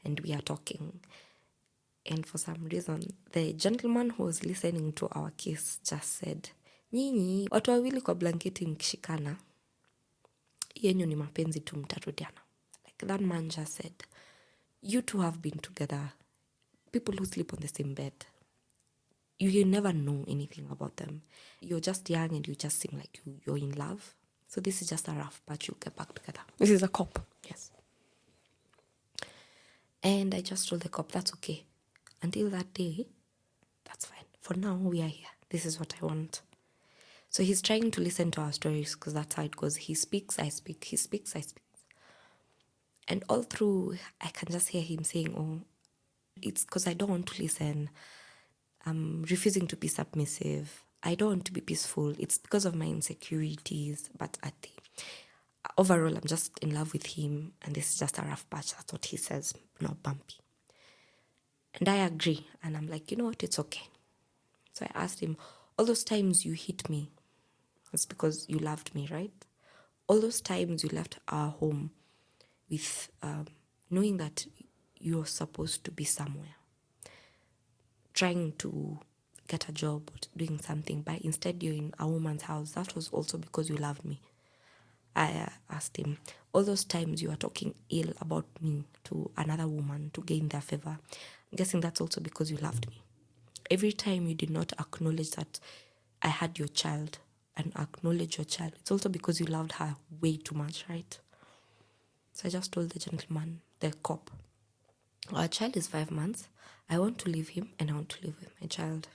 and we are talking. And for some reason, the gentleman who was listening to our case just said, nyinyi, watu wawili kwa blanketi mkishikana, yenyu ni mapenzi tu mtarudiana. Like that man just said, you two have been together. People who sleep on the same bed, you never know anything about them. You're just young and you just seem like you're in love. So this is just a rough patch, you'll get back together. This is a cop. Yes. And I just told the cop, that's okay. Until that day, that's fine. For now, we are here. This is what I want. So he's trying to listen to our stories because that's how it goes. He speaks, I speak. He speaks, I speak. And all through, I can just hear him saying, oh, it's because I don't want to listen. I'm refusing to be submissive. I don't want to be peaceful. It's because of my insecurities. But overall, I'm just in love with him. And this is just a rough patch. That's what he says, not bumpy. And I agree. And I'm like, you know what? It's okay. So I asked him, all those times you hit me, it's because you loved me, right? All those times you left our home with knowing that you're supposed to be somewhere, trying to get a job or doing something, but instead you're in a woman's house. That was also because you loved me. I asked him, all those times you are talking ill about me to another woman to gain their favor, I'm guessing that's also because you loved me. Every time you did not acknowledge that I had your child and acknowledge your child, it's also because you loved her way too much, right? So I just told the gentleman, the cop, our child is 5 months. I want to leave him and I want to live with my child.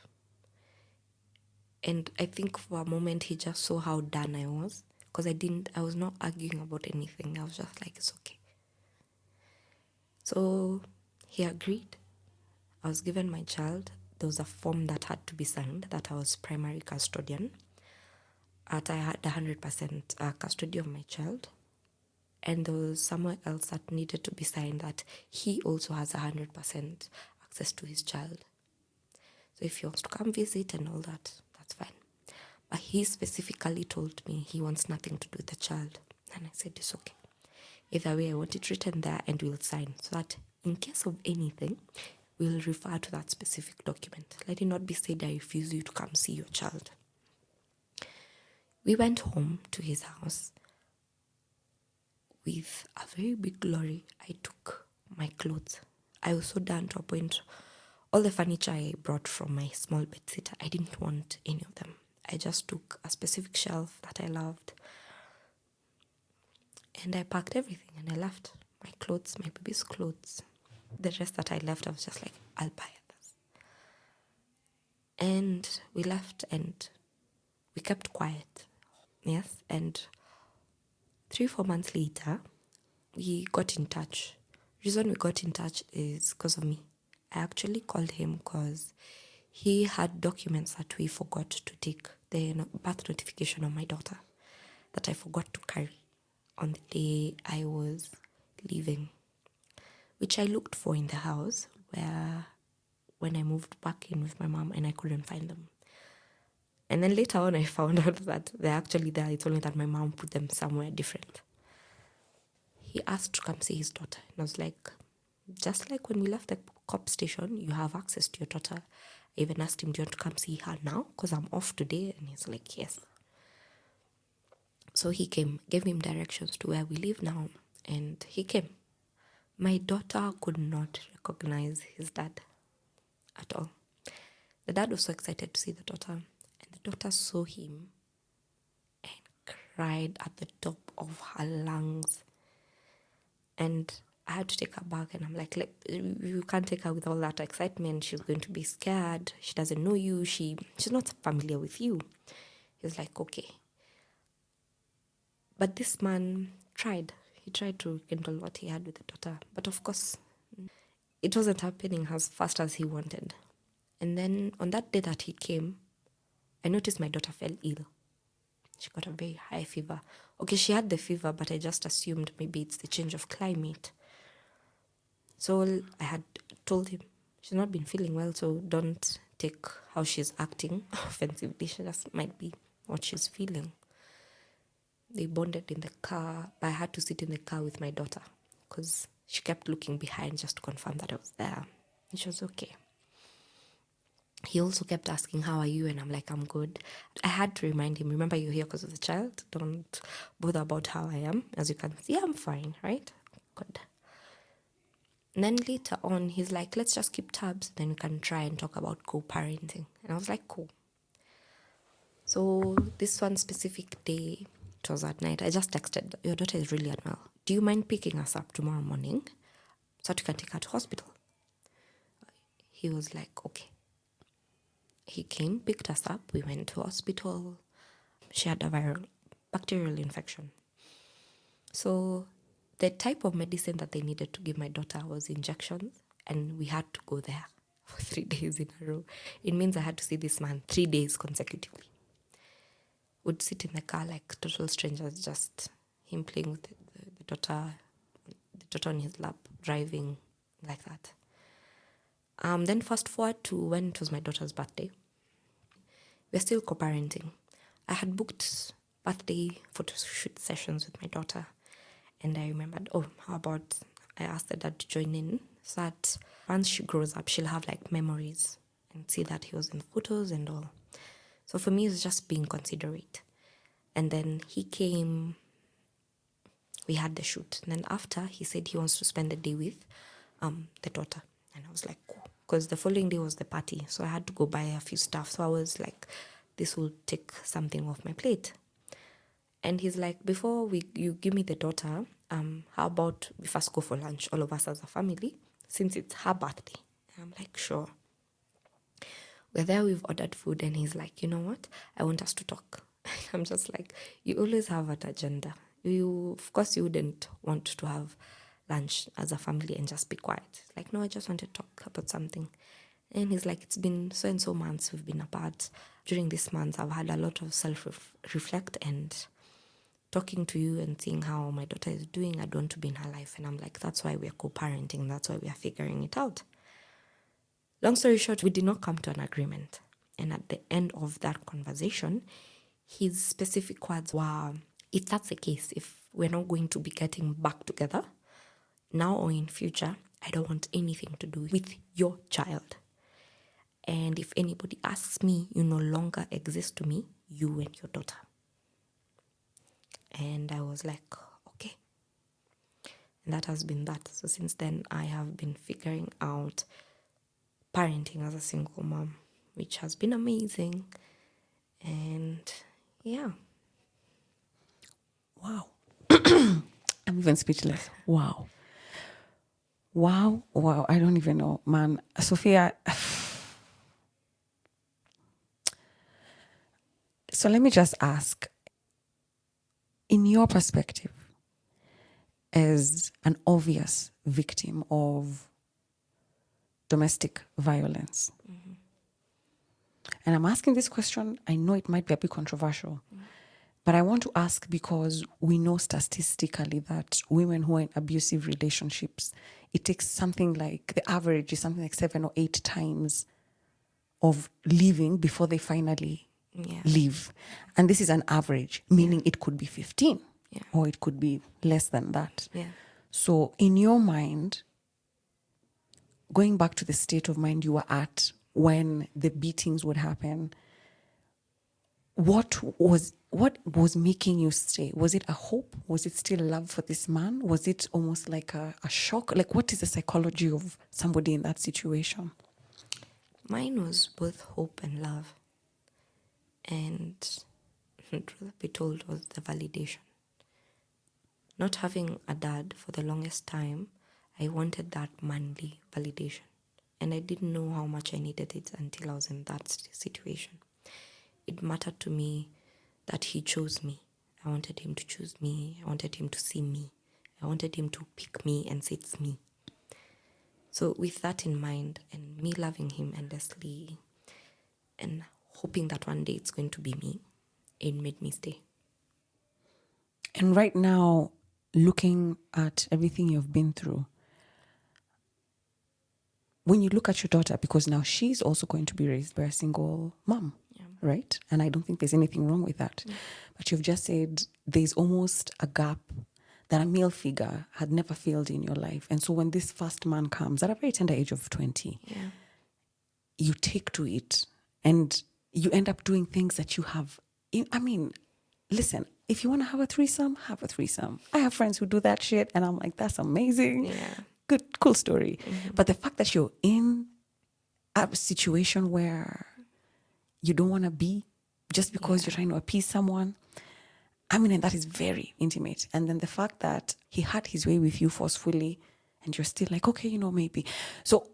And I think for a moment he just saw how done I was because I was not arguing about anything. I was just like, it's okay. So he agreed. I was given my child. There was a form that had to be signed that I was primary custodian. That I had 100% custody of my child. And there was somewhere else that needed to be signed that he also has 100% access to his child. So if he wants to come visit and all that, that's fine. But he specifically told me he wants nothing to do with the child. And I said, it's okay. Either way, I want it written there and we'll sign so that in case of anything, we'll refer to that specific document. Let it not be said, I refuse you to come see your child. We went home to his house with a very big lorry. I took my clothes. I was so done to a point. All the furniture I brought from my small bedsitter, I didn't want any of them. I just took a specific shelf that I loved. And I packed everything and I left. My clothes, my baby's clothes. The rest that I left, I was just like, I'll buy others. And we left and we kept quiet. Yes. And 3-4 months later, we got in touch. The reason we got in touch is because of me. I actually called him because he had documents that we forgot to take, the birth notification of my daughter that I forgot to carry on the day I was leaving, which I looked for in the house where when I moved back in with my mom and I couldn't find them. And then later on I found out that they're actually there. It's only that my mom put them somewhere different. He asked to come see his daughter. And I was like, just like when we left the cop station, you have access to your daughter. I even asked him, do you want to come see her now? Because I'm off today. And he's like, yes. So he came, gave him directions to where we live now. And he came. My daughter could not recognize his dad at all. The dad was so excited to see the daughter. And the daughter saw him and cried at the top of her lungs. And I had to take her back, and I'm like, you can't take her with all that excitement. She's going to be scared. She doesn't know you. She's not familiar with you. He's like, okay. But this man tried. He tried to rekindle what he had with the daughter. But of course, it wasn't happening as fast as he wanted. And then on that day that he came, I noticed my daughter fell ill. She got a very high fever. Okay, she had the fever, but I just assumed maybe it's the change of climate. So I had told him, she's not been feeling well, so don't take how she's acting offensively. She just might be what she's feeling. They bonded in the car, but I had to sit in the car with my daughter because she kept looking behind just to confirm that I was there. And she was okay. He also kept asking, how are you? And I'm like, I'm good. I had to remind him, remember you're here because of the child. Don't bother about how I am. As you can see, I'm fine, right? Good. And then later on, he's like, let's just keep tabs. Then we can try and talk about co-parenting. And I was like, cool. So this one specific day, it was at night, I just texted, your daughter is really unwell. Do you mind picking us up tomorrow morning so that you can take her to hospital? He was like, okay. He came, picked us up. We went to hospital. She had a bacterial infection. So the type of medicine that they needed to give my daughter was injections, and we had to go there for 3 days in a row. It means I had to see this man 3 days consecutively. Would sit in the car like total strangers, just him playing with the daughter on his lap, driving like that. Then fast forward to when it was my daughter's birthday. We're still co-parenting. I had booked birthday photo shoot sessions with my daughter. And I remembered, how about I asked the dad to join in so that once she grows up, she'll have like memories and see that he was in the photos and all. So for me, it was just being considerate. And then he came, we had the shoot. And then after, he said he wants to spend the day with the daughter. And I was like, cool. Because the following day was the party. So I had to go buy a few stuff. So I was like, this will take something off my plate. And he's like, before you give me the daughter, how about we first go for lunch, all of us as a family, since it's her birthday? And I'm like, sure. We're there, we've ordered food, and he's like, you know what? I want us to talk. I'm just like, you always have an agenda. Of course, you wouldn't want to have lunch as a family and just be quiet. Like, no, I just want to talk about something. And he's like, it's been so and so months we've been apart. During this month, I've had a lot of self-reflect and talking to you and seeing how my daughter is doing. I don't want to be in her life. And I'm like, that's why we're co-parenting. That's why we are figuring it out. Long story short, we did not come to an agreement. And at the end of that conversation, his specific words were, if that's the case, if we're not going to be getting back together, now or in future, I don't want anything to do with your child. And if anybody asks me, you no longer exist to me, you and your daughter. And I was like, okay. And that has been that. So since then, I have been figuring out parenting as a single mom, which has been amazing. And yeah. Wow. I'm even speechless. Wow. Wow. Wow. I don't even know, man. Sophia. So let me just ask, in your perspective, as an obvious victim of domestic violence, and I'm asking this question, I know it might be a bit controversial, but I want to ask because we know statistically that women who are in abusive relationships, it takes something like, the average is something like 7 or 8 times of leaving before they finally leave. And this is an average, meaning it could be 15 or it could be less than that. Yeah. So in your mind, going back to the state of mind you were at when the beatings would happen, what was making you stay? Was it a hope? Was it still love for this man? Was it almost like a shock? Like, what is the psychology of somebody in that situation? Mine was both hope and love. And truth be told, was the validation. Not having a dad for the longest time, I wanted that manly validation. And I didn't know how much I needed it until I was in that situation. It mattered to me that he chose me. I wanted him to choose me. I wanted him to see me. I wanted him to pick me and say it's me. So with that in mind and me loving him endlessly and hoping that one day it's going to be me, it made me stay. And right now, looking at everything you've been through, when you look at your daughter, because now she's also going to be raised by a single mom, right? And I don't think there's anything wrong with that. But you've just said there's almost a gap that a male figure had never filled in your life. And so when this first man comes at a very tender age of 20, you take to it and you end up doing things that you have. I mean, listen, if you want to have a threesome, have a threesome. I have friends who do that shit and I'm like, that's amazing. Yeah. Good, cool story. But the fact that you're in a situation where you don't want to be just because you're trying to appease someone, I mean, and that is very intimate. And then the fact that he had his way with you forcefully and you're still like, okay, maybe. So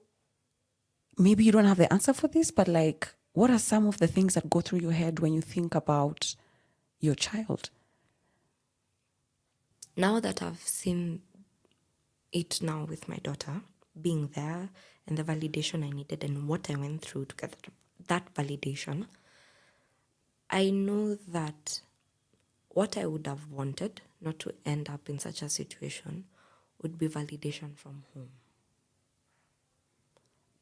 maybe you don't have the answer for this, but like, what are some of the things that go through your head when you think about your child? Now that I've seen it now with my daughter, being there and the validation I needed and what I went through to get that validation, I know that what I would have wanted not to end up in such a situation would be validation from home.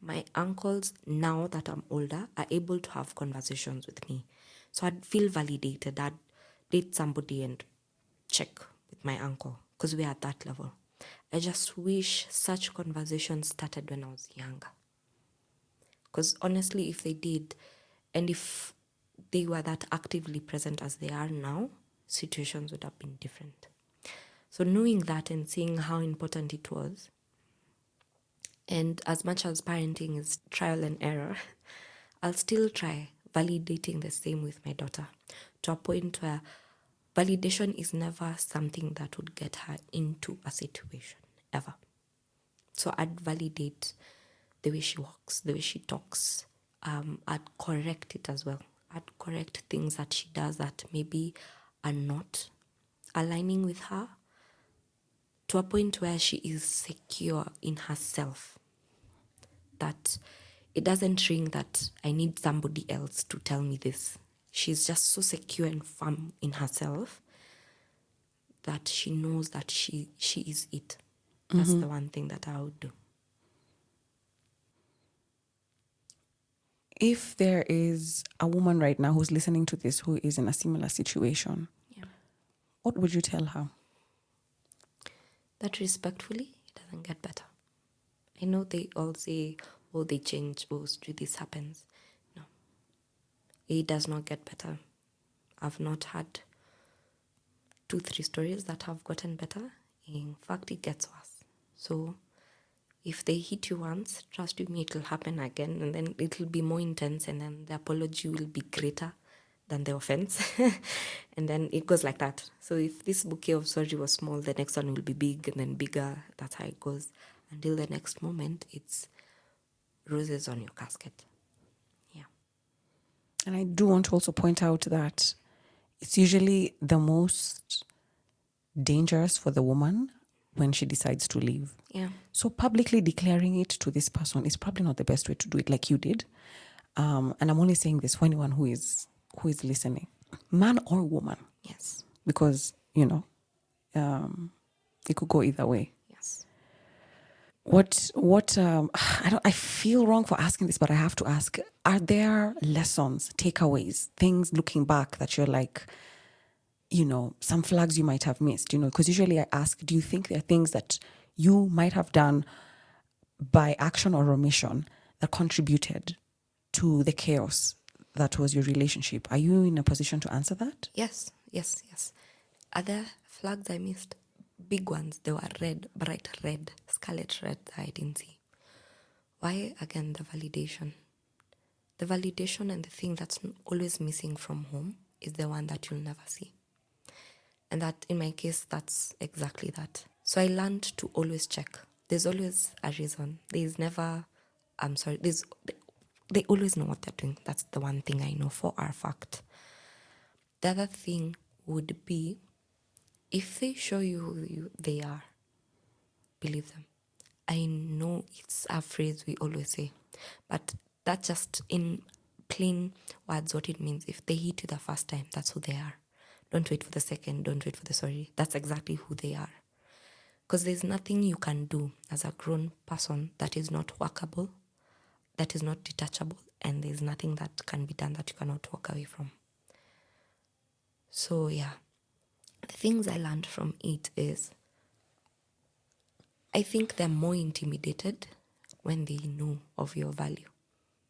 My uncles, now that I'm older, are able to have conversations with me. So I'd feel validated. I'd date somebody and check with my uncle because we're at that level. I just wish such conversations started when I was younger. Because honestly, if they did, and if they were that actively present as they are now, situations would have been different. So knowing that and seeing how important it was, and as much as parenting is trial and error, I'll still try validating the same with my daughter to a point where validation is never something that would get her into a situation, ever. So I'd validate the way she walks, the way she talks. I'd correct it as well. I'd correct things that she does that maybe are not aligning with her. to a point where she is secure in herself, that it doesn't ring that I need somebody else to tell me this. She's just so secure and firm in herself that she knows that she is it. That's the one thing that I would do. If there is a woman right now who's listening to this who is in a similar situation, Yeah. what would you tell her? That respectfully, it doesn't get better. I know they all say, oh, they change, oh, this happens. No, it does not get better. I've not had 2-3 stories that have gotten better. In fact, it gets worse. So if they hit you once, trust you me, it will happen again, and then it will be more intense, and then the apology will be greater than the offense. And then it goes like that. So if this bouquet of sorry was small, the next one will be big and then bigger. That's how it goes. Until the next moment, it's roses on your casket. Yeah. And I do want to also point out that it's usually the most dangerous for the woman when she decides to leave. Yeah. So publicly declaring it to this person is probably not the best way to do it, like you did. And I'm only saying this for anyone who is listening, man or woman, Yes. because it could go either way. Yes. What I feel wrong for asking this, but I have to ask, are there lessons, takeaways, things looking back that you're like, some flags you might have missed, because usually I ask, do you think there are things that you might have done by action or omission that contributed to the chaos that was your relationship? Are you in a position to answer that? Yes. Yes. Yes. Are there flags I missed? Big ones. They were red, bright red, scarlet red that I didn't see. Why? Again, the validation. The validation and the thing that's always missing from home is the one that you'll never see. And that, in my case, that's exactly that. So I learned to always check. There's always a reason. There's never, I'm sorry, they always know what they're doing. That's the one thing I know for a fact. The other thing would be, if they show you who they are, believe them. I know it's a phrase we always say, but that's just in plain words what it means. If they hit you the first time, that's who they are. Don't wait for the second, don't wait for the sorry. That's exactly who they are. Because there's nothing you can do as a grown person that is not workable, that is not detachable, and there's nothing that can be done that you cannot walk away from. So yeah, the things I learned from it is, I think they're more intimidated when they know of your value.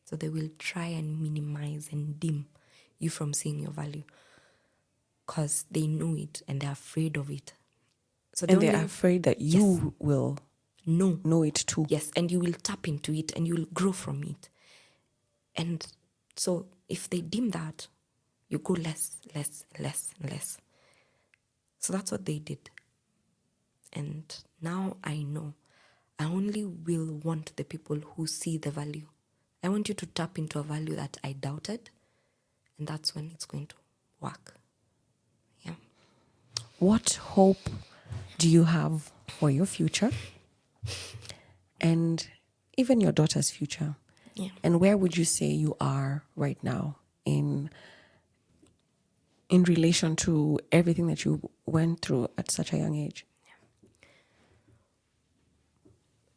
So they will try and minimize and dim you from seeing your value because they know it and they're afraid of it. So they're afraid that you will know it too. Yes, and you will tap into it and you will grow from it. And so if they dim that, you go less. So that's what they did. And now I know I only will want the people who see the value. I want you to tap into a value that I doubted, and that's when it's going to work. Yeah. What hope do you have for your future and even your daughter's future? Yeah. And where would you say you are right now in relation to everything that you went through at such a young age?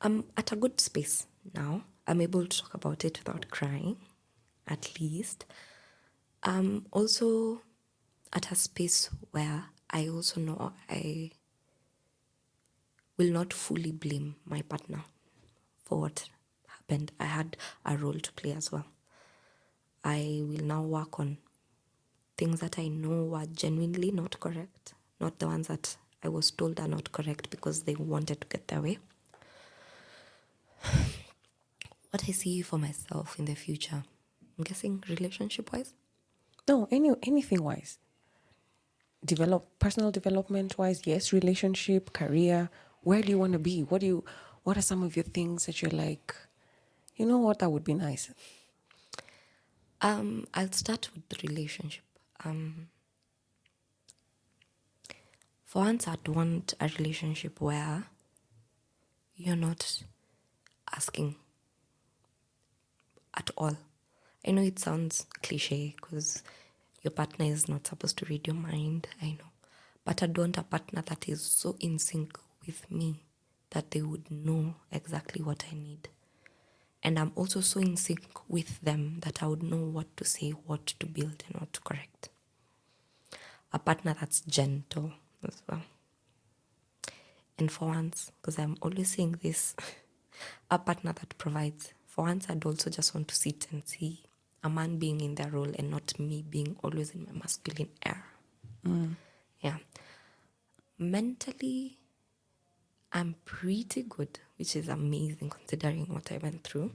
I'm at a good space now. I'm able to talk about it without crying, at least. I'm also at a space where I also know I will not fully blame my partner for what happened. I had a role to play as well. I will now work on things that I know were genuinely not correct, not the ones that I was told are not correct because they wanted to get their way. What I see for myself in the future, I'm guessing relationship-wise? No, anything wise. Personal development wise, yes. Relationship, career. Where do you want to be? What are some of your things that you're like, you know what, that would be nice? I'll start with the relationship. For once, I'd want a relationship where you're not asking at all. I know it sounds cliche because your partner is not supposed to read your mind, I know. But I'd want a partner that is so in sync with me that they would know exactly what I need. And I'm also so in sync with them that I would know what to say, what to build, and what to correct. A partner that's gentle as well. And for once, because I'm always saying this, a partner that provides. For once, I'd also just want to sit and see a man being in their role and not me being always in my masculine air. Yeah. Mentally, I'm pretty good, which is amazing considering what I went through.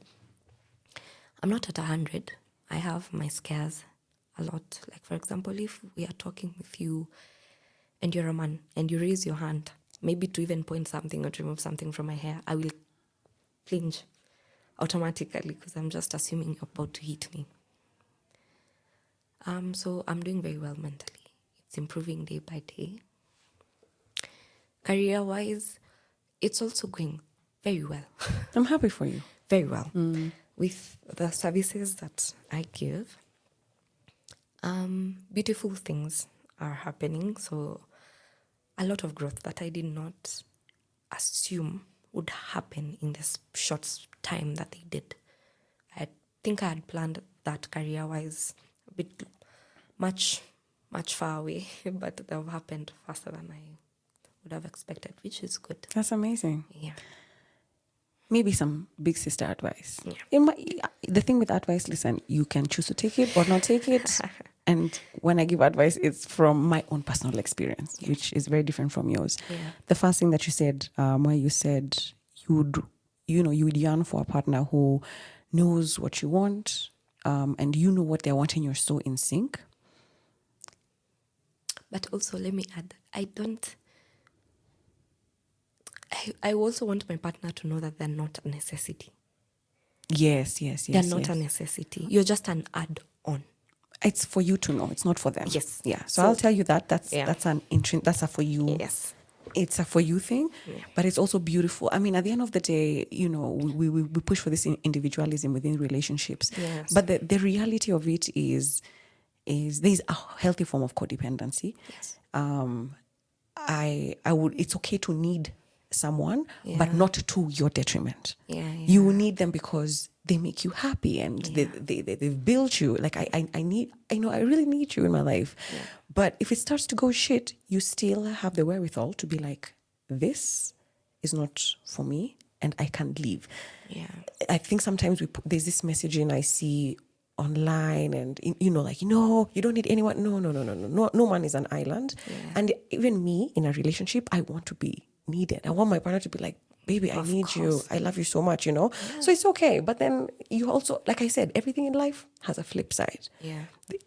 I'm not at 100. I have my scares a lot. Like, for example, if we are talking with you and you're a man and you raise your hand, maybe to even point something or to remove something from my hair, I will flinch automatically because I'm just assuming you're about to hit me. So I'm doing very well mentally. It's improving day by day. Career-wise, it's also going very well. I'm happy for you. Very well. With the services that I give, beautiful things are happening. So a lot of growth that I did not assume would happen in this short time that they did. I think I had planned that career-wise a bit much far away, but they've happened faster than I would have expected, which is good. That's amazing. Yeah. Maybe some big sister advice. Yeah. The thing with advice, listen, you can choose to take it or not take it. And when I give advice, it's from my own personal experience, which is very different from yours. Yeah. The first thing that you said, where you said you would yearn for a partner who knows what you want, and you know what they want, and you're so in sync. But also, let me add, I also want my partner to know that they're not a necessity. Yes. They're not a necessity. You're just an add-on. It's for you to know. It's not for them. Yes. Yeah. So I'll tell you that. That's a for you. Yes. It's a for you thing, but it's also beautiful. I mean, at the end of the day, we push for this individualism within relationships. Yes. But the reality of it is there's a healthy form of codependency. Yes. It's okay to need someone, but not to your detriment. Yeah. You need them because they make you happy and they've built you. Like I really need you in my life. Yeah. But if it starts to go shit, you still have the wherewithal to be like, this is not for me and I can't leave. Yeah. I think sometimes there's this messaging I see online and you don't need anyone. No man is an island. Yeah. And even me in a relationship, I want to be needed. I want my partner to be like, baby, I need you. I love you so much, Yeah. So it's okay. But then you also, like I said, everything in life has a flip side. Yeah.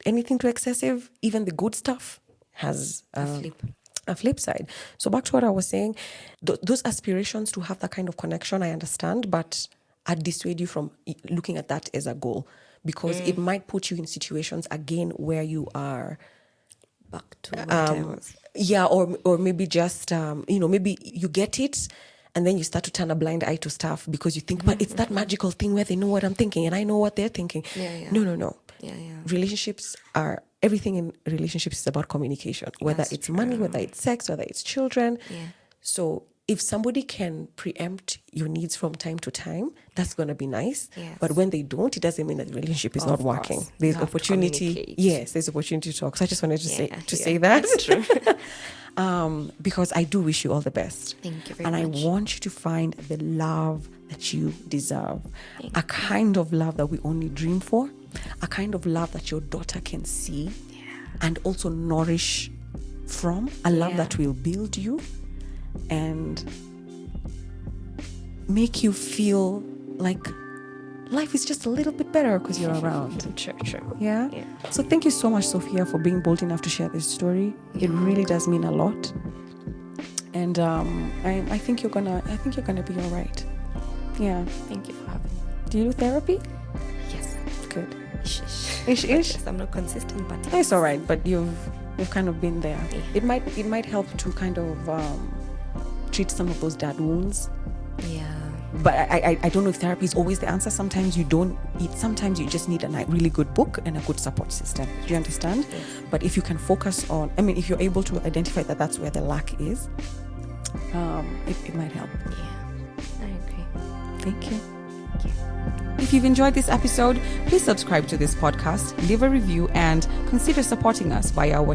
Anything too excessive, even the good stuff has a flip side. So back to what I was saying, those aspirations to have that kind of connection, I understand, but I'd dissuade you from looking at that as a goal because it might put you in situations again where you are back to what I was. Yeah, or maybe just, maybe you get it and then you start to turn a blind eye to stuff because you think, but it's that magical thing where they know what I'm thinking and I know what they're thinking. Yeah. No. Yeah. Everything in relationships is about communication, whether it's money, whether it's sex, whether it's children. Yeah. So if somebody can preempt your needs from time to time, that's going to be nice. Yes. But when they don't, it doesn't mean that the relationship is not working. There's opportunity. Yes, there's opportunity to talk. So I just wanted to say that. That's true. Because I do wish you all the best. Thank you very much. And I want you to find the love that you deserve. A kind of love that we only dream for. A kind of love that your daughter can see and also nourish from. A love that will build you and make you feel like life is just a little bit better because you're around. True. Yeah? So thank you so much, Sophia, for being bold enough to share this story. It really does mean a lot. And I think you're gonna be all right. Yeah. Thank you for having me. Do you do therapy? Yes. Good. Ish. Ish. I'm not consistent, but it's all right. But you've We've kind of been there. Yeah. It might help to kind of treat some of those dad wounds. Yeah. But I don't know if therapy is always the answer. Sometimes you don't eat. Sometimes you just need a really good book and a good support system. Do you understand? Yes. But if you can focus on, if you're able to identify that that's where the lack is, it might help. Yeah. I agree. Thank you. If you've enjoyed this episode, please subscribe to this podcast, leave a review, and consider supporting us via our